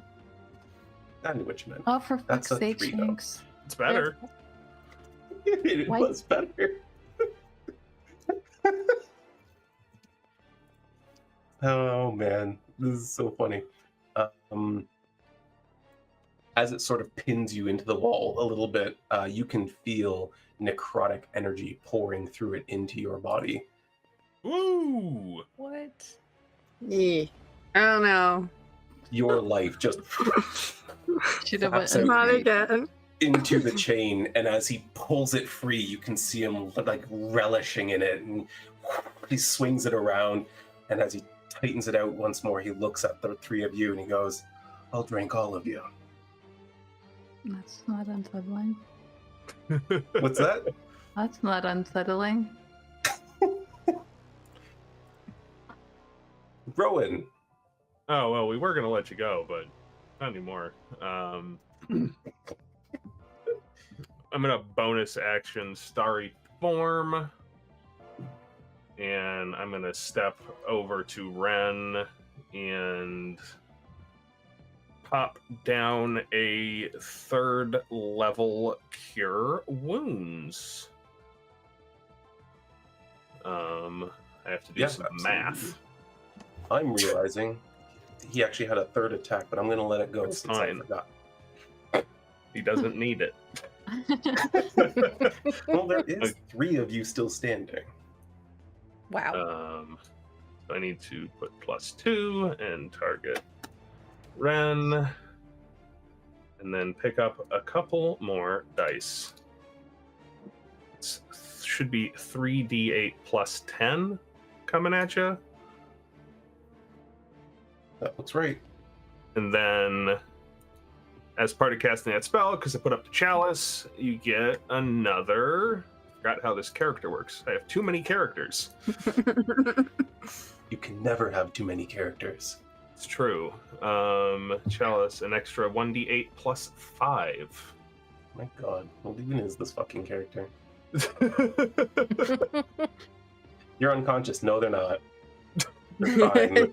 Speaker 1: I knew what you meant.
Speaker 3: Oh, for
Speaker 1: That's
Speaker 3: fuck's
Speaker 1: a
Speaker 3: sake,
Speaker 1: 3, though.
Speaker 3: Shanks.
Speaker 2: It's better.
Speaker 1: It
Speaker 3: Why-
Speaker 1: was better. Oh man, this is so funny. As it sort of pins you into the wall a little bit, you can feel necrotic energy pouring through it into your body.
Speaker 2: Woo!
Speaker 4: What?
Speaker 5: Yeah. I don't know.
Speaker 1: Your life just
Speaker 3: Should have
Speaker 1: That's
Speaker 3: went
Speaker 5: Not again.
Speaker 1: into the chain, and as he pulls it free, you can see him like relishing in it, and he swings it around, and as he tightens it out once more, he looks at the three of you and he goes, "I'll drink all of you."
Speaker 3: That's not unsettling.
Speaker 1: What's that?
Speaker 3: That's not unsettling.
Speaker 1: Rowan.
Speaker 2: Oh, well, we were going to let you go, but not anymore. I'm going to bonus action Starry Form. And I'm going to step over to Wren and pop down a 3rd level Cure Wounds. I have to do
Speaker 1: Yeah,
Speaker 2: some
Speaker 1: absolutely.
Speaker 2: math.
Speaker 1: I'm realizing he actually had a 3rd attack, but I'm going to let it go
Speaker 2: It's
Speaker 1: since
Speaker 2: fine.
Speaker 1: I forgot.
Speaker 2: He doesn't need it.
Speaker 1: Well, there is 3 of you still standing.
Speaker 4: Wow.
Speaker 2: So I need to put +2 and target Wren, and then pick up a couple more dice. It should be 3d8 plus 10 coming at you,
Speaker 1: That looks right.
Speaker 2: and then as part of casting that spell, because I put up the chalice, you get another. Forgot how this character works. I have too many characters.
Speaker 1: You can never have too many characters.
Speaker 2: It's true. Chalice, an extra 1d8 plus 5.
Speaker 1: My god, what even is this fucking character? You're unconscious. No, they're not. They're fine.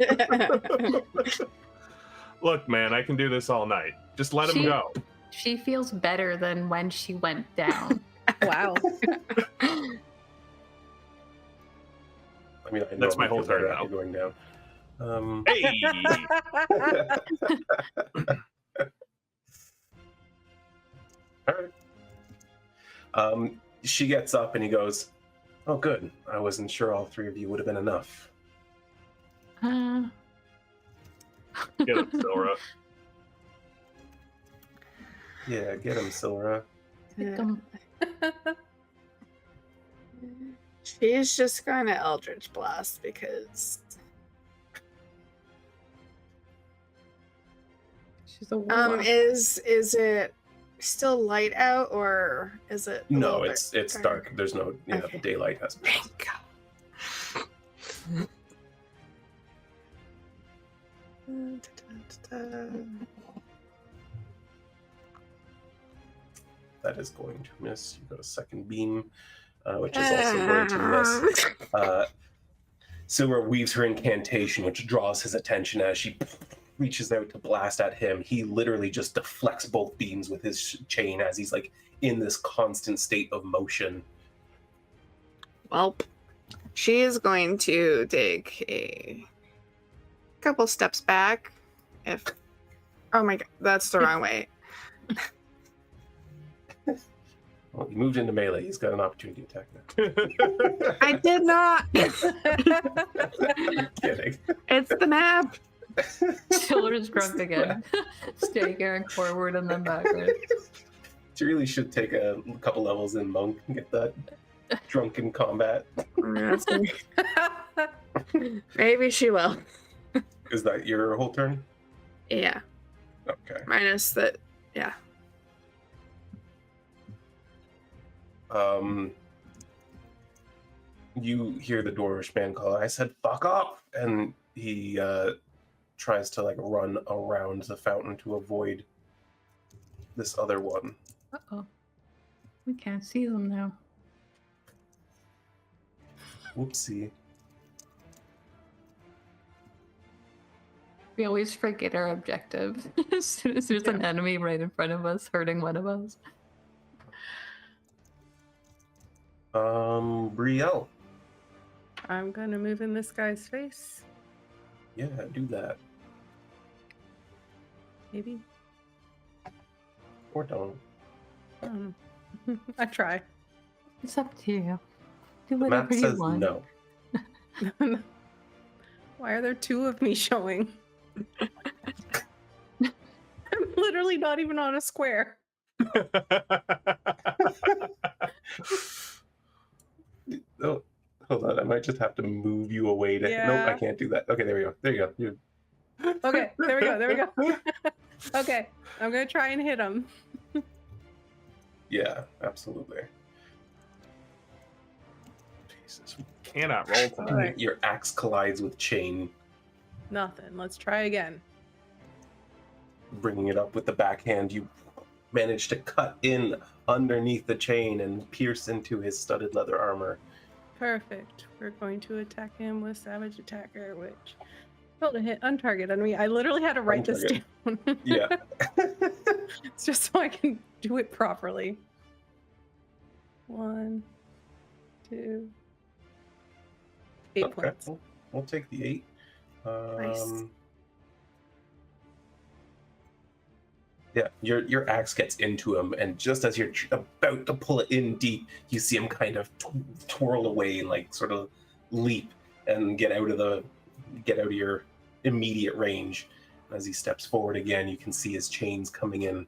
Speaker 2: Look, man, I can do this all night. Just let him
Speaker 3: She-
Speaker 2: go.
Speaker 3: She feels better than when she went down.
Speaker 4: Wow.
Speaker 1: I mean, I
Speaker 2: That's my
Speaker 1: normally
Speaker 2: whole
Speaker 1: feel better
Speaker 2: turn
Speaker 1: after
Speaker 2: now.
Speaker 1: going down.
Speaker 2: Hey!
Speaker 1: All right. She gets up and he goes, "Oh, good. I wasn't sure all 3 of you would have been enough."
Speaker 3: Uh,
Speaker 2: Get him, Silra.
Speaker 1: Yeah, get him, Silra.
Speaker 5: She's just going to Eldritch Blast because
Speaker 3: she's a warlock.
Speaker 5: is it still light out or is it a
Speaker 1: No,
Speaker 5: little bit
Speaker 1: it's dark. There's no,
Speaker 5: Okay.
Speaker 1: daylight has passed.
Speaker 5: Thank God.
Speaker 1: That is going to miss. You got a second beam, which is also going to miss. Silver weaves her incantation, which draws his attention as she reaches out to blast at him. He literally just deflects both beams with his chain as he's like in this constant state of motion.
Speaker 5: Well, she is going to take a couple steps back. Oh my god, that's the wrong way.
Speaker 1: Well, he moved into melee. He's got an opportunity attack now.
Speaker 5: I did not.
Speaker 1: I'm kidding.
Speaker 5: It's the map.
Speaker 3: Chiller's drunk again. Staggering forward and then backward.
Speaker 1: She really should take a couple levels in Monk and get that drunken combat.
Speaker 5: Maybe she will.
Speaker 1: Is that your whole turn?
Speaker 5: Yeah.
Speaker 1: Okay.
Speaker 5: Minus that. Yeah.
Speaker 1: You hear the dwarvish man call, I said, fuck up! And he tries to like run around the fountain to avoid this other one.
Speaker 3: Uh-oh. We can't see them now.
Speaker 1: Whoopsie.
Speaker 3: We always forget our objective as soon as there's an enemy right in front of us hurting one of us.
Speaker 1: Brielle.
Speaker 4: I'm gonna move in this guy's face.
Speaker 1: Yeah, do that.
Speaker 4: Maybe.
Speaker 1: Or don't.
Speaker 4: I try.
Speaker 3: It's up to you. Do
Speaker 1: The map
Speaker 3: whatever you
Speaker 1: says
Speaker 3: want.
Speaker 1: no.
Speaker 4: Why are there two of me showing? I'm literally not even on a square.
Speaker 1: Oh, hold on. I might just have to move you away to.
Speaker 4: Yeah.
Speaker 1: Nope, I can't do that. Okay, there we go. There you go. You...
Speaker 4: Okay, there we go. There we go. Okay, I'm gonna try and hit him.
Speaker 1: Yeah, absolutely.
Speaker 2: Jesus, we cannot roll tonight.
Speaker 4: Alright.
Speaker 1: Your axe collides with chain,
Speaker 4: Nothing. Let's try again.
Speaker 1: bringing it up with the backhand. You manage to cut in underneath the chain and pierce into his studded leather armor.
Speaker 4: Perfect. We're going to attack him with Savage Attacker, which failed to hit untarget on me. I literally had to write this down.
Speaker 1: Yeah.
Speaker 4: It's just so I can do it properly. 1, 2, 8
Speaker 1: Okay,
Speaker 4: points.
Speaker 1: we'll take the 8.
Speaker 4: Nice.
Speaker 1: Yeah, your axe gets into him, and just as you're about to pull it in deep, you see him kind of twirl away and like sort of leap and get out of your immediate range. As he steps forward again, you can see his chains coming in.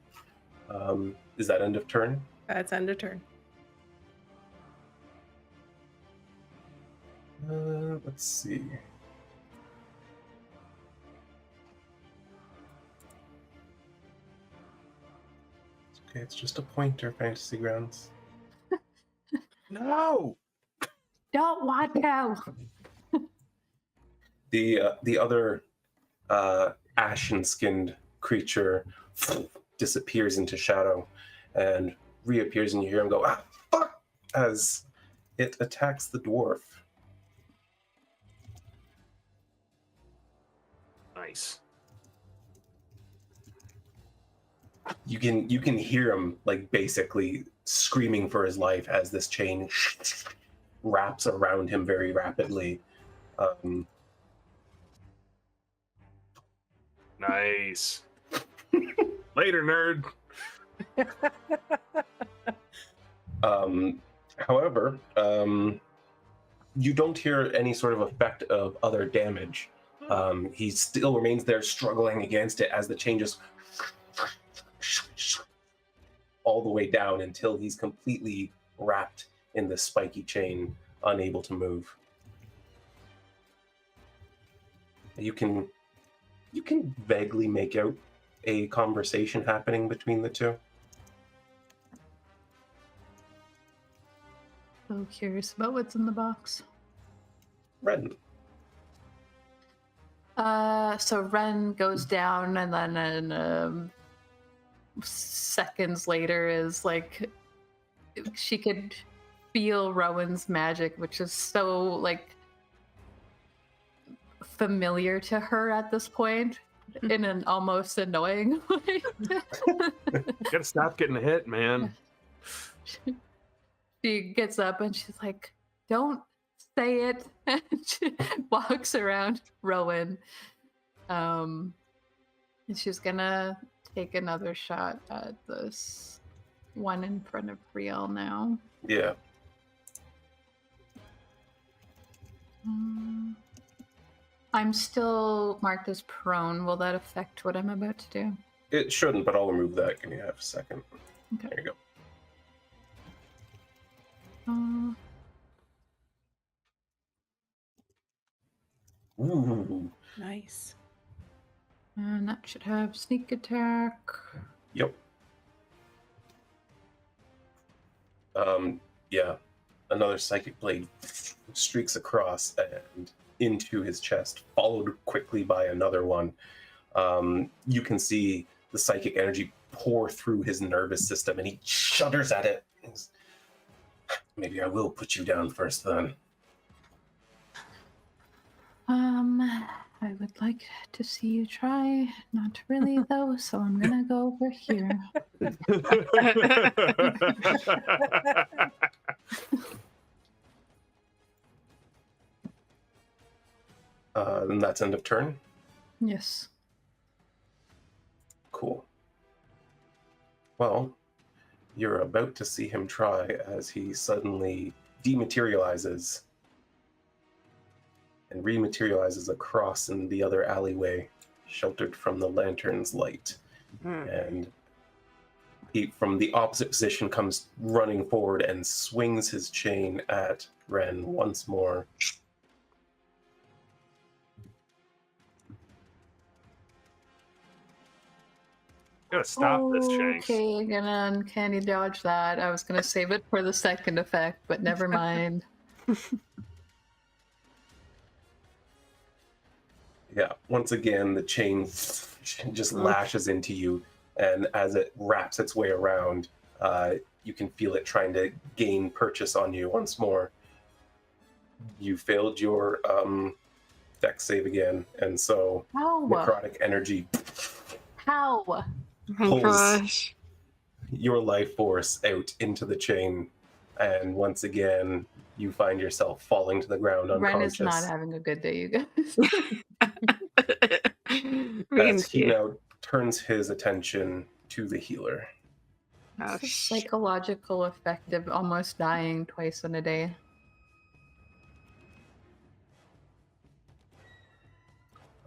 Speaker 1: Is that end of turn?
Speaker 4: That's end of turn.
Speaker 1: Let's see. Okay, it's just a pointer, Fantasy Grounds.
Speaker 2: No!
Speaker 3: Don't want to.
Speaker 1: The other ashen-skinned creature disappears into shadow and reappears, and you hear him go, "Ah, fuck!" as it attacks the dwarf.
Speaker 2: Nice.
Speaker 1: You can hear him like basically screaming for his life as this chain wraps around him very rapidly.
Speaker 2: Nice. Later, nerd.
Speaker 1: However, you don't hear any sort of effect of other damage. He still remains there struggling against it as the chain just all the way down until he's completely wrapped in the spiky chain, unable to move. You can vaguely make out a conversation happening between the two.
Speaker 3: So curious about what's in the box.
Speaker 1: Wren.
Speaker 3: So Wren goes down, and then in seconds later is like she could feel Rowan's magic, which is so like familiar to her at this point, in an almost annoying way.
Speaker 2: Gotta stop getting hit, man.
Speaker 3: She gets up and she's like, "Don't say it." And she walks around Rowan. And she's gonna take another shot at this one in front of Brielle now.
Speaker 1: Yeah.
Speaker 3: I'm still marked as prone. Will that affect what I'm about to do?
Speaker 1: It shouldn't, but I'll remove that. Give me half a second.
Speaker 3: Okay.
Speaker 1: There you go. Ooh.
Speaker 4: Nice.
Speaker 3: And that should have sneak attack.
Speaker 1: Yep. Yeah. Another psychic blade streaks across and into his chest, followed quickly by another one. You can see the psychic energy pour through his nervous system, and he shudders at it. Maybe I will put you down first, then.
Speaker 3: I would like to see you try. Not really, though, so I'm gonna go over here.
Speaker 1: And that's end of turn.
Speaker 3: Yes.
Speaker 1: Cool. Well, you're about to see him try as he suddenly dematerializes and rematerializes across in the other alleyway, sheltered from the lantern's light. And he, from the opposite position, comes running forward and swings his chain at Wren once more.
Speaker 2: Gotta stop this, Shanks.
Speaker 3: Okay, gonna uncanny dodge that. I was gonna save it for the second effect, but never mind.
Speaker 1: Yeah, once again, the chain just lashes into you, and as it wraps its way around, you can feel it trying to gain purchase on you once more. You failed your dex save again, and so
Speaker 3: How?
Speaker 1: necrotic energy
Speaker 3: How?
Speaker 5: Oh my
Speaker 1: Pulls.
Speaker 5: gosh.
Speaker 1: your life force out into the chain, and once again, you find yourself falling to the ground
Speaker 3: Wren
Speaker 1: unconscious.
Speaker 3: is not having a good day, you guys.
Speaker 5: We can
Speaker 1: as he
Speaker 5: see.
Speaker 1: now turns his attention to the healer.
Speaker 5: Oh,
Speaker 3: It's a
Speaker 5: shit.
Speaker 3: psychological effect of almost dying twice in a day.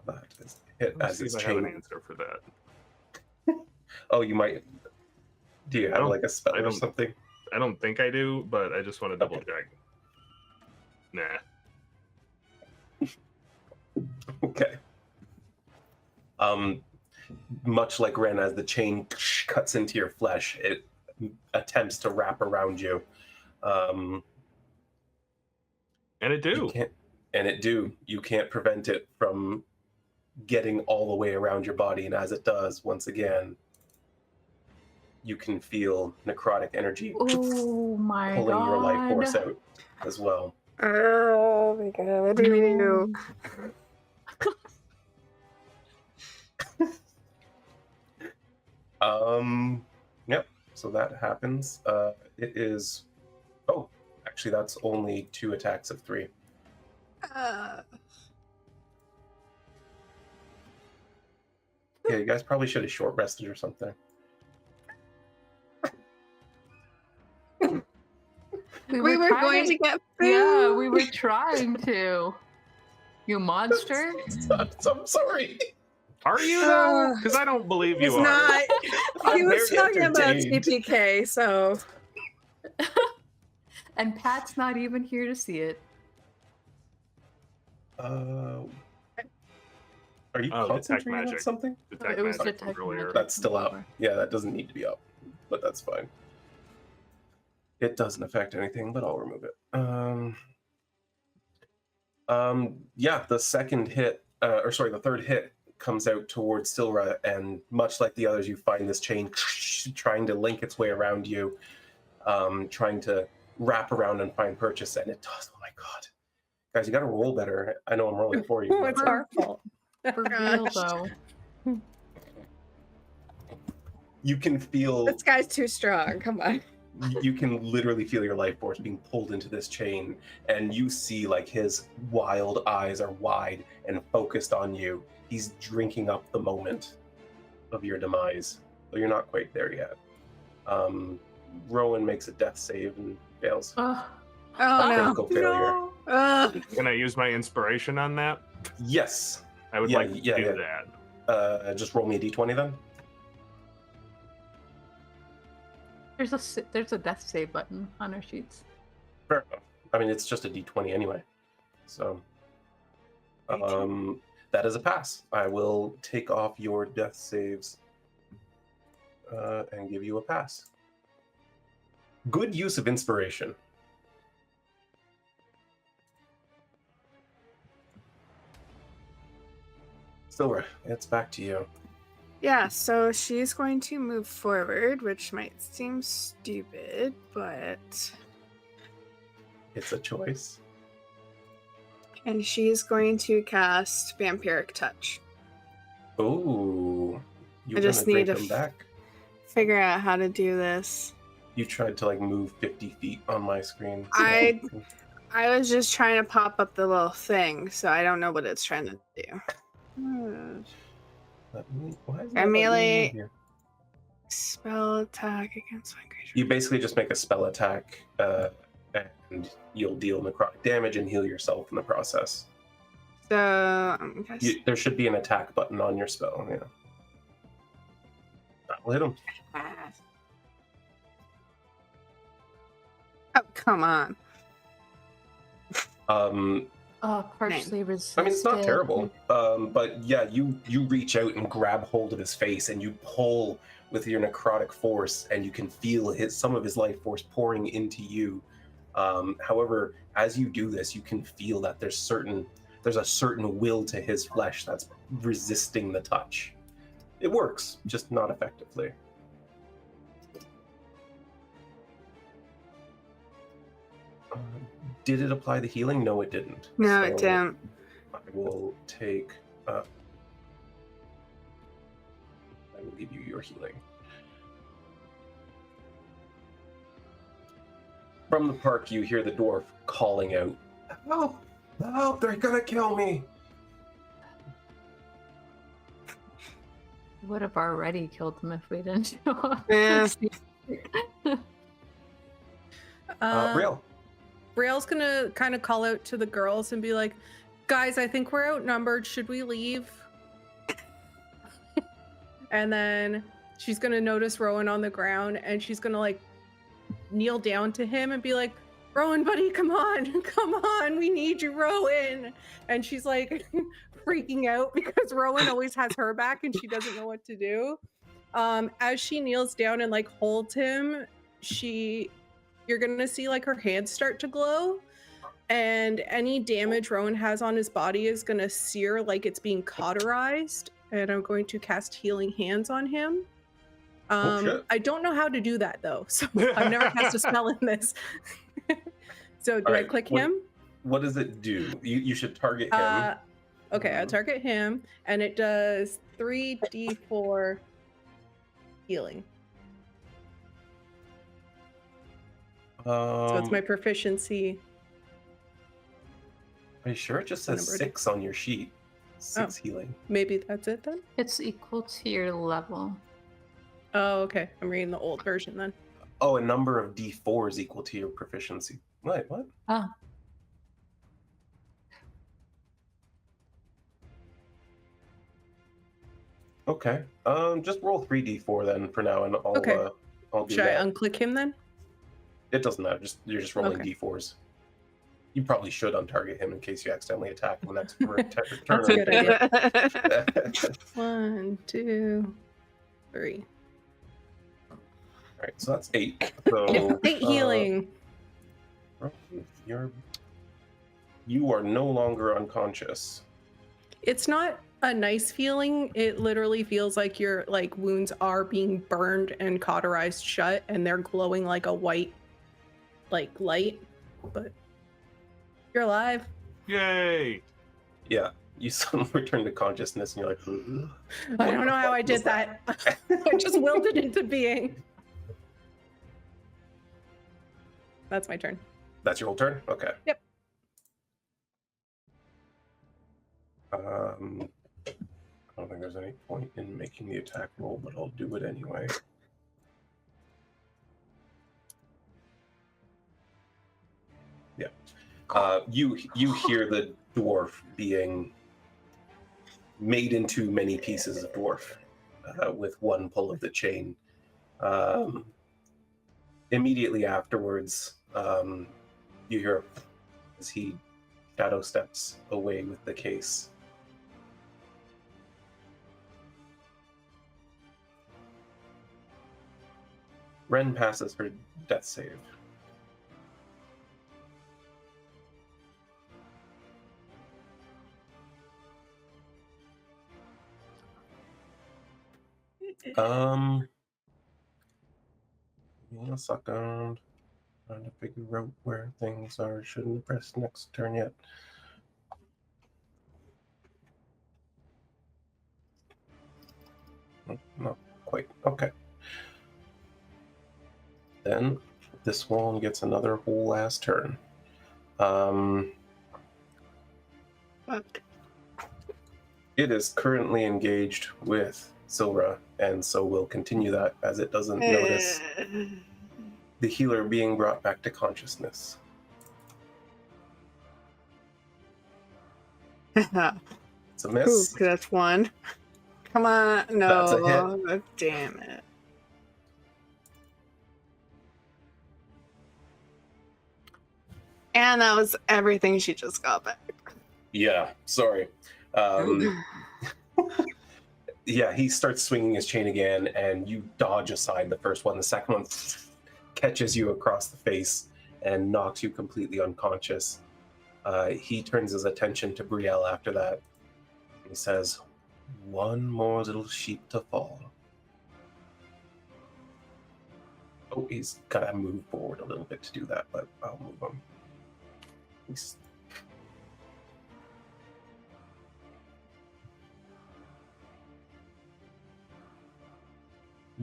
Speaker 1: That is hit
Speaker 2: Let's
Speaker 1: as
Speaker 2: see
Speaker 1: his
Speaker 2: if I have an
Speaker 1: chain.
Speaker 2: answer for that.
Speaker 1: Oh, you might. Do you have
Speaker 2: don't-
Speaker 1: like a spell
Speaker 2: I
Speaker 1: or
Speaker 2: don't-
Speaker 1: something?
Speaker 2: I don't think I do, but I just want to double
Speaker 1: Okay.
Speaker 2: check. Nah.
Speaker 1: Okay. Much like Wren, as the chain cuts into your flesh, it attempts to wrap around you.
Speaker 2: And it
Speaker 1: You
Speaker 2: do.
Speaker 1: can't, and it do. You can't prevent it from getting all the way around your body, and as it does, once again, you can feel necrotic energy
Speaker 3: Oh my
Speaker 1: pulling
Speaker 3: god.
Speaker 1: your life force out as well.
Speaker 5: Oh my god, what do we do?
Speaker 1: Yep. So that happens. It is. Oh, actually, that's only 2 attacks of 3.
Speaker 5: Uh,
Speaker 1: Yeah, you guys probably should have short rested or something.
Speaker 5: we were
Speaker 3: trying
Speaker 5: going to get food.
Speaker 3: Yeah, we were trying to. You monster.
Speaker 1: I'm sorry.
Speaker 2: Are you though? Because I don't believe you
Speaker 5: He's
Speaker 2: are.
Speaker 5: not. He
Speaker 1: I'm
Speaker 5: was
Speaker 1: very
Speaker 5: talking about
Speaker 1: entertained.
Speaker 5: TPK, so
Speaker 3: And Pat's not even here to see it.
Speaker 1: Are you
Speaker 2: Oh, detect
Speaker 1: concentrating on
Speaker 2: magic.
Speaker 1: something?
Speaker 2: Detect
Speaker 3: It was
Speaker 2: magic
Speaker 3: detect
Speaker 2: from earlier.
Speaker 3: magic.
Speaker 1: That's still up. Yeah, that doesn't need to be up, but that's fine. It doesn't affect anything, but I'll remove it. Yeah, the second hit, the third hit comes out towards Silra, and much like the others, you find this chain trying to link its way around you, trying to wrap around and find purchase, and it does. Oh my god, guys, you got to roll better. I know I'm rolling for you.
Speaker 4: Oh, it's our fault.
Speaker 3: For real,
Speaker 5: Gosh.
Speaker 3: though.
Speaker 1: You can feel.
Speaker 5: this guy's too strong. Come on.
Speaker 1: You can literally feel your life force being pulled into this chain, and you see like his wild eyes are wide and focused on you. He's drinking up the moment of your demise, though you're not quite there yet. Rowan makes a death save and fails.
Speaker 3: Oh,
Speaker 5: Oh no.
Speaker 1: Critical failure.
Speaker 4: No.
Speaker 5: Ugh.
Speaker 2: Can I use my inspiration on that?
Speaker 1: Yes.
Speaker 2: I would
Speaker 1: Yeah,
Speaker 2: like to
Speaker 1: yeah,
Speaker 2: do
Speaker 1: yeah.
Speaker 2: that.
Speaker 1: Just roll me a d20 then.
Speaker 3: there's a death save button on our sheets.
Speaker 1: Fair enough. I mean, it's just a d20 anyway. So, that is a pass. I will take off your death saves and give you a pass. Good use of inspiration. Silver, it's back to you.
Speaker 5: Yeah, so she's going to move forward, which might seem stupid, but.
Speaker 1: It's a choice.
Speaker 5: And she's going to cast Vampiric Touch.
Speaker 1: Oh, you
Speaker 5: I just
Speaker 1: want
Speaker 5: need
Speaker 1: to
Speaker 5: to
Speaker 1: drink them back?
Speaker 5: Figure out how to do this.
Speaker 1: You tried to like move 50 feet on my screen.
Speaker 5: I was just trying to pop up the little thing, so I don't know what it's trying to do.
Speaker 1: Why is
Speaker 5: I melee-
Speaker 1: move here?
Speaker 5: Spell attack against one creature.
Speaker 1: You basically just make a spell attack, and you'll deal necrotic damage and heal yourself in the process.
Speaker 5: So
Speaker 1: There should be an attack button on your spell. Yeah, that'll hit him.
Speaker 5: Oh, come on.
Speaker 3: Partially resisted.
Speaker 1: I mean, it's not terrible, but yeah, you reach out and grab hold of his face, and you pull with your necrotic force, and you can feel some of his life force pouring into you. However, as you do this, you can feel that there's a certain will to his flesh that's resisting the touch. It works, just not effectively. Did it apply the healing? No, it didn't.
Speaker 5: No, it didn't.
Speaker 1: I will take. I will give you your healing. From the park, you hear the dwarf calling out, "Help! Help! They're gonna kill me!"
Speaker 3: Would have already killed them if we didn't show up.
Speaker 5: Yeah.
Speaker 1: Brielle.
Speaker 4: Brielle's gonna kind of call out to the girls and be like, "Guys, I think we're outnumbered. Should we leave?" And then she's gonna notice Rowan on the ground, and she's gonna like kneel down to him and be like, "Rowan, buddy, come on, come on, we need you, Rowan." And she's like freaking out because Rowan always has her back and she doesn't know what to do. As she kneels down and like holds him, you're gonna see like her hands start to glow, and any damage Rowan has on his body is gonna sear like it's being cauterized. And I'm going to cast Healing Hands on him.
Speaker 1: Shit.
Speaker 4: I don't know how to do that though, so I've never cast a spell in this. So do I
Speaker 1: Alright,
Speaker 4: click him?
Speaker 1: What does it do? You should target him.
Speaker 4: Okay, I'll target him, and it does 3d4 healing. So it's my proficiency.
Speaker 1: Are you sure it just says
Speaker 4: numbered.
Speaker 1: 6 on your sheet? 6 healing.
Speaker 4: Maybe that's it then?
Speaker 3: It's equal to your level.
Speaker 4: Oh, okay. I'm reading the old version then.
Speaker 1: Oh, a number of d4 is equal to your proficiency. Wait, what?
Speaker 3: Oh.
Speaker 1: Okay. Just roll 3d4 then for now, and I'll
Speaker 4: Okay.
Speaker 1: I'll do
Speaker 4: Should
Speaker 1: that.
Speaker 4: I unclick him then?
Speaker 1: It doesn't matter. You're just rolling
Speaker 4: Okay.
Speaker 1: d4s. You probably should untarget him in case you accidentally attack him next turn.
Speaker 4: That's a good idea. 1, 2, 3.
Speaker 1: All right, so that's 8. So
Speaker 4: 8 healing.
Speaker 1: You are no longer unconscious.
Speaker 4: It's not a nice feeling. It literally feels like your like wounds are being burned and cauterized shut, and they're glowing like a white like light. But you're alive.
Speaker 2: Yay!
Speaker 1: Yeah, you suddenly return to consciousness, and you're like, "Ugh."
Speaker 4: I don't know how I did that. I just willed it into being. That's my turn.
Speaker 1: That's your whole turn? Okay.
Speaker 4: Yep.
Speaker 1: I don't think there's any point in making the attack roll, but I'll do it anyway. You hear the dwarf being made into many pieces of dwarf with one pull of the chain. Immediately afterwards, you hear as he shadow steps away with the case. Wren passes her death save. A second. Trying to figure out where things are. Shouldn't have pressed next turn yet. Not quite. Okay. Then this one gets another whole ass turn. It is currently engaged with Silra, and so will continue that as it doesn't notice the healer being brought back to consciousness. It's a miss.
Speaker 5: Ooh, that's one. Come on. No.
Speaker 1: That's a hit.
Speaker 5: Damn it. And that was everything she just got back.
Speaker 1: Yeah, sorry. Yeah, he starts swinging his chain again, and you dodge aside the first one. The second one catches you across the face and knocks you completely unconscious. He turns his attention to Brielle after that. He says, "One more little sheep to fall." Oh, he's got to move forward a little bit to do that, but I'll move him.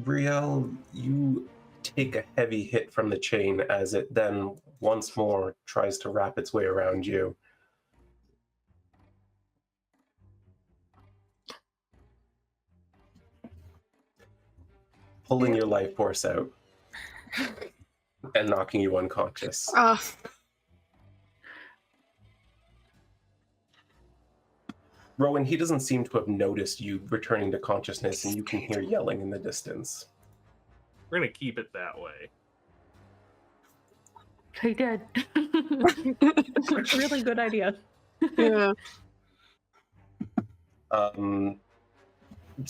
Speaker 1: Brielle, you take a heavy hit from the chain as it then once more tries to wrap its way around you. Pulling your life force out and knocking you unconscious. Rowan, he doesn't seem to have noticed you returning to consciousness, and you can hear yelling in the distance.
Speaker 2: We're gonna keep it that way.
Speaker 3: He did.
Speaker 4: Really good idea.
Speaker 5: Yeah.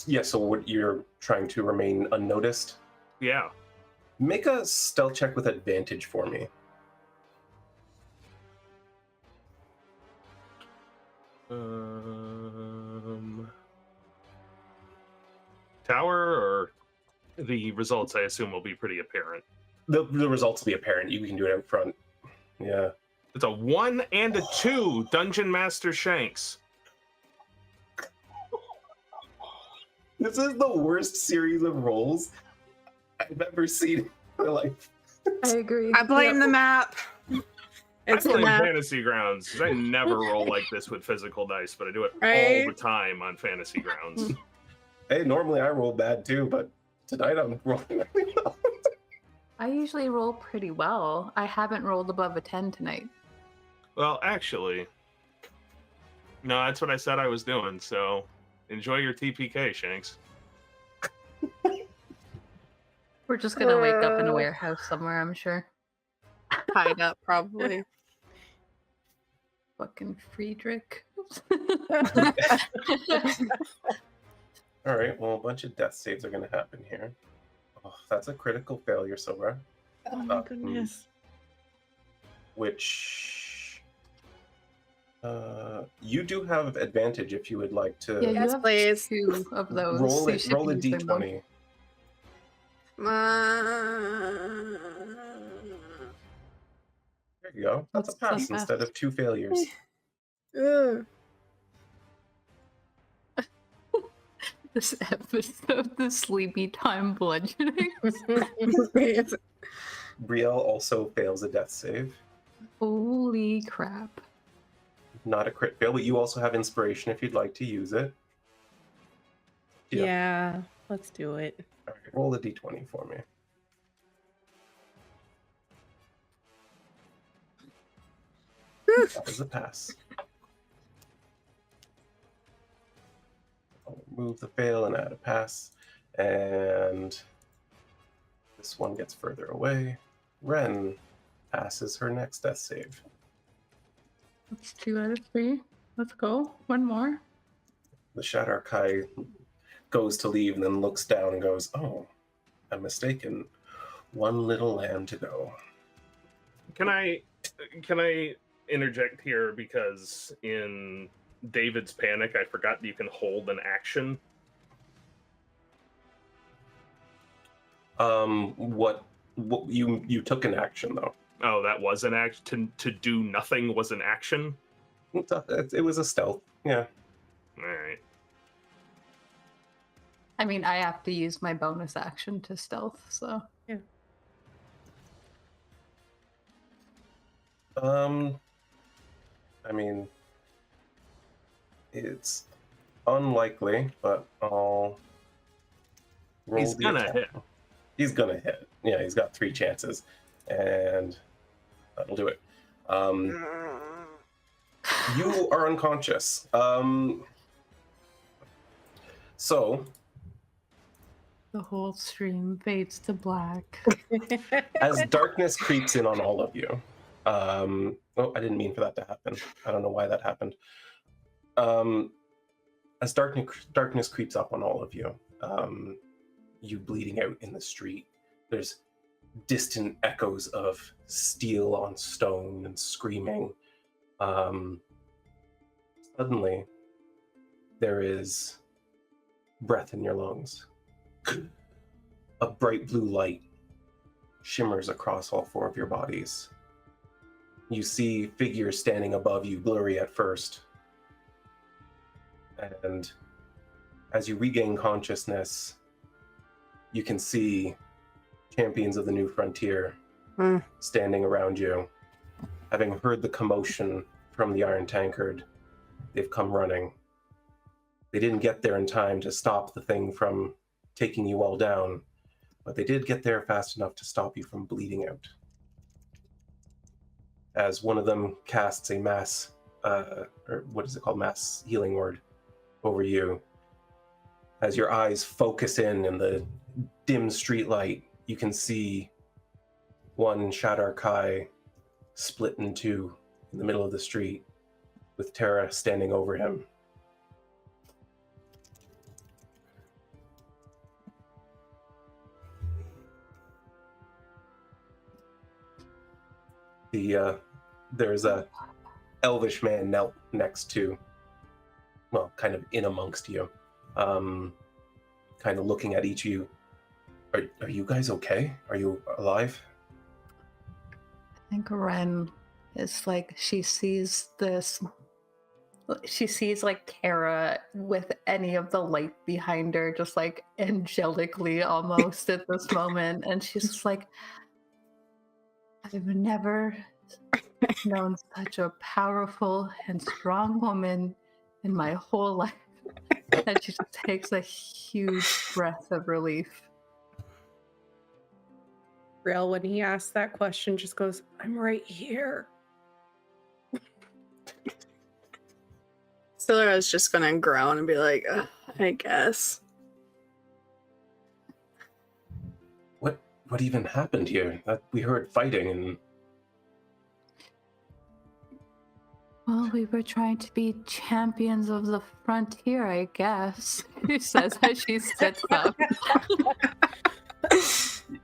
Speaker 1: Yeah, so what, you're trying to remain unnoticed?
Speaker 2: Yeah.
Speaker 1: Make a stealth check with advantage for me.
Speaker 2: Tower, or the results I assume will be pretty apparent.
Speaker 1: The results will be apparent. You can do it out front. Yeah.
Speaker 2: It's a 1 and a 2, Dungeon Master Shanks.
Speaker 1: This is the worst series of rolls I've ever seen in my life.
Speaker 3: I agree.
Speaker 5: I blame the map. It's
Speaker 2: I
Speaker 5: the
Speaker 2: play
Speaker 5: map.
Speaker 2: Fantasy Grounds because I never roll like this with physical dice, but I do it
Speaker 5: Right?
Speaker 2: all the time on Fantasy Grounds.
Speaker 1: Hey, normally I roll bad too, but tonight I'm rolling really well.
Speaker 3: I usually roll pretty well. I haven't rolled above a 10 tonight.
Speaker 2: Well, actually, no, that's what I said I was doing, so enjoy your TPK, Shanks.
Speaker 3: We're just gonna wake up in a warehouse somewhere, I'm sure.
Speaker 5: Tied up, probably.
Speaker 3: Fucking Friedrich.
Speaker 1: All right, well, a bunch of death saves are going to happen here. Oh, that's a critical failure, Silra.
Speaker 4: Oh my goodness.
Speaker 1: Which you do have advantage if you would like to
Speaker 3: Yeah, you
Speaker 5: Yes,
Speaker 3: have
Speaker 5: please.
Speaker 3: 2 of those.
Speaker 1: roll
Speaker 3: so you
Speaker 1: it.
Speaker 3: should
Speaker 1: Roll
Speaker 3: be
Speaker 1: a
Speaker 3: using them.
Speaker 1: d20. There you go. That's a
Speaker 3: That's
Speaker 1: pass
Speaker 3: a
Speaker 1: instead
Speaker 3: pass.
Speaker 1: of 2 failures.
Speaker 5: Ugh.
Speaker 3: This episode, the sleepy time bludgeoning.
Speaker 1: Brielle also fails a death save.
Speaker 3: Holy crap.
Speaker 1: Not a crit fail, but you also have inspiration if you'd like to use it.
Speaker 4: Yeah, let's do it.
Speaker 1: All right, roll a d20 for me. That is a pass. I'll remove the fail and add a pass. And this one gets further away. Wren passes her next death save.
Speaker 3: That's 2 out of 3. Let's go. One more.
Speaker 1: The Shadow Kai goes to leave and then looks down and goes, "Oh, I'm mistaken. One little land to go."
Speaker 2: Can I interject here, because in David's panic, I forgot that you can hold an action.
Speaker 1: What you took an action though?
Speaker 2: Oh, that was an action. To do nothing was an action.
Speaker 1: It was a stealth. Yeah.
Speaker 2: All right.
Speaker 3: I mean, I have to use my bonus action to stealth, so.
Speaker 4: Yeah.
Speaker 1: I mean, it's unlikely, but I'll roll.
Speaker 2: He's gonna hit.
Speaker 1: He's gonna hit. Yeah, he's got 3 chances, and that'll do it. You are unconscious. So
Speaker 3: The whole stream fades to black.
Speaker 1: as darkness creeps in on all of you, oh, I didn't mean for that to happen. I don't know why that happened. As darkness creeps up on all of you, you bleeding out in the street, there's distant echoes of steel on stone and screaming. Suddenly, there is breath in your lungs. A bright blue light shimmers across all 4 of your bodies. You see figures standing above you, blurry at first. And as you regain consciousness, you can see champions of the new frontier standing around you. Having heard the commotion from the Iron Tankard, they've come running. They didn't get there in time to stop the thing from taking you all down, but they did get there fast enough to stop you from bleeding out. As one of them casts a mass, or what is it called, mass healing word over you. As your eyes focus in the dim street light, you can see one Shadow Kai split in 2 in the middle of the street, with Terra standing over him. There's a elvish man knelt next to, well, kind of in amongst you, kind of looking at each of you. Are you guys okay? Are you alive?
Speaker 3: I think Wren is like, she sees like Terra with any of the light behind her, just like angelically almost at this moment. And she's just like, I've never known such a powerful and strong woman in my whole life. And she just takes a huge breath of relief.
Speaker 4: Brielle, when he asks that question, just goes, "I'm right here."
Speaker 5: Cyndella just gonna groan and be like, I guess.
Speaker 1: What even happened here? We heard fighting and...
Speaker 3: Well, we were trying to be champions of the frontier, I guess, she says as she sits up.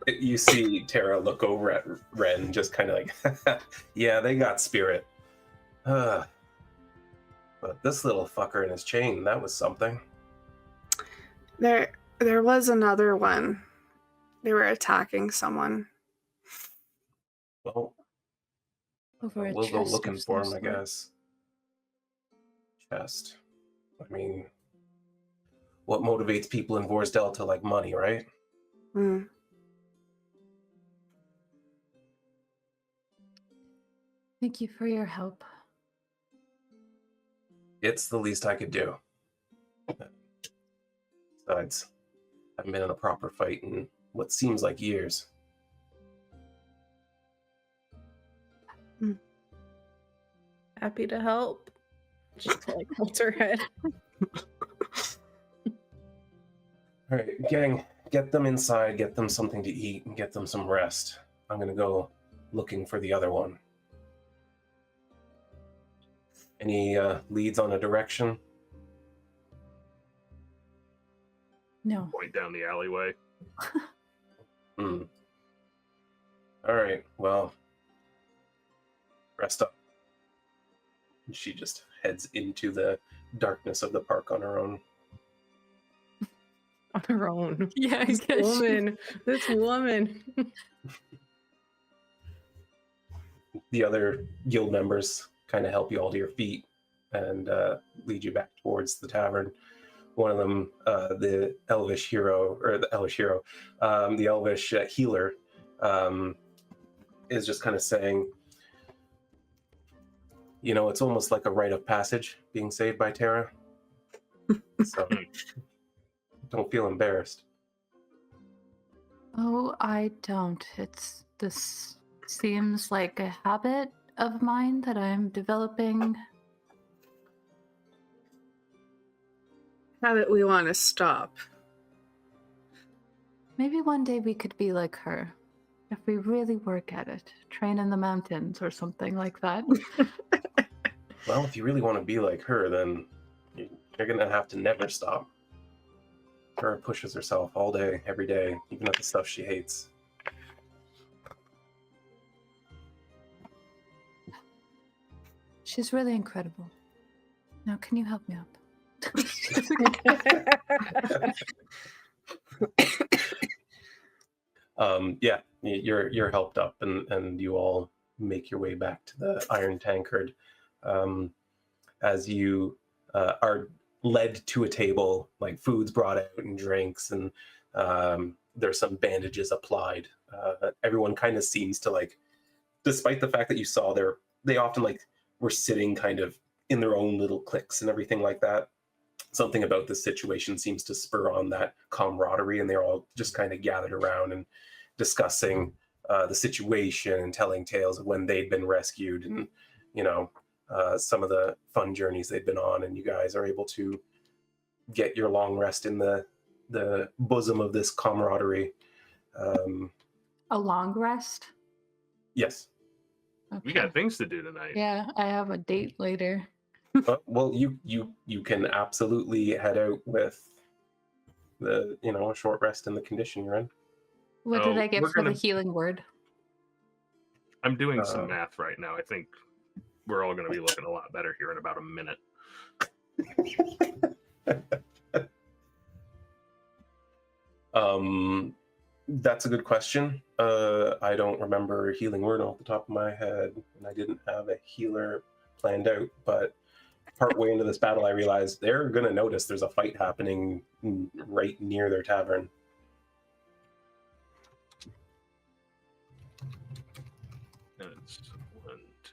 Speaker 1: You see Terra look over at Wren, just kind of like, yeah, they got spirit. But this little fucker in his chain, that was something.
Speaker 5: There was another one. They were attacking someone.
Speaker 1: Well,
Speaker 3: Over a
Speaker 1: we'll go
Speaker 3: chest
Speaker 1: looking
Speaker 3: of
Speaker 1: for
Speaker 3: some
Speaker 1: him, I
Speaker 3: sort.
Speaker 1: guess. Chest. I mean, what motivates people in Vors Delta like money, right?
Speaker 5: Mm.
Speaker 3: Thank you for your help.
Speaker 1: It's the least I could do. Besides, I haven't been in a proper fight in what seems like years.
Speaker 4: Happy to help. Just like holds her head.
Speaker 1: All right, gang, get them inside, get them something to eat, and get them some rest. I'm gonna go looking for the other one. Any leads on a direction?
Speaker 3: No.
Speaker 2: Point down the alleyway.
Speaker 1: Hmm. All right, well, rest up. She just heads into the darkness of the park on her own.
Speaker 4: On her own.
Speaker 3: Yeah, I
Speaker 4: This
Speaker 3: guess.
Speaker 4: woman. This woman.
Speaker 1: The other guild members kind of help you all to your feet and lead you back towards the tavern. One of them, the elvish healer, is just kind of saying, you know, it's almost like a rite of passage being saved by Terra. So don't feel embarrassed.
Speaker 3: Oh, I don't. This seems like a habit of mine that I'm developing.
Speaker 5: Habit we want to stop.
Speaker 3: Maybe one day we could be like her. If we really work at it. Train in the mountains or something like that.
Speaker 1: Well, if you really want to be like her, then you're going to have to never stop. Terra pushes herself all day, every day, even at the stuff she hates.
Speaker 3: She's really incredible. Now, can you help me up?
Speaker 1: Yeah, you're helped up, and you all make your way back to the Iron Tankard. As you are led to a table, like food's brought out and drinks, and there's some bandages applied. Everyone kind of seems to, like, despite the fact that you saw they often like were sitting kind of in their own little cliques and everything like that. Something about this situation seems to spur on that camaraderie, and they're all just kind of gathered around and discussing the situation and telling tales of when they'd been rescued and, you know, some of the fun journeys they'd been on, and you guys are able to get your long rest in the bosom of this camaraderie.
Speaker 3: A long rest?
Speaker 1: Yes.
Speaker 3: Okay.
Speaker 2: We got things to do tonight.
Speaker 3: Yeah, I have a date later.
Speaker 1: Well, you can absolutely head out with the, you know, a short rest in the condition you're in.
Speaker 3: What did
Speaker 2: Oh,
Speaker 3: I get
Speaker 2: we're
Speaker 3: for the
Speaker 2: gonna-
Speaker 3: healing word?
Speaker 2: I'm doing some math right now. I think we're all going to be looking a lot better here in about a minute.
Speaker 1: That's a good question. I don't remember healing word off the top of my head, and I didn't have a healer planned out, but partway into this battle, I realized they're going to notice there's a fight happening right near their tavern.
Speaker 2: That's 1, 2.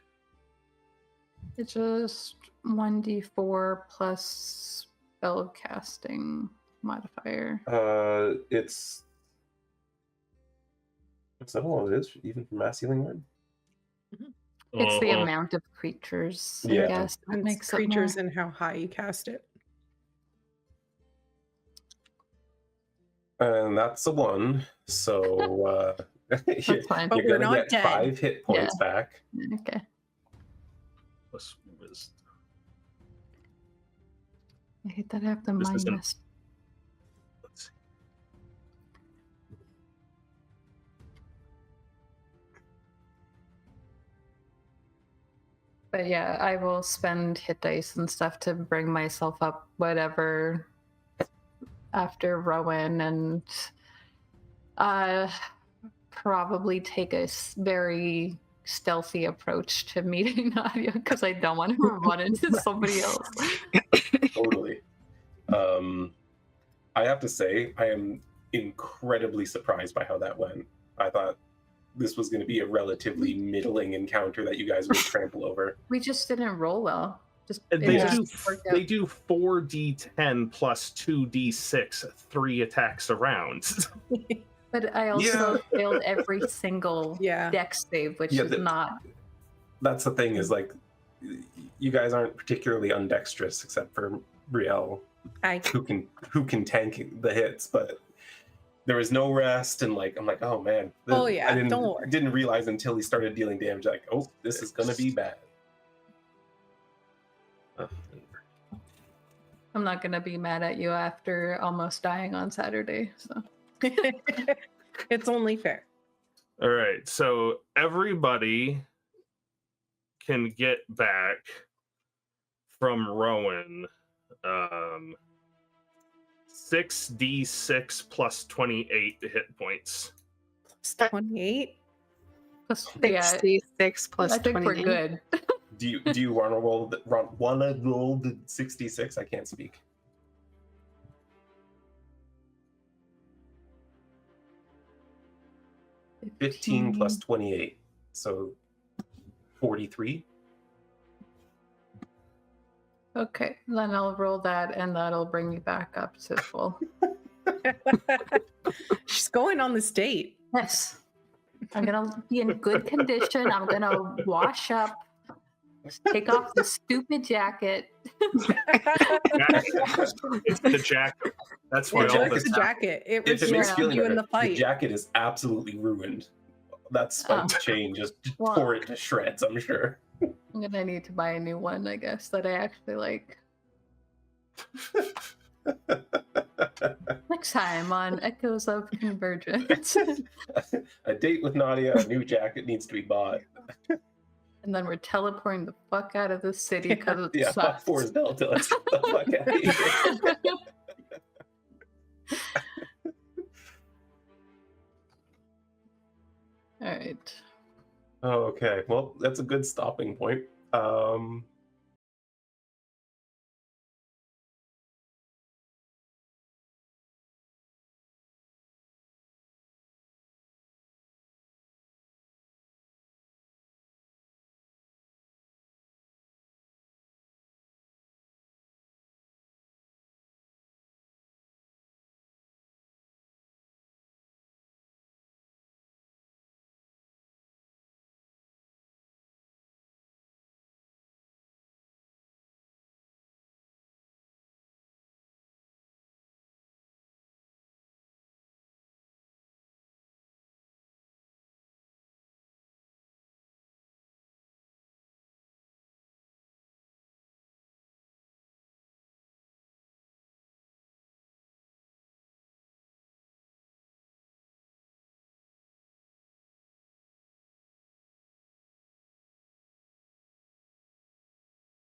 Speaker 3: It's just 1d4 plus spell casting modifier.
Speaker 1: Is that all it is, even for mass healing word?
Speaker 3: It's the amount of creatures,
Speaker 1: Yeah.
Speaker 3: I guess. That
Speaker 4: And
Speaker 3: makes
Speaker 4: creatures
Speaker 3: it more.
Speaker 4: and how high you cast it.
Speaker 1: And that's a 1, so
Speaker 3: That's fine.
Speaker 4: But
Speaker 1: you're
Speaker 4: we're
Speaker 1: gonna
Speaker 4: not
Speaker 1: get
Speaker 4: dead.
Speaker 1: 5 hit points back.
Speaker 3: Okay.
Speaker 2: Plus wisdom.
Speaker 3: I hate that I have the
Speaker 2: This isn't-
Speaker 3: minus.
Speaker 2: Let's see.
Speaker 3: But yeah, I will spend hit dice and stuff to bring myself up, whatever, after Rowan, and probably take a very stealthy approach to meeting Nadia because I don't want to run into somebody else.
Speaker 1: Totally. I have to say, I am incredibly surprised by how that went. I thought this was going to be a relatively middling encounter that you guys would trample over.
Speaker 3: We just didn't roll well. Just
Speaker 2: And
Speaker 3: it
Speaker 2: They,
Speaker 3: just
Speaker 2: do,
Speaker 3: worked out.
Speaker 2: they do 4d10 plus 2d6, 3 attacks a round.
Speaker 3: But I also failed every single
Speaker 4: Yeah.
Speaker 3: dex save, which
Speaker 1: Yeah,
Speaker 3: is not.
Speaker 1: That's the thing, is like, you guys aren't particularly undexterous, except for Brielle, who can tank the hits, but there was no rest, and I'm like, oh man.
Speaker 4: Oh, yeah,
Speaker 1: I
Speaker 4: don't worry.
Speaker 1: didn't realize until he started dealing damage, like, oh, this is gonna be bad.
Speaker 3: I'm not gonna be mad at you after almost dying on Saturday. So
Speaker 4: It's only fair.
Speaker 2: All right, so everybody can get back from Rowan 6d6 plus 28 hit points.
Speaker 4: 28?
Speaker 3: plus,
Speaker 5: 66 plus
Speaker 3: I think
Speaker 5: 20.
Speaker 3: we're good.
Speaker 1: Do you want to roll the 66? I can't speak.
Speaker 3: Mm-hmm.
Speaker 1: 15 plus 28, so 43.
Speaker 3: Okay, then I'll roll that, and that'll bring me back up to full.
Speaker 4: She's going on this date.
Speaker 3: Yes, I'm gonna be in good condition. I'm gonna wash up, take off the stupid jacket.
Speaker 2: It's the jacket. That's why all
Speaker 4: It's
Speaker 2: this
Speaker 4: the jacket. It
Speaker 1: If it makes
Speaker 4: restrained
Speaker 1: feeling
Speaker 4: you in
Speaker 1: better,
Speaker 4: the fight.
Speaker 1: jacket is absolutely ruined. That spiked chain just
Speaker 3: Well-
Speaker 1: tore it to shreds, I'm sure.
Speaker 3: I'm gonna need to buy a new one, I guess, that I actually like. Next time on Echoes of Convergence.
Speaker 1: A date with Nadia, a new jacket needs to be bought.
Speaker 3: And then we're teleporting the fuck out of the city because it
Speaker 1: Yeah, fuck
Speaker 3: sucks.
Speaker 1: Vors Delta. Let's get the fuck out of here.
Speaker 3: All right.
Speaker 1: Oh, okay. Well, that's a good stopping point.